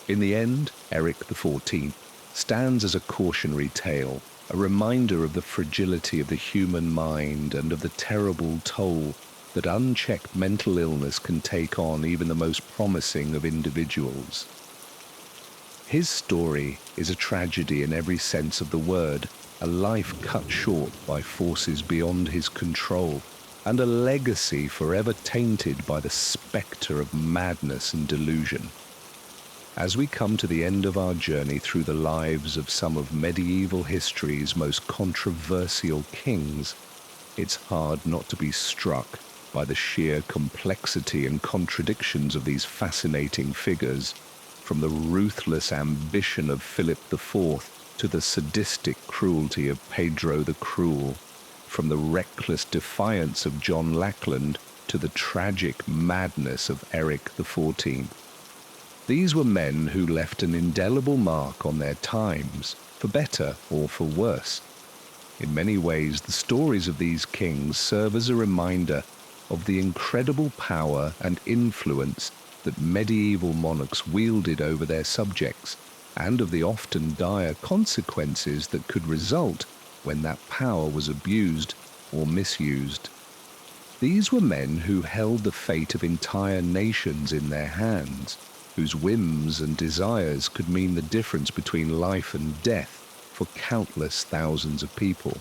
S1: In the end, Eric XIV stands as a cautionary tale, a reminder of the fragility of the human mind and of the terrible toll that unchecked mental illness can take on even the most promising of individuals. His story is a tragedy in every sense of the word, a life cut short by forces beyond his control, and a legacy forever tainted by the spectre of madness and delusion. As we come to the end of our journey through the lives of some of medieval history's most controversial kings, it's hard not to be struck by the sheer complexity and contradictions of these fascinating figures, from the ruthless ambition of Philip IV to the sadistic cruelty of Pedro the Cruel. from the reckless defiance of John Lackland to the tragic madness of Eric XIV. These were men who left an indelible mark on their times, for better or for worse. In many ways, the stories of these kings serve as a reminder of the incredible power and influence that medieval monarchs wielded over their subjects, and of the often dire consequences that could result when that power was abused or misused. These were men who held the fate of entire nations in their hands, whose whims and desires could mean the difference between life and death for countless thousands of people.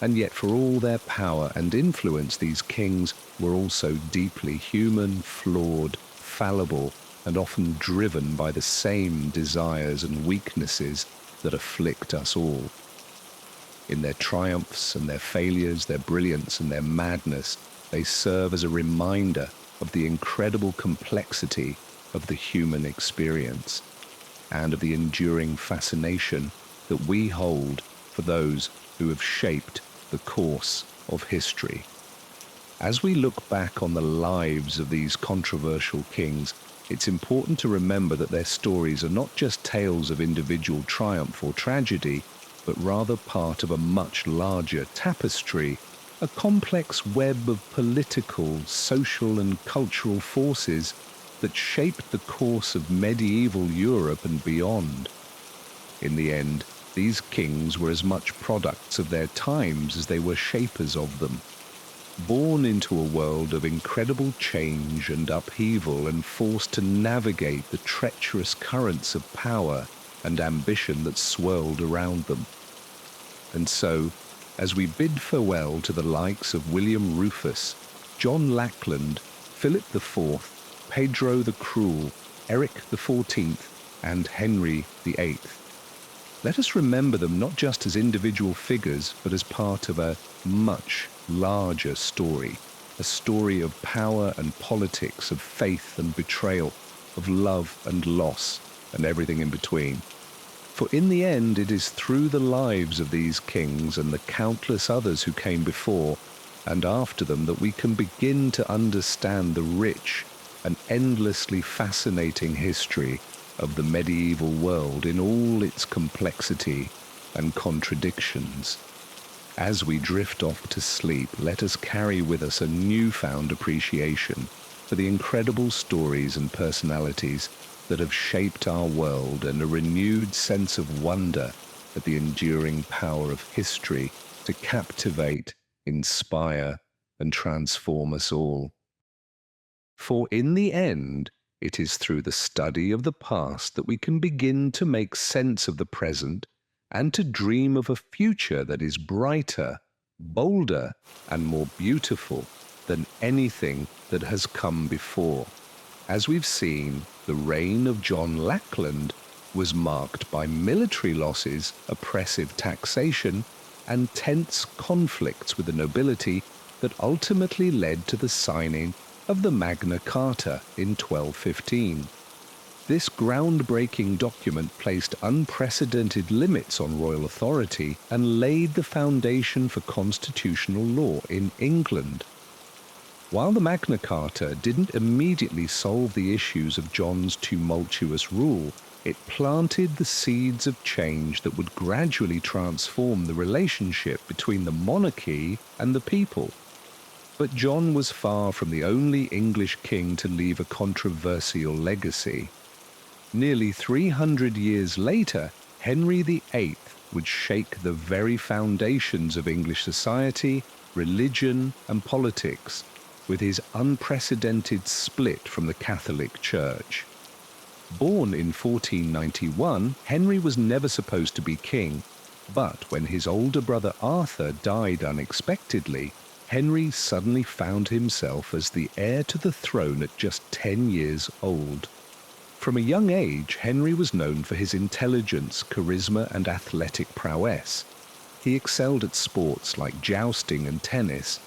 S1: And yet, for all their power and influence, these kings were also deeply human, flawed, fallible, and often driven by the same desires and weaknesses that afflict us all. In their triumphs and their failures, their brilliance and their madness, they serve as a reminder of the incredible complexity of the human experience and of the enduring fascination that we hold for those who have shaped the course of history. As we look back on the lives of these controversial kings, it's important to remember that their stories are not just tales of individual triumph or tragedy, but rather part of a much larger tapestry, a complex web of political, social, and cultural forces that shaped the course of medieval Europe and beyond. In the end, these kings were as much products of their times as they were shapers of them. Born into a world of incredible change and upheaval and forced to navigate the treacherous currents of power and ambition that swirled around them. And so, as we bid farewell to the likes of William Rufus, John Lackland, Philip IV, Pedro the Cruel, Eric XIV, and Henry VIII, let us remember them not just as individual figures, but as part of a much larger story, a story of power and politics, of faith and betrayal, of love and loss, and everything in between. For in the end, it is through the lives of these kings and the countless others who came before and after them that we can begin to understand the rich and endlessly fascinating history of the medieval world in all its complexity and contradictions. As we drift off to sleep, let us carry with us a newfound appreciation for the incredible stories and personalities that have shaped our world, and a renewed sense of wonder at the enduring power of history to captivate, inspire, and transform us all. For in the end, it is through the study of the past that we can begin to make sense of the present and to dream of a future that is brighter, bolder, and more beautiful than anything that has come before. As we've seen, the reign of John Lackland was marked by military losses, oppressive taxation, and tense conflicts with the nobility that ultimately led to the signing of the Magna Carta in 1215. This groundbreaking document placed unprecedented limits on royal authority and laid the foundation for constitutional law in England. While the Magna Carta didn't immediately solve the issues of John's tumultuous rule, it planted the seeds of change that would gradually transform the relationship between the monarchy and the people. But John was far from the only English king to leave a controversial legacy. Nearly 300 years later, Henry VIII would shake the very foundations of English society, religion, and politics with his unprecedented split from the Catholic Church. Born in 1491, Henry was never supposed to be king, but when his older brother Arthur died unexpectedly, Henry suddenly found himself as the heir to the throne at just 10 years old. From a young age, Henry was known for his intelligence, charisma, and athletic prowess. He excelled at sports like jousting and tennis,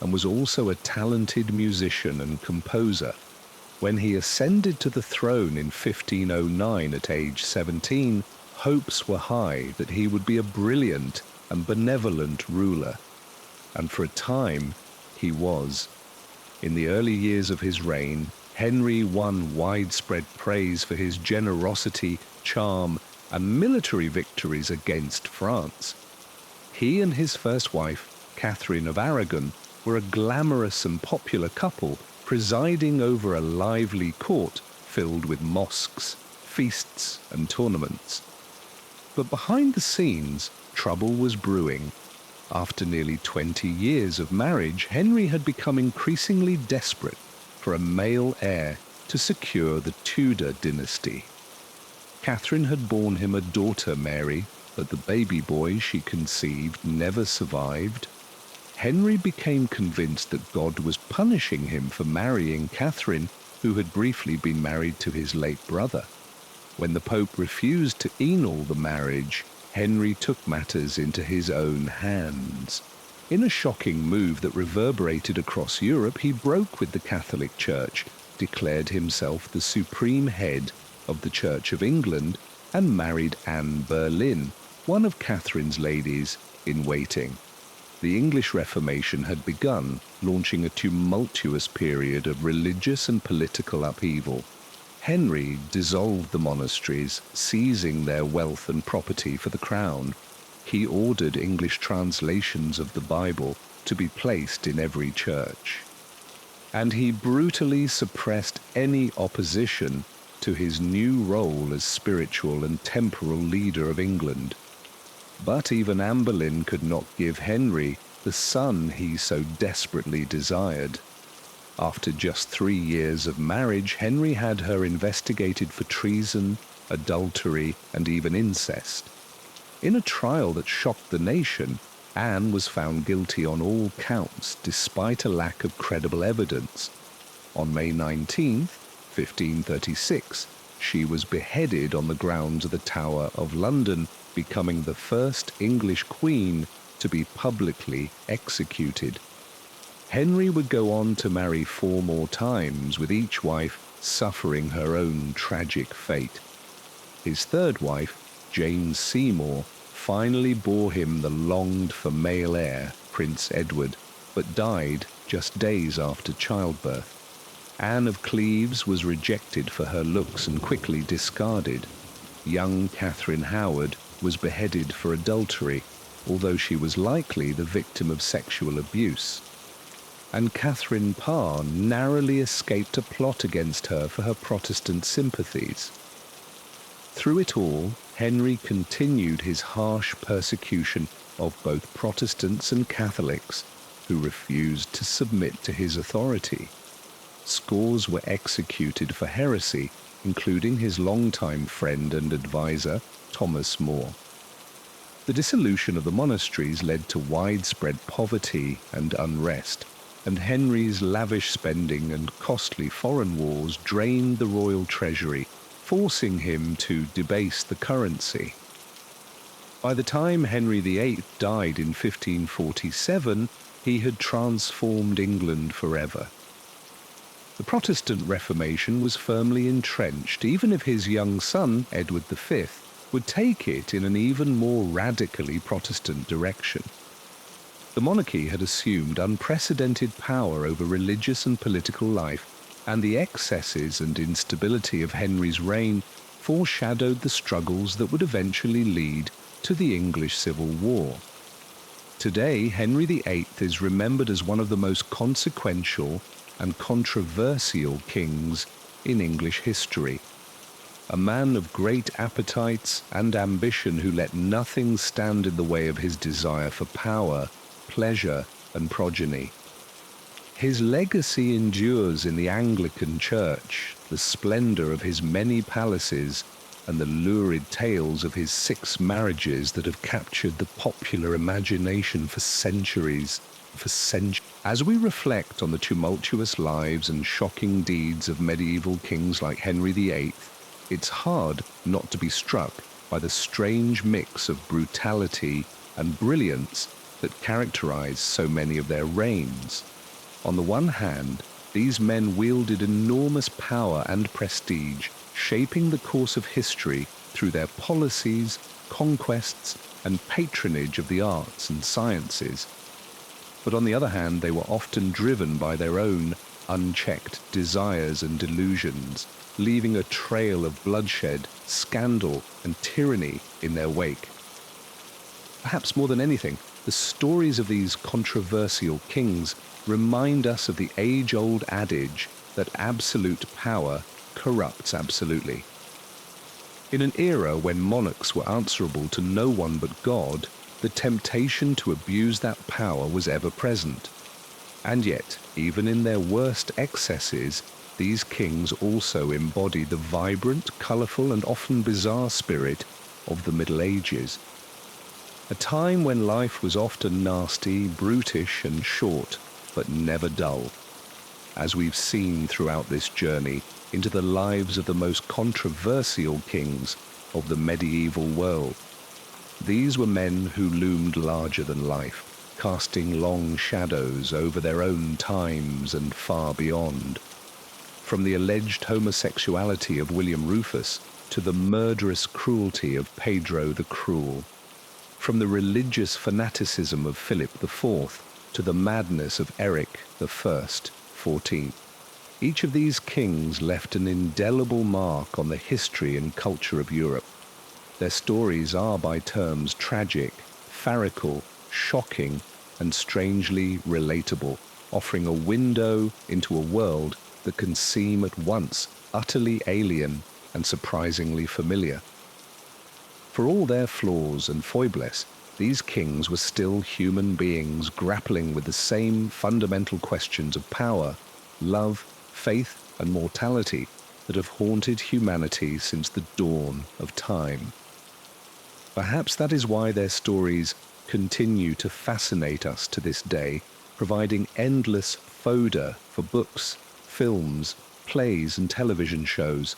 S1: and was also a talented musician and composer. When he ascended to the throne in 1509 at age 17, hopes were high that he would be a brilliant and benevolent ruler. and for a time, he was. In the early years of his reign, Henry won widespread praise for his generosity, charm, and military victories against France. He and his first wife, Catherine of Aragon, were a glamorous and popular couple, presiding over a lively court filled with mosques, feasts, and tournaments. But behind the scenes, trouble was brewing. After nearly 20 years of marriage, Henry had become increasingly desperate for a male heir to secure the Tudor dynasty. Catherine had borne him a daughter, Mary, but the baby boy she conceived never survived. Henry became convinced that God was punishing him for marrying Catherine, who had briefly been married to his late brother. When the Pope refused to annul the marriage, Henry took matters into his own hands. In a shocking move that reverberated across Europe, he broke with the Catholic Church, declared himself the supreme head of the Church of England, and married Anne Boleyn, one of Catherine's ladies in waiting. The English Reformation had begun, launching a tumultuous period of religious and political upheaval. Henry dissolved the monasteries, seizing their wealth and property for the crown. He ordered English translations of the Bible to be placed in every church. And he brutally suppressed any opposition to his new role as spiritual and temporal leader of England. But even Anne Boleyn could not give Henry the son he so desperately desired. After just 3 years of marriage, Henry had her investigated for treason, adultery, and even incest. In a trial that shocked the nation, Anne was found guilty on all counts despite a lack of credible evidence. On May 19, 1536, she was beheaded on the grounds of the Tower of London, becoming the first English queen to be publicly executed. Henry would go on to marry 4 more times, with each wife suffering her own tragic fate. His third wife, Jane Seymour, finally bore him the longed-for male heir, Prince Edward, but died just days after childbirth. Anne of Cleves was rejected for her looks and quickly discarded. Young Catherine Howard was beheaded for adultery, although she was likely the victim of sexual abuse. And Catherine Parr narrowly escaped a plot against her for her Protestant sympathies. Through it all, Henry continued his harsh persecution of both Protestants and Catholics who refused to submit to his authority. Scores were executed for heresy, including his longtime friend and advisor, Thomas More. The dissolution of the monasteries led to widespread poverty and unrest, and Henry's lavish spending and costly foreign wars drained the royal treasury, forcing him to debase the currency. By the time Henry VIII died in 1547, he had transformed England forever. The Protestant Reformation was firmly entrenched, even if his young son, Edward V, would take it in an even more radically Protestant direction. The monarchy had assumed unprecedented power over religious and political life, and the excesses and instability of Henry's reign foreshadowed the struggles that would eventually lead to the English Civil War. Today, Henry VIII is remembered as one of the most consequential and controversial kings in English history. A man of great appetites and ambition who let nothing stand in the way of his desire for power, pleasure, and progeny. His legacy endures in the Anglican Church, the splendor of his many palaces, and the lurid tales of his 6 marriages that have captured the popular imagination for centuries. As we reflect on the tumultuous lives and shocking deeds of medieval kings like Henry VIII, it's hard not to be struck by the strange mix of brutality and brilliance that characterized so many of their reigns. On the one hand, these men wielded enormous power and prestige, shaping the course of history through their policies, conquests, and patronage of the arts and sciences. But on the other hand, they were often driven by their own unchecked desires and delusions, leaving a trail of bloodshed, scandal, and tyranny in their wake. Perhaps more than anything, the stories of these controversial kings remind us of the age-old adage that absolute power corrupts absolutely. In an era when monarchs were answerable to no one but God, the temptation to abuse that power was ever present. And yet, even in their worst excesses, these kings also embody the vibrant, colourful, and often bizarre spirit of the Middle Ages. A time when life was often nasty, brutish, and short, but never dull. As we've seen throughout this journey into the lives of the most controversial kings of the medieval world. These were men who loomed larger than life, casting long shadows over their own times and far beyond. From the alleged homosexuality of William Rufus to the murderous cruelty of Pedro the Cruel. From the religious fanaticism of Philip IV to the madness of Eric I, 14th. Each of these kings left an indelible mark on the history and culture of Europe. Their stories are by terms tragic, farcical, shocking, and strangely relatable, offering a window into a world that can seem at once utterly alien and surprisingly familiar. For all their flaws and foibles, these kings were still human beings grappling with the same fundamental questions of power, love, faith, and mortality that have haunted humanity since the dawn of time. Perhaps that is why their stories continue to fascinate us to this day, providing endless fodder for books, films, plays, and television shows.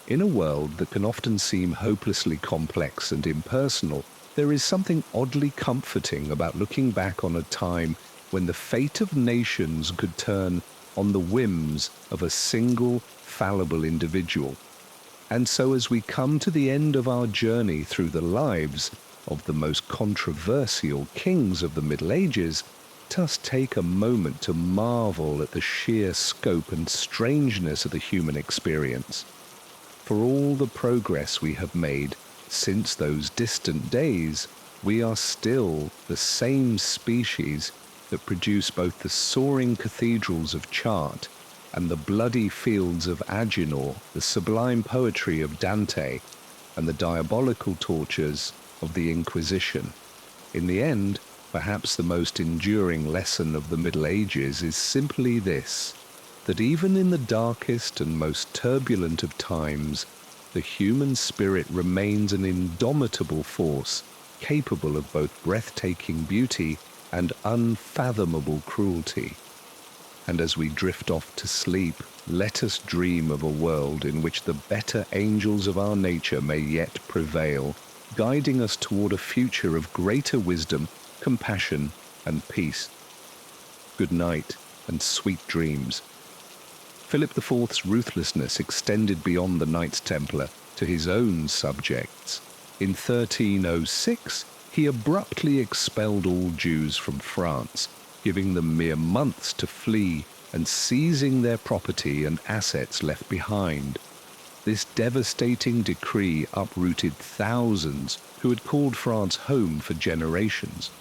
S1: In a world that can often seem hopelessly complex and impersonal, there is something oddly comforting about looking back on a time when the fate of nations could turn on the whims of a single, fallible individual. And so as we come to the end of our journey through the lives of the most controversial kings of the Middle Ages, let us take a moment to marvel at the sheer scope and strangeness of the human experience. For all the progress we have made since those distant days, we are still the same species that produce both the soaring cathedrals of Chartres and the bloody fields of Agenor, the sublime poetry of Dante, and the diabolical tortures of the Inquisition. In the end, perhaps the most enduring lesson of the Middle Ages is simply this, that even in the darkest and most turbulent of times, the human spirit remains an indomitable force, capable of both breathtaking beauty and unfathomable cruelty. And as we drift off to sleep, let us dream of a world in which the better angels of our nature may yet prevail, guiding us toward a future of greater wisdom, compassion, and peace. Good night and sweet dreams. Philip IV's ruthlessness extended beyond the Knights Templar to his own subjects. In 1306, he abruptly expelled all Jews from France, giving them mere months to flee and seizing their property and assets left behind. This devastating decree uprooted thousands who had called France home for generations.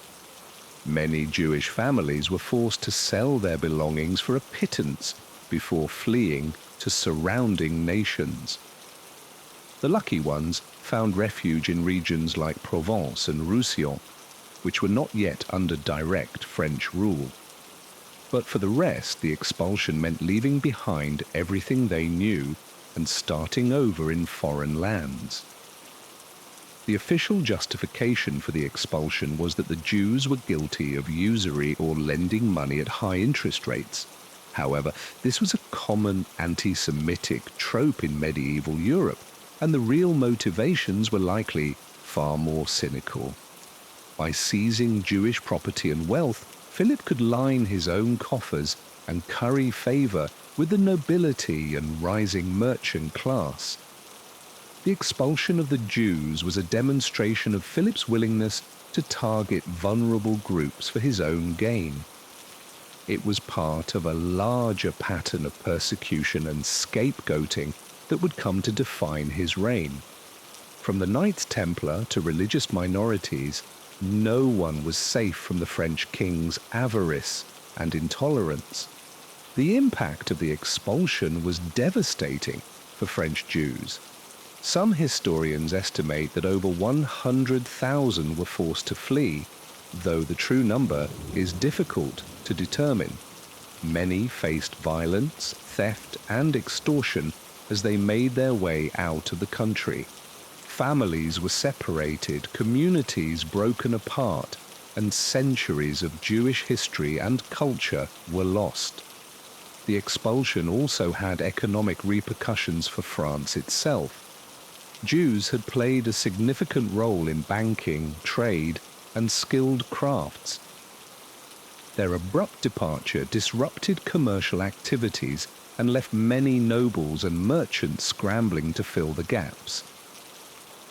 S1: Many Jewish families were forced to sell their belongings for a pittance before fleeing to surrounding nations. The lucky ones found refuge in regions like Provence and Roussillon, which were not yet under direct French rule. But for the rest, the expulsion meant leaving behind everything they knew and starting over in foreign lands. The official justification for the expulsion was that the Jews were guilty of usury or lending money at high interest rates. However, this was a common anti-Semitic trope in medieval Europe, and the real motivations were likely far more cynical. By seizing Jewish property and wealth, Philip could line his own coffers and curry favor with the nobility and rising merchant class. The expulsion of the Jews was a demonstration of Philip's willingness to target vulnerable groups for his own gain. It was part of a larger pattern of persecution and scapegoating that would come to define his reign. From the Knights Templar to religious minorities, no one was safe from the French king's avarice and intolerance. The impact of the expulsion was devastating for French Jews. Some historians estimate that over 100,000 were forced to flee, though the true number is difficult to determine. Many faced violence, theft, and extortion as they made their way out of the country. Families were separated, communities broken apart, and centuries of Jewish history and culture were lost. The expulsion also had economic repercussions for France itself. Jews had played a significant role in banking, trade, and skilled crafts. Their abrupt departure disrupted commercial activities and left many nobles and merchants scrambling to fill the gaps.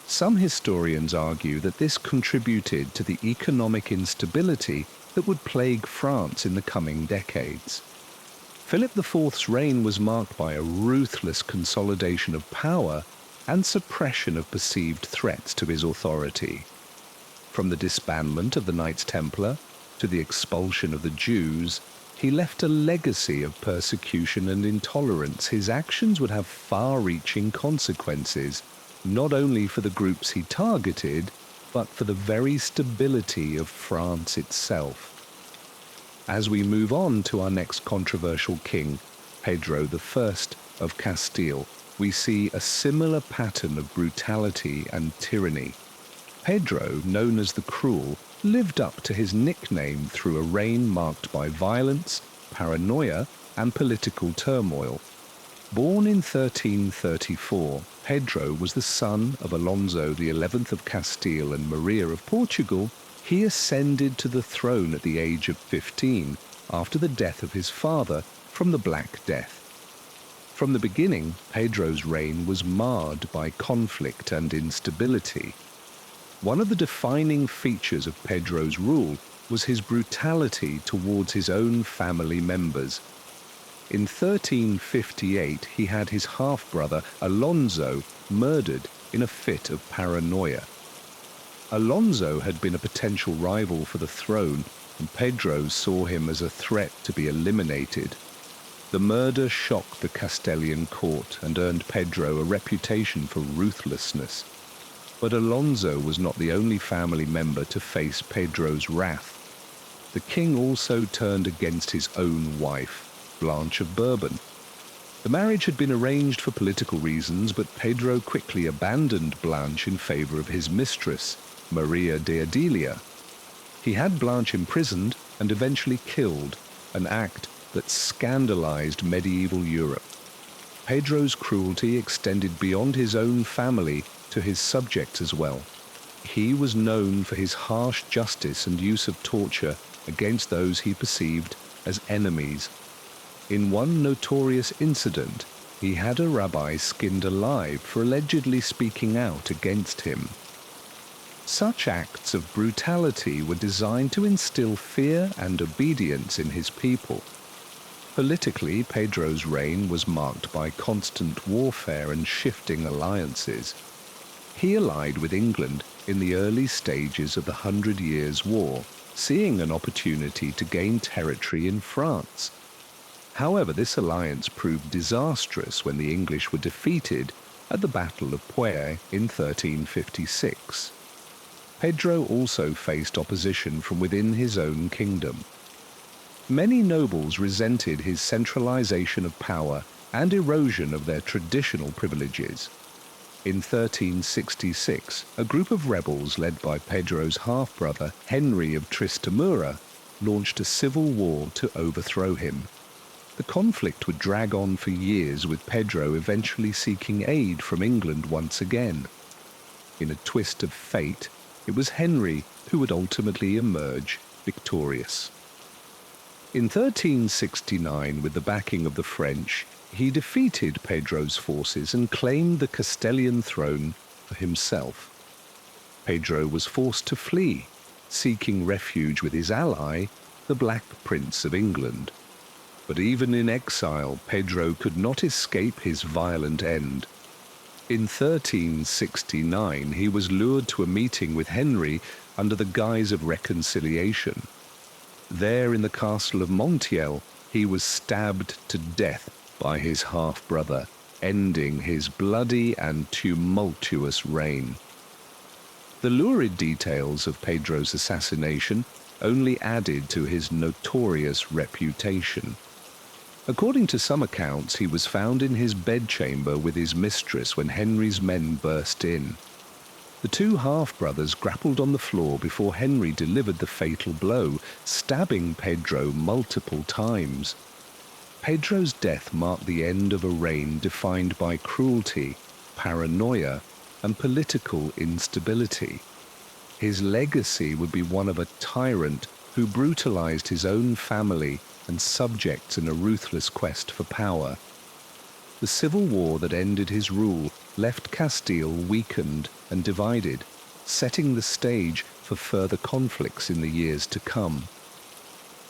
S1: Some historians argue that this contributed to the economic instability that would plague France in the coming decades. Philip IV's reign was marked by a ruthless consolidation of power and suppression of perceived threats to his authority. From the disbandment of the Knights Templar to the expulsion of the Jews, he left a legacy of persecution and intolerance. His actions would have far-reaching consequences, not only for the groups he targeted, but for the very stability of France itself. As we move on to our next controversial king, Pedro I of Castile, we see a similar pattern of brutality and tyranny. Pedro, known as the Cruel, lived up to his nickname through a reign marked by violence, paranoia, and political turmoil. Born in 1334, Pedro was the son of Alonso XI of Castile and Maria of Portugal. He ascended to the throne at the age of 15 after the death of his father from the Black Death. From the beginning, Pedro's reign was marred by conflict and instability. One of the defining features of Pedro's rule was his brutality towards his own family members. In 1358, he had his half-brother Alonso murdered in a fit of paranoia. Alonso had been a potential rival for the throne, and Pedro saw him as a threat to be eliminated. The murder shocked the Castilian court and earned Pedro a reputation for ruthlessness. But Alonso was not the only family member to face Pedro's wrath. The king also turned against his own wife, Blanche of Bourbon. The marriage had been arranged for political reasons, but Pedro quickly abandoned Blanche in favor of his mistress, Maria de Adelia. He had Blanche imprisoned and eventually killed, an act that scandalized medieval Europe. Pedro's cruelty extended beyond his own family to his subjects as well. He was known for his harsh justice and use of torture against those he perceived as enemies. In one notorious incident, he had a rabbi skinned alive for allegedly speaking out against him. Such acts of brutality were designed to instill fear and obedience in his people. Politically, Pedro's reign was marked by constant warfare and shifting alliances. He allied with England in the early stages of the 100 Years' War, seeing an opportunity to gain territory in France. However, this alliance proved disastrous when the English were defeated at the Battle of Puey in 1356. Pedro also faced opposition from within his own kingdom. Many nobles resented his centralization of power and erosion of their traditional privileges. In 1366, a group of rebels led by Pedro's half-brother Henry of Tristamura launched a civil war to overthrow him. The conflict would drag on for years, with Pedro eventually seeking aid from England once again. In a twist of fate, it was Henry who would ultimately emerge victorious. In 1369, with the backing of the French, he defeated Pedro's forces and claimed the Castilian throne for himself. Pedro was forced to flee, seeking refuge with his ally, the Black Prince of England. But even in exile, Pedro could not escape his violent end. In 1369, he was lured to a meeting with Henry under the guise of reconciliation. There in the castle of Montiel, he was stabbed to death by his half-brother, ending his bloody and tumultuous reign. The lurid details of Pedro's assassination only added to his notorious reputation. According to some accounts, he was found in his bedchamber with his mistress when Henry's men burst in. The two half-brothers grappled on the floor before Henry delivered the fatal blow, stabbing Pedro multiple times. Pedro's death marked the end of a reign defined by cruelty, paranoia, and political instability. His legacy would be one of a tyrant who brutalized his own family and subjects in a ruthless quest for power. The civil war that ended his rule left Castile weakened and divided, setting the stage for further conflicts in the years to come.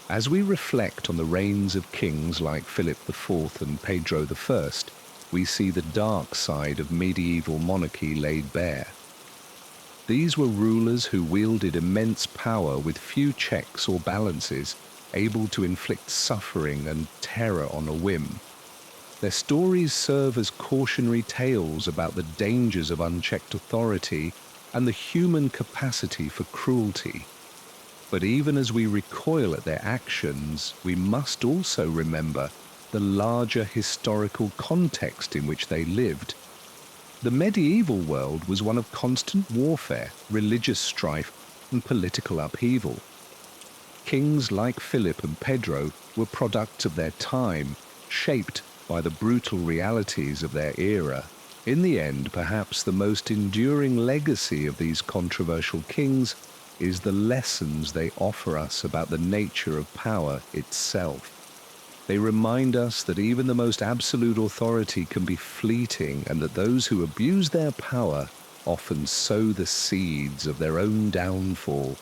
S1: As we reflect on the reigns of kings like Philip IV and Pedro I, we see the dark side of medieval monarchy laid bare. These were rulers who wielded immense power with few checks or balances, able to inflict suffering and terror on a whim. Their stories serve as cautionary tales about the dangers of unchecked authority and the human capacity for cruelty. But even as we recoil at their actions, we must also remember the larger historical context in which they lived. The medieval world was one of constant warfare, religious strife, and political upheaval. Kings like Philip and Pedro were products of their time, shaped by the brutal realities of their era. In the end, perhaps the most enduring legacy of these controversial kings is the lessons they offer us about the nature of power itself. They remind us that even the most absolute authority can be fleeting, and that those who abuse their power often sow the seeds of their own downfall.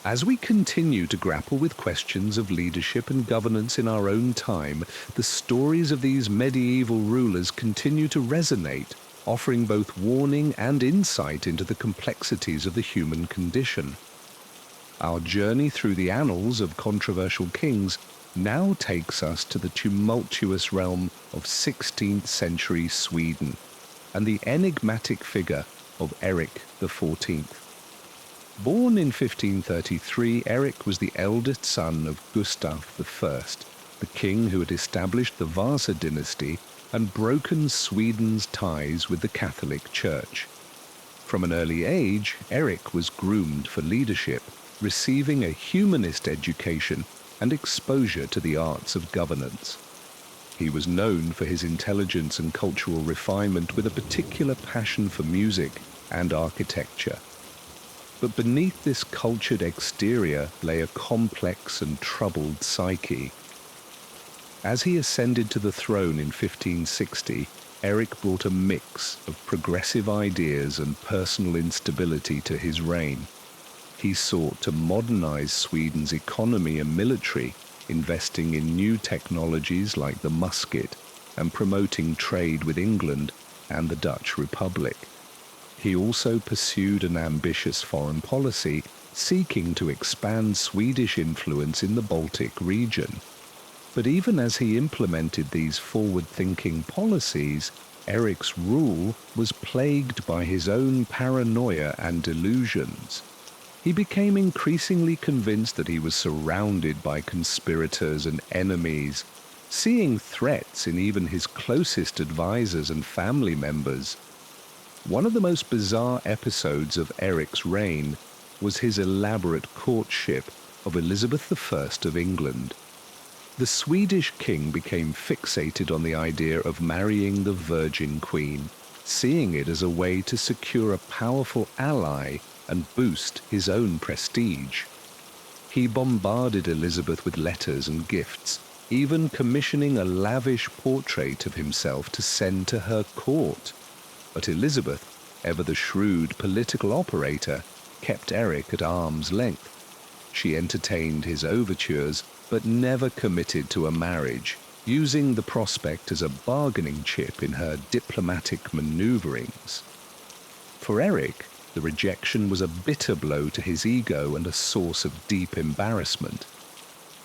S1: As we continue to grapple with questions of leadership and governance in our own time, the stories of these medieval rulers continue to resonate, offering both warning and insight into the complexities of the human condition. Our journey through the annals of controversial kings now takes us to the tumultuous realm of 16th century Sweden and the enigmatic figure of Eric XIV. Born in 1533, Eric was the eldest son of Gustav I, the king who had established the Vasa dynasty and broken Sweden's ties with the Catholic Church. From an early age, Eric was groomed for leadership, receiving a humanist education and exposure to the arts of governance. He was known for his intelligence and cultural refinement, with a particular passion for music and architecture. But beneath this cultured exterior lay a complex and troubled psyche. As he ascended to the throne in 1560, Eric brought a mix of progressive ideas and personal instability to his reign. He sought to modernize Sweden's economy and military, investing in new technologies like the musket and promoting trade with England and the Dutch Republic. He also pursued an ambitious foreign policy, seeking to expand Swedish influence in the Baltic region. But even as he implemented these forward-thinking policies, Eric's rule was plagued by his own paranoia and delusions. He became increasingly convinced that he was surrounded by conspirators and enemies, seeing threats in even his closest advisors and family members. One of the most bizarre episodes of Eric's reign was his elaborate courtship of Elizabeth I of England. The Swedish king became fixated on the idea of marrying the Virgin Queen, seeing it as a way to secure a powerful ally and boost his own prestige. He bombarded Elizabeth with letters and gifts, even commissioning a lavish portrait of himself to send to her court. But Elizabeth, ever the shrewd political operator, kept Eric at arm's length. She entertained his overtures, but never committed to a marriage, using the prospect as a bargaining chip in her diplomatic maneuverings. For Eric, the rejection was a bitter blow to his ego and a source of deep embarrassment.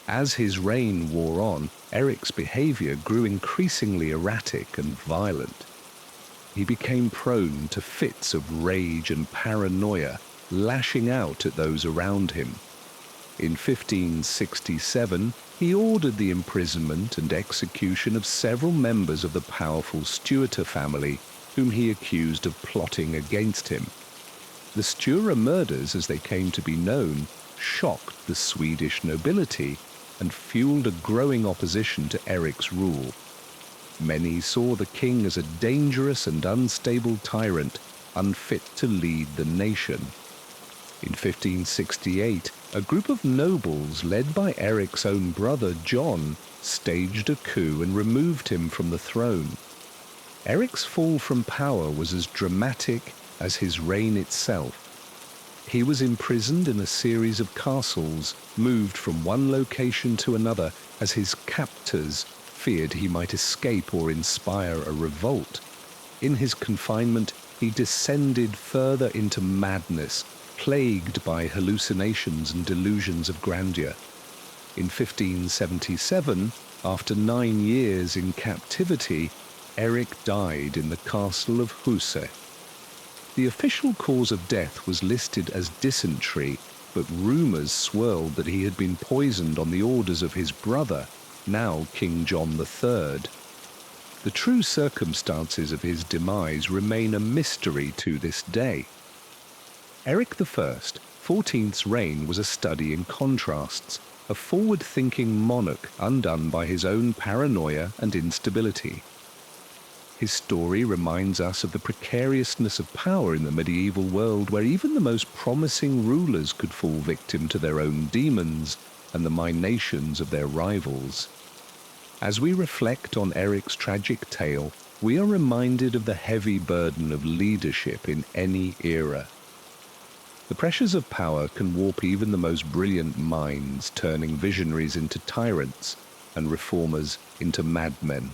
S1: As his reign wore on, Eric's behavior grew increasingly erratic and violent. He became prone to fits of rage and paranoia, lashing out at those around him. In 1567, he ordered the imprisonment and execution of several members of the powerful Stuarter family, whom he accused of plotting against him. The Stuart murders, as they came to be known, shocked the Swedish nobility and fueled a growing opposition to Eric's rule. Many saw the king as a dangerous and unstable tyrant, unfit to lead the nation. In 1568, a group of nobles led by Eric's own brother John staged a coup and removed him from the throne. Eric's fall from power was as dramatic as his reign itself. He was imprisoned in a series of castles, moved from one location to another as his captors feared he might escape or inspire a revolt. In his confinement, he descended further into madness, plagued by hallucinations and delusions of grandeur. In 1577, after 9 years in captivity, Eric died in the castle of Huse. The official cause of death was listed as dysentery, but rumors swirled that he had been poisoned on the orders of his brother, now King John III. The true circumstances of his demise remain a mystery to this day. Eric I, 14th's reign was a study in contrasts, a forward-thinking monarch undone by his own paranoia and instability. His story reminds us of the precariousness of power in the medieval world, where even the most promising rulers could fall victim to their own demons and the machinations of their rivals. As we reflect on Eric's tragic tale, we are reminded of the heavy burden of leadership in any era. The pressures of power can warp even the most brilliant minds, turning visionaries into tyrants and reformers into madmen.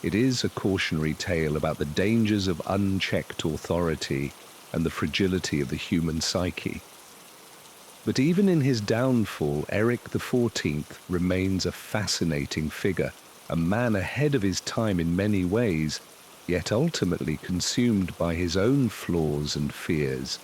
S1: It is a cautionary tale about the dangers of unchecked authority and the fragility of the human psyche. But even in his downfall, Eric XIV remains a fascinating figure, a man ahead of his time in many ways, yet ultimately consumed by his own flaws and fears.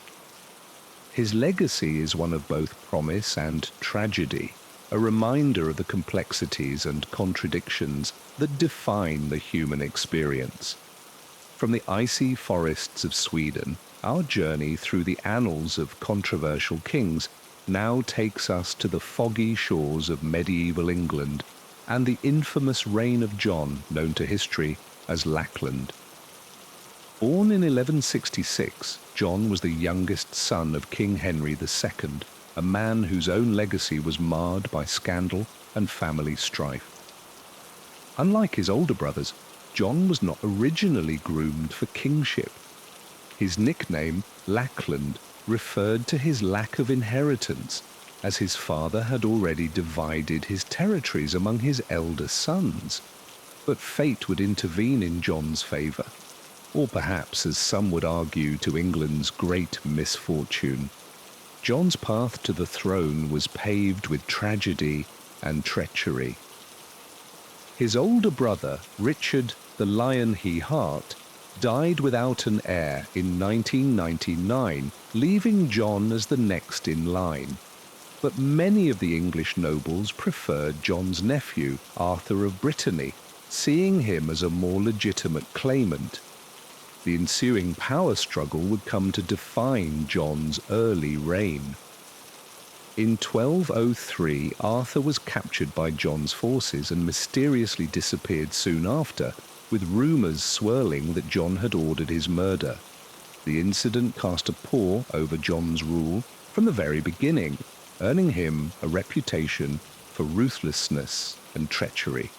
S1: His legacy is one of both promise and tragedy, a reminder of the complexities and contradictions that define the human experience. From the icy forests of Sweden, our journey through the annals of controversial kings now takes us to the foggy shores of medieval England and the infamous reign of John, known to history as Lackland. Born in 1166, John was the youngest son of King Henry II, a man whose own legacy was marred by scandal and family strife. Unlike his older brothers, John was not originally groomed for kingship. His nickname, Lackland, referred to his lack of inheritance, as his father had already divided his territories among his elder sons. But fate would intervene in John's favour, or perhaps, as some would argue, to England's great misfortune. John's path to the throne was paved with tragedy and treachery. His older brother, Richard the Lion He Heart, died without an heir in 1999, leaving John as the next in line. But many of the English nobles preferred John's nephew, Arthur of Brittany, seeing him as a more legitimate claimant. The ensuing power struggle would come to define John's early reign. In 1203, Arthur was captured by John's forces and mysteriously disappeared soon after, with rumours swirling that John had ordered his murder. The incident cast a pall over John's rule from the very beginning, earning him a reputation for ruthlessness and treachery.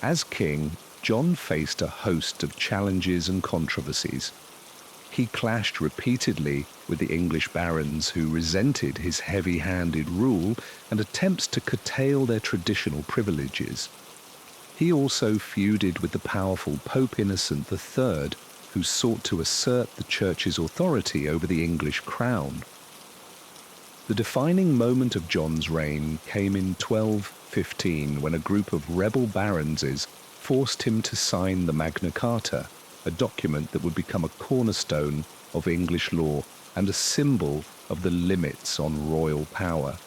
S1: As king, John faced a host of challenges and controversies. He clashed repeatedly with the English barons who resented his heavy-handed rule and attempts to curtail their traditional privileges. He also feuded with the powerful Pope Innocent III, who sought to assert the Church's authority over the English crown. The defining moment of John's reign came in 1215 when a group of rebel barons forced him to sign the Magna Carta, a document that would become a cornerstone of English law and a symbol of the limits on royal power.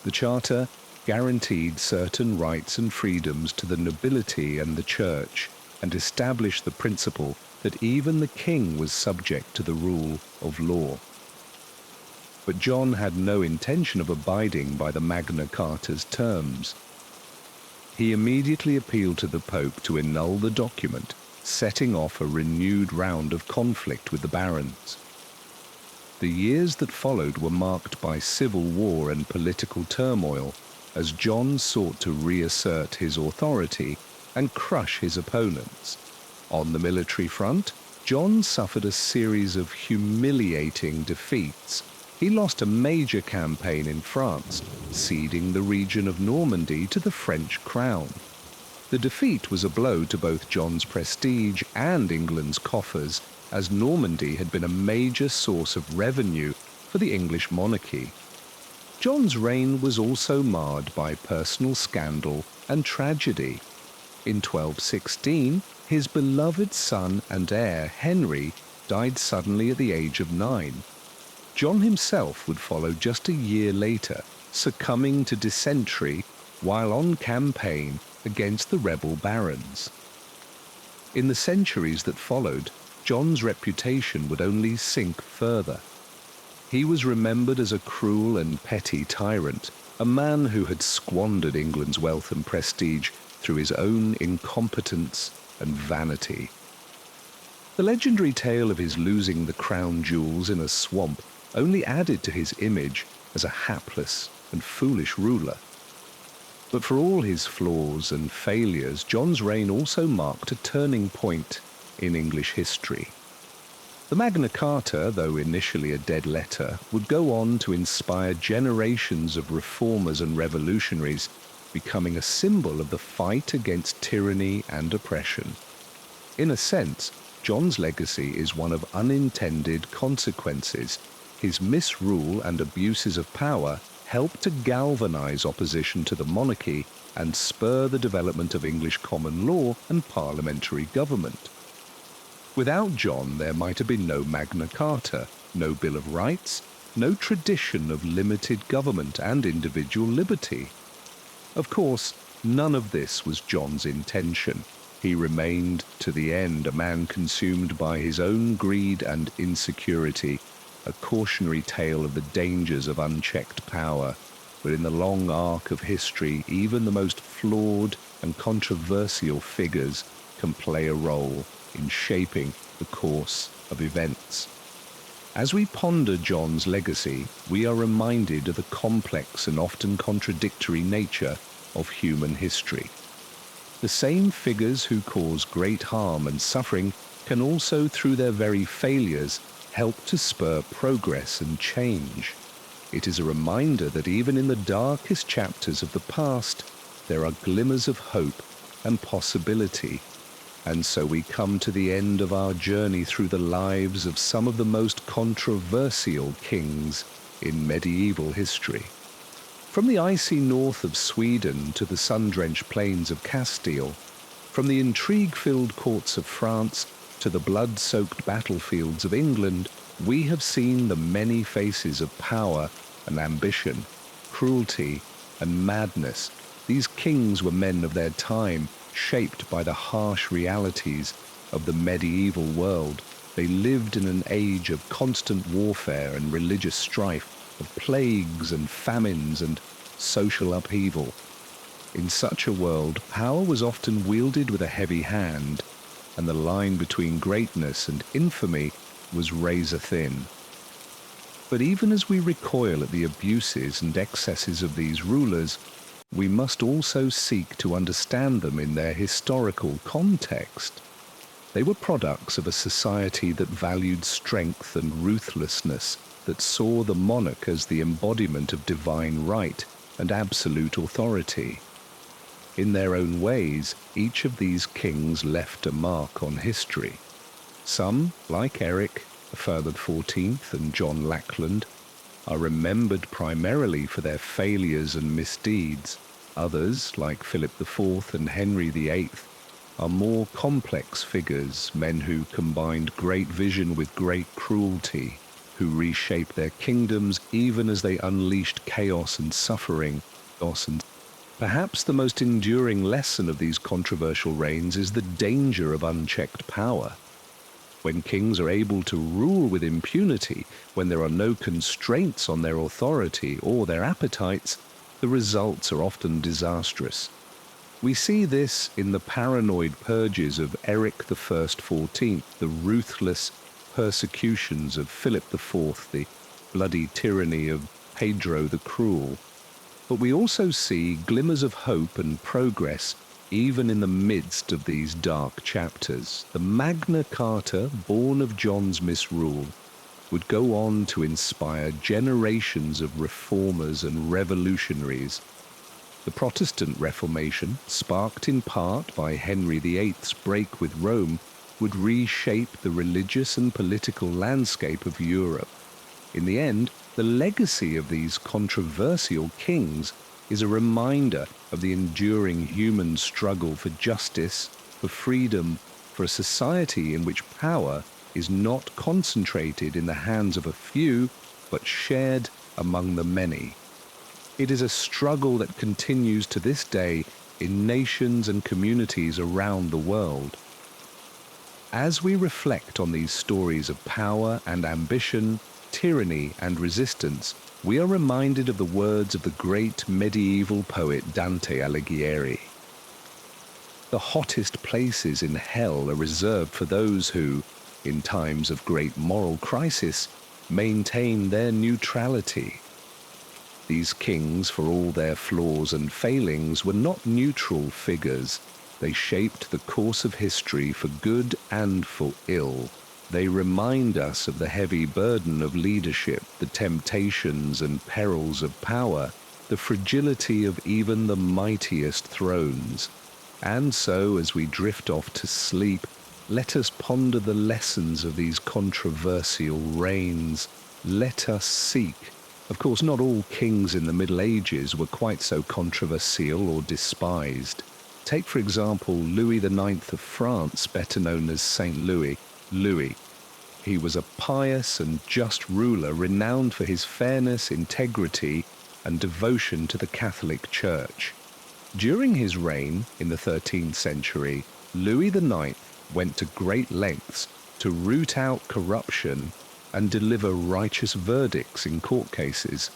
S1: The Charter guaranteed certain rights and freedoms to the nobility and the Church, and established the principle that even the king was subject to the rule of law. But John had no intention of abiding by the Magna Carta's terms. He immediately appealed to the Pope to annul the document, setting off a renewed round of conflict with the barons. The years that followed were marked by civil war and political turmoil, as John sought to reassert his authority and crush his opponents. On the military front, John suffered a series of humiliating defeats. He lost a major campaign in France, ceding the region of Normandy to the French crown. The defeat was a blow to both John's prestige and England's coffers, as Normandy had been a major source of revenue for the English monarchy. John's reign was also marred by personal scandal and tragedy. In 1216, his beloved son and heir, Henry, died suddenly at the age of 9. John himself would follow just a year later, succumbing to dysentery while on campaign against the rebel barons. In the centuries that followed, John's reputation would only sink further. He was remembered as a cruel and petty tyrant, a man who had squandered England's wealth and prestige through his own incompetence and vanity. The legendary tale of his losing the crown jewels in a swamp only added to his image as a hapless and foolish ruler. But for all his flaws and failures, John's reign also marked a turning point in English history. The Magna Carta, though initially a dead letter, would go on to inspire generations of reformers and revolutionaries, becoming a symbol of the fight against tyranny and oppression. In a sense, John's legacy is one of unintended consequences. His misrule and abuses of power helped to galvanize opposition to the monarchy and spur the development of English common law and parliamentary government. Without John, there might have been no Magna Carta, no Bill of Rights, no tradition of limited government and individual liberty. Of course, none of this was John's intention. He remained, to the end, a man consumed by his own greed and insecurity, a cautionary tale of the dangers of unchecked power. But in the long arc of history, even the most flawed and controversial figures can play a role in shaping the course of events. As we ponder John's legacy, we are reminded of the complex and often contradictory nature of human history. The same figures who cause great harm and suffering can also, through their very failures, help to spur progress and change. It is a reminder that even in the darkest chapters of the past, there are glimmers of hope and possibility. And so we come to the end of our journey through the lives of some of the most controversial kings in medieval history. From the icy north of Sweden to the sun-drenched plains of Castile, from the intrigue-filled courts of France to the blood-soaked battlefields of England, we have seen the many faces of power and ambition, cruelty and madness. These kings were men of their time, shaped by the harsh realities of the medieval world. They lived in an age of constant warfare and religious strife, of plagues and famines and social upheaval. In such a world, power was often wielded with a heavy hand, and the line between greatness and infamy was razor thin. But even as we recoil at the abuses and excesses of these rulers, we must also seek to understand them in their historical context. They were products of a society that valued strength and ruthlessness, that saw the monarch as the embodiment of divine right and absolute authority. In their own ways, each of these kings left a mark on history. Some, like Eric, Ferdinand XIV, and John Lackland, are remembered primarily for their failures and misdeeds. Others, like Philip IV and Henry VIII, are more complex figures, men who combined great vision with great cruelty, who reshaped their kingdoms even as they unleashed chaos and suffering. Perhaps the most enduring lesson of these controversial reigns is the danger of unchecked power. When kings are able to rule with impunity, when there are no constraints on their authority or their appetites, the results are often disastrous. We see this in the paranoid purges of Eric I XIV, the ruthless persecutions of Philip IV, the bloody tyranny of Pedro the Cruel. But we also see glimmers of hope and progress even in the midst of these dark chapters. The Magna Carta, born of John's misrule, would go on to inspire generations of reformers and revolutionaries. The Protestant Reformation, sparked in part by Henry VIII's break with Rome, would reshape the religious and political landscape of Europe. In the end, the legacy of these controversial kings is a reminder of the enduring human struggle for justice, for freedom, for a society in which power is not concentrated in the hands of a few, but shared among the many. It is a struggle that continues to this day in nations and communities around the world. As we reflect on these stories of power and ambition, tyranny and resistance, we are reminded of the words of the great medieval poet Dante Alighieri. The hottest places in hell are reserved for those who, in times of great moral crisis, maintain their neutrality. These kings, for all their flaws and failings, were not neutral figures. They shaped the course of history for good and for ill. They remind us of the heavy burden of leadership, the temptations and perils of power, the fragility of even the mightiest thrones. And so, as we drift off to sleep, let us ponder the lessons of these controversial reigns. Let us seek. Of course, not all kings in the Middle Ages were quite so controversial or despised. Take, for example, Louis IX of France, better known as Saint Louis. He was a pious and just ruler renowned for his fairness, integrity, and devotion to the Catholic Church. During his reign in the 13th century, Louis IX went to great lengths to root out corruption and deliver righteous verdicts in court cases.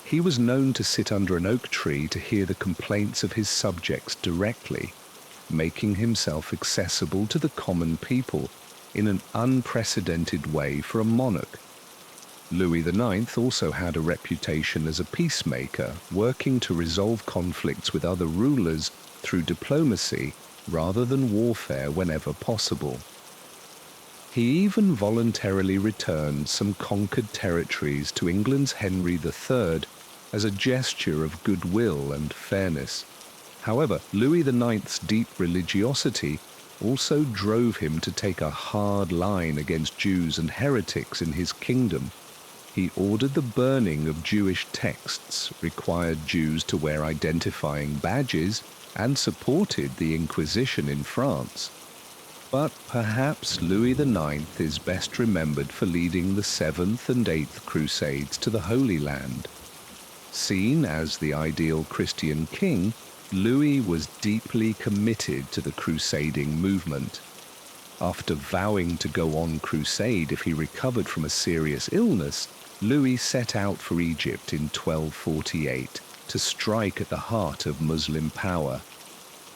S1: He was known to sit under an oak tree to hear the complaints of his subjects directly, making himself accessible to the common people in an unprecedented way for a monarch. Louis IX also had a reputation as a peacemaker, working to resolve conflicts with other rulers through diplomacy rather than warfare whenever possible. He even voluntarily returned some conquered territories to England's Henry III as a gesture of goodwill and fairness. However, Louis IX's deep religiosity also drove him to take a hard line against Jews and heretics in his kingdom. He ordered the burning of Jewish texts, required Jews to wear identifying badges, and supported the Inquisition in France. But perhaps Louis IX is best remembered for leading the 7th and 8th Crusades to the Holy Land. Seen as the ideal Christian king, Louis was deeply committed to the crusading movement. After vowing to go on crusade if he recovered from a serious illness, Louis set out for Egypt in 1248 to strike at the heart of Muslim power.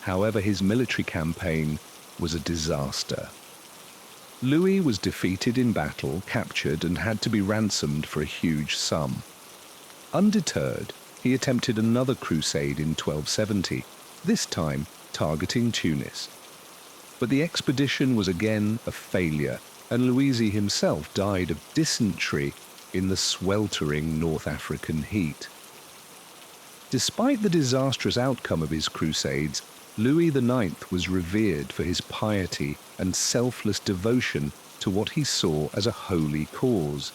S1: However, his military campaign was a disaster. Louis was defeated in battle, captured, and had to be ransomed for a huge sum. Undeterred, he attempted another crusade in 1270, this time targeting Tunis. But the expedition was again a failure, and Luisi himself died of dysentery in the sweltering North African heat. Despite the disastrous outcome of his crusades, Louis IX was revered for his piety and selfless devotion to what he saw as a holy cause.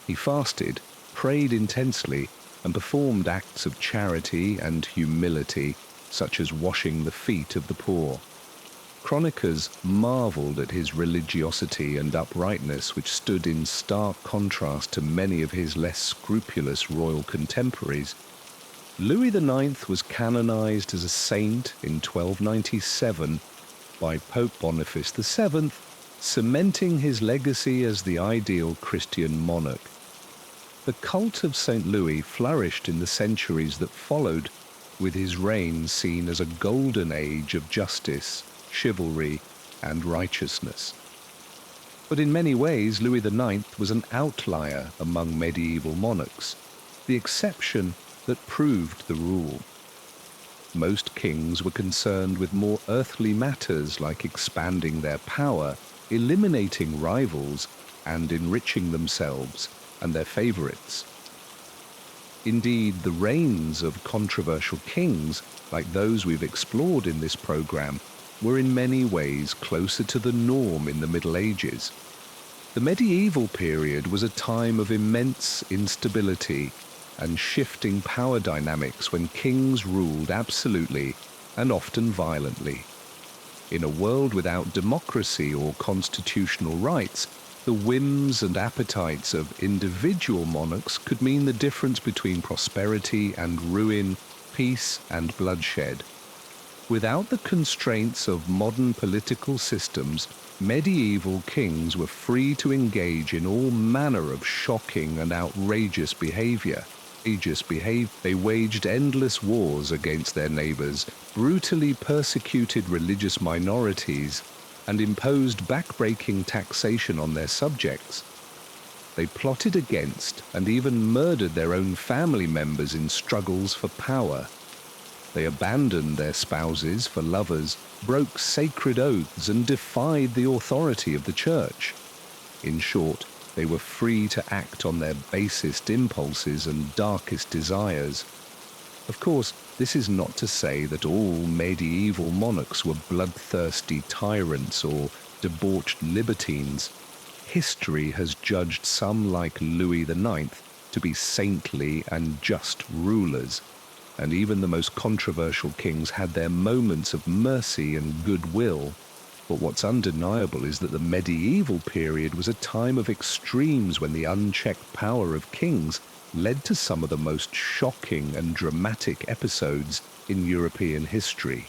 S1: He fasted, prayed intensely, and performed acts of charity and humility, such as washing the feet of the poor. Chroniclers marveled at his religiosity and uprightness, which stood in stark contrast to many of his less scrupulous royal contemporaries. Louis IX was canonized as a saint in 1297 by Pope Boniface VII, cementing his legacy as the ideal Christian monarch. The cult of St. Louis flourished in the centuries that followed, with his reign seen as a golden age of justice, chivalry, and righteousness. But in many ways, Louis IX was an outlier among medieval monarchs, the exception that proved the rule. Most kings were concerned with more earthly matters like expanding their power, eliminating rivals, and enriching themselves and their favorites. Indeed, the reigns of controversial kings, like those we've explored in this program, were in many ways closer to the norm in the Middle Ages. The medieval period was a time of immense instability and shifting power dynamics when kings ruled absolutely and often violently. In a world without democracy or constitutional rights, the whims and appetites of individual monarchs could mean the difference between prosperity and ruin, peace and bloodshed. Without the constraints of modern political systems, medieval kings were free to engage in all manner of shocking and outrageous behavior. They waged endless wars against their neighbors, brutally persecuted religious minorities, and imposed backbreaking taxation on their subjects. They plotted against and even murdered their own family members in struggles for power. They abandoned their spouses for lovers, broke sacred oaths, and defied the authority of the church. In short, they were free to act on their basest impulses and darkest desires. Of course, this is not to say that all medieval monarchs were bloodthirsty tyrants or debauched libertines. History has judged some like Louis IX to be saintly and just rulers, and even the most controversial kings had their moments of mercy and goodwill. But what's undeniable is that the medieval period was a time of extremes when the unchecked power of kings led to some of the most shocking and dramatic episodes in European history.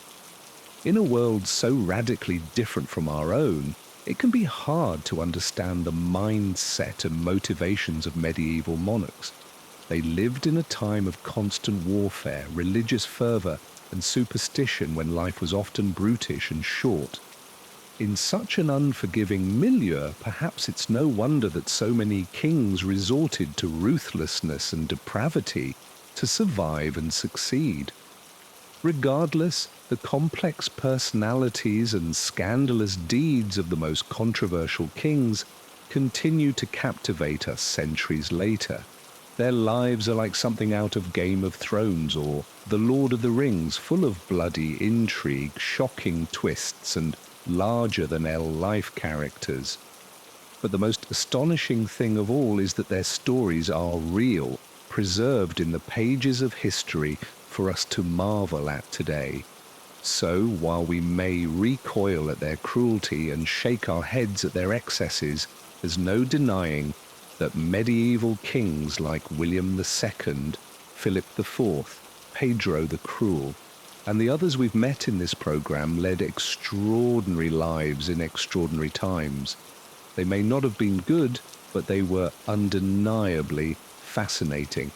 S1: In a world so radically different from our own, it can be hard to understand the mindset and motivations of medieval monarchs. They lived in a time of constant warfare, religious fervor, and superstition when life was often brutish and short. In such an unforgiving milieu, perhaps it's no wonder that so many kings resorted to ruthlessness and depravity to survive and succeed. Regardless, the complex personalities and scandalous deeds of the most controversial kings continue to captivate us centuries later. Their lives are like something out of Game of Thrones or The Lord of the Rings, full of bloody intrigue, shocking twists, and larger-than-life characters. But the most astonishing thing of all is that their stories are real, preserved in the pages of history for us to marvel at today. So, while we may recoil at their cruelty and shake our heads at their excesses, there's no denying that medieval kings like William II, Philip IV, Pedro the Cruel, and the others we've met in this program led extraordinary lives in extraordinary times. They may not have been good, but they were undeniably fascinating,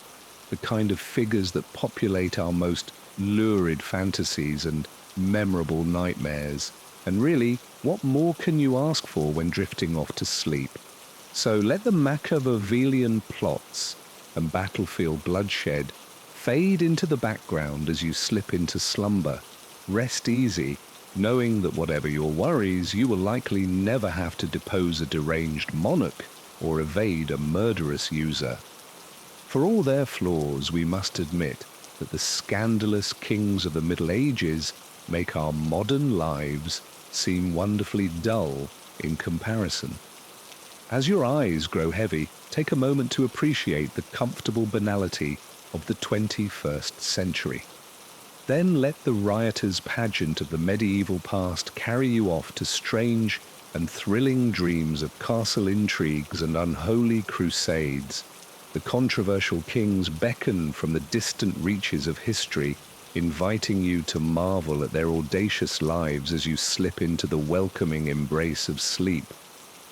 S1: the kind of figures that populate our most lurid fantasies and memorable nightmares. And really, what more can you ask for when drifting off to sleep? So let the Machiavellian plots and battlefield bloodshed fade into the background as you slip into slumber. Rest easy, knowing that whatever your worries, you will likely never have to depose a deranged monarch or evade a murderous user. For all their flaws, we must admit that the scandalous kings of the Middle Ages make our modern lives seem wonderfully dull in comparison. As your eyes grow heavy, take a moment to appreciate the comfortable banality of the 21st century. Then let the riotous pageant of the medieval past carry you off to strange and thrilling dreams of castle intrigues and unholy crusades. The controversial kings beckon from the distant reaches of history, inviting you to marvel at their audacious lives as you slip into the welcoming embrace of sleep.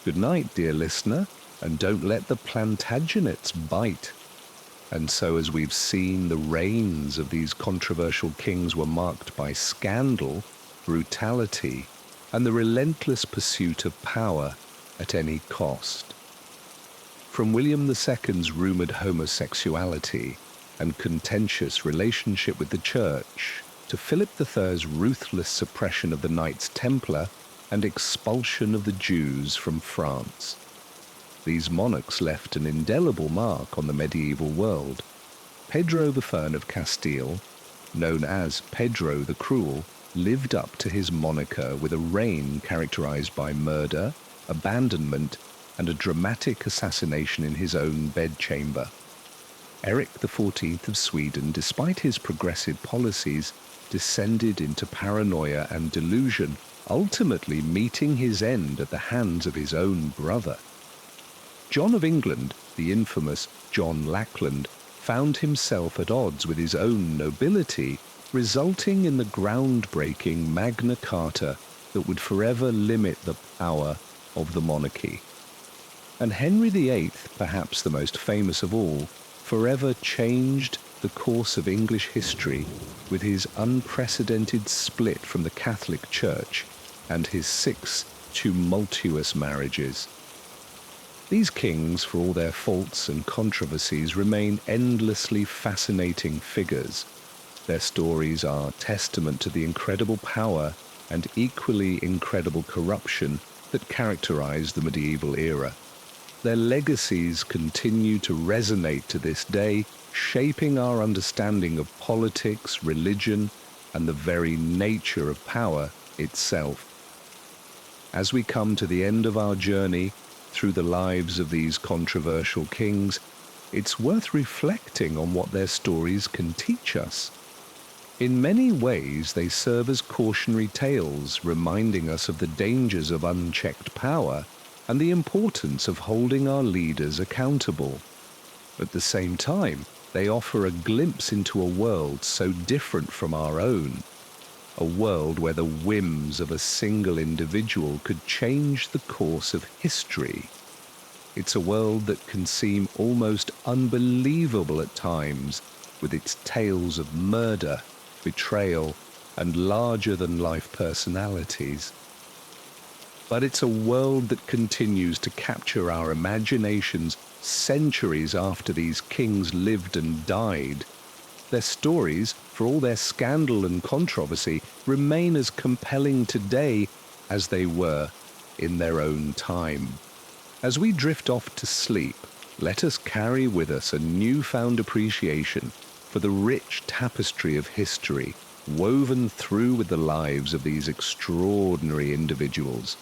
S1: Good night, dear listener, and don't let the Plantagenets bite. And so, as we've seen, the reigns of these controversial kings were marked by scandal, brutality, and the relentless pursuit of power at any cost. From William II's rumoured homosexuality and contentious relationship with the Church, to Philip III's ruthless suppression of the Knights Templar and expulsion of the Jews from France. These monarchs left an indelible mark on the medieval world. Pedro I of Castile, known as Pedro the Cruel, lived up to his moniker with a reign characterized by murder, abandonment, and a dramatic assassination in his own bedchamber. Eric XIV of Sweden, despite his progressive policies, descended into paranoia and delusion, ultimately meeting his end at the hands of his own brother. John of England, the infamous John Lackland, found himself at odds with his own nobility, resulting in the groundbreaking Magna Carta that would forever limit the power of the monarchy. And Henry VIII, perhaps the most famous of all, forever changed the course of English history with his unprecedented split from the Catholic Church and his 6 tumultuous marriages. These kings, for all their faults and controversies, remain endlessly fascinating figures. Their stories are testament to the incredible power and equally incredible corruption that characterized the medieval era. Their legacies continue to resonate to this day, shaping our understanding of politics, religion, and the very nature of power itself. As we come to the end of our journey through the lives of these controversial kings, it's worth reflecting on what their stories can teach us. In many ways, they serve as cautionary tales, reminding us of the dangers of unchecked power and the importance of holding our leaders accountable. At the same time, they offer a glimpse into a world so different from our own, a world where the whims of a single individual could change the course of history. It's a world that can seem almost unbelievable at times, with its tales of murder, betrayal, and larger-than-life personalities. But it's a world that continues to capture our imaginations centuries after these kings lived and died. Their stories, for all their scandal and controversy, remain as compelling today as they were in their own time. As we drift off to sleep, let us carry with us a newfound appreciation for the rich tapestry of history woven through with the lives of these extraordinary individuals.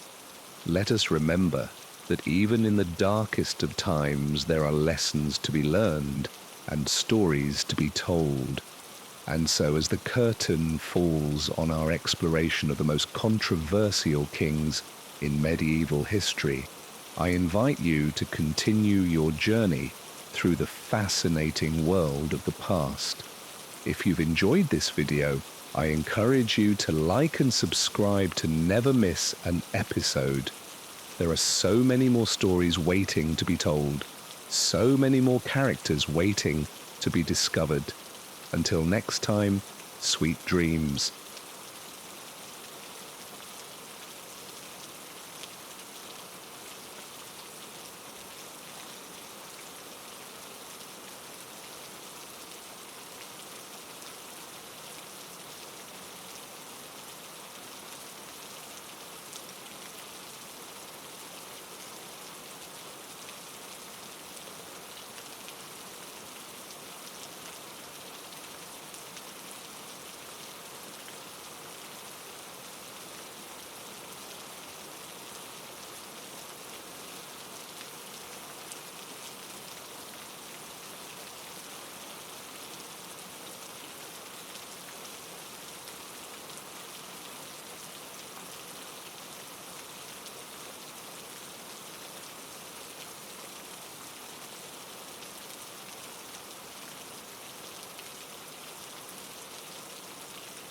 S1: Let us remember that even in the darkest of times there are lessons to be learned and stories to be told. And so as the curtain falls on our exploration of the most controversial kings in medieval history, I invite you to continue your journey through the fascinating world of the past. If you've enjoyed this video, I encourage you to like and subscribe to never miss an episode. There are so many more stories waiting to be told, so many more characters waiting to be discovered. Until next time, sweet dreams.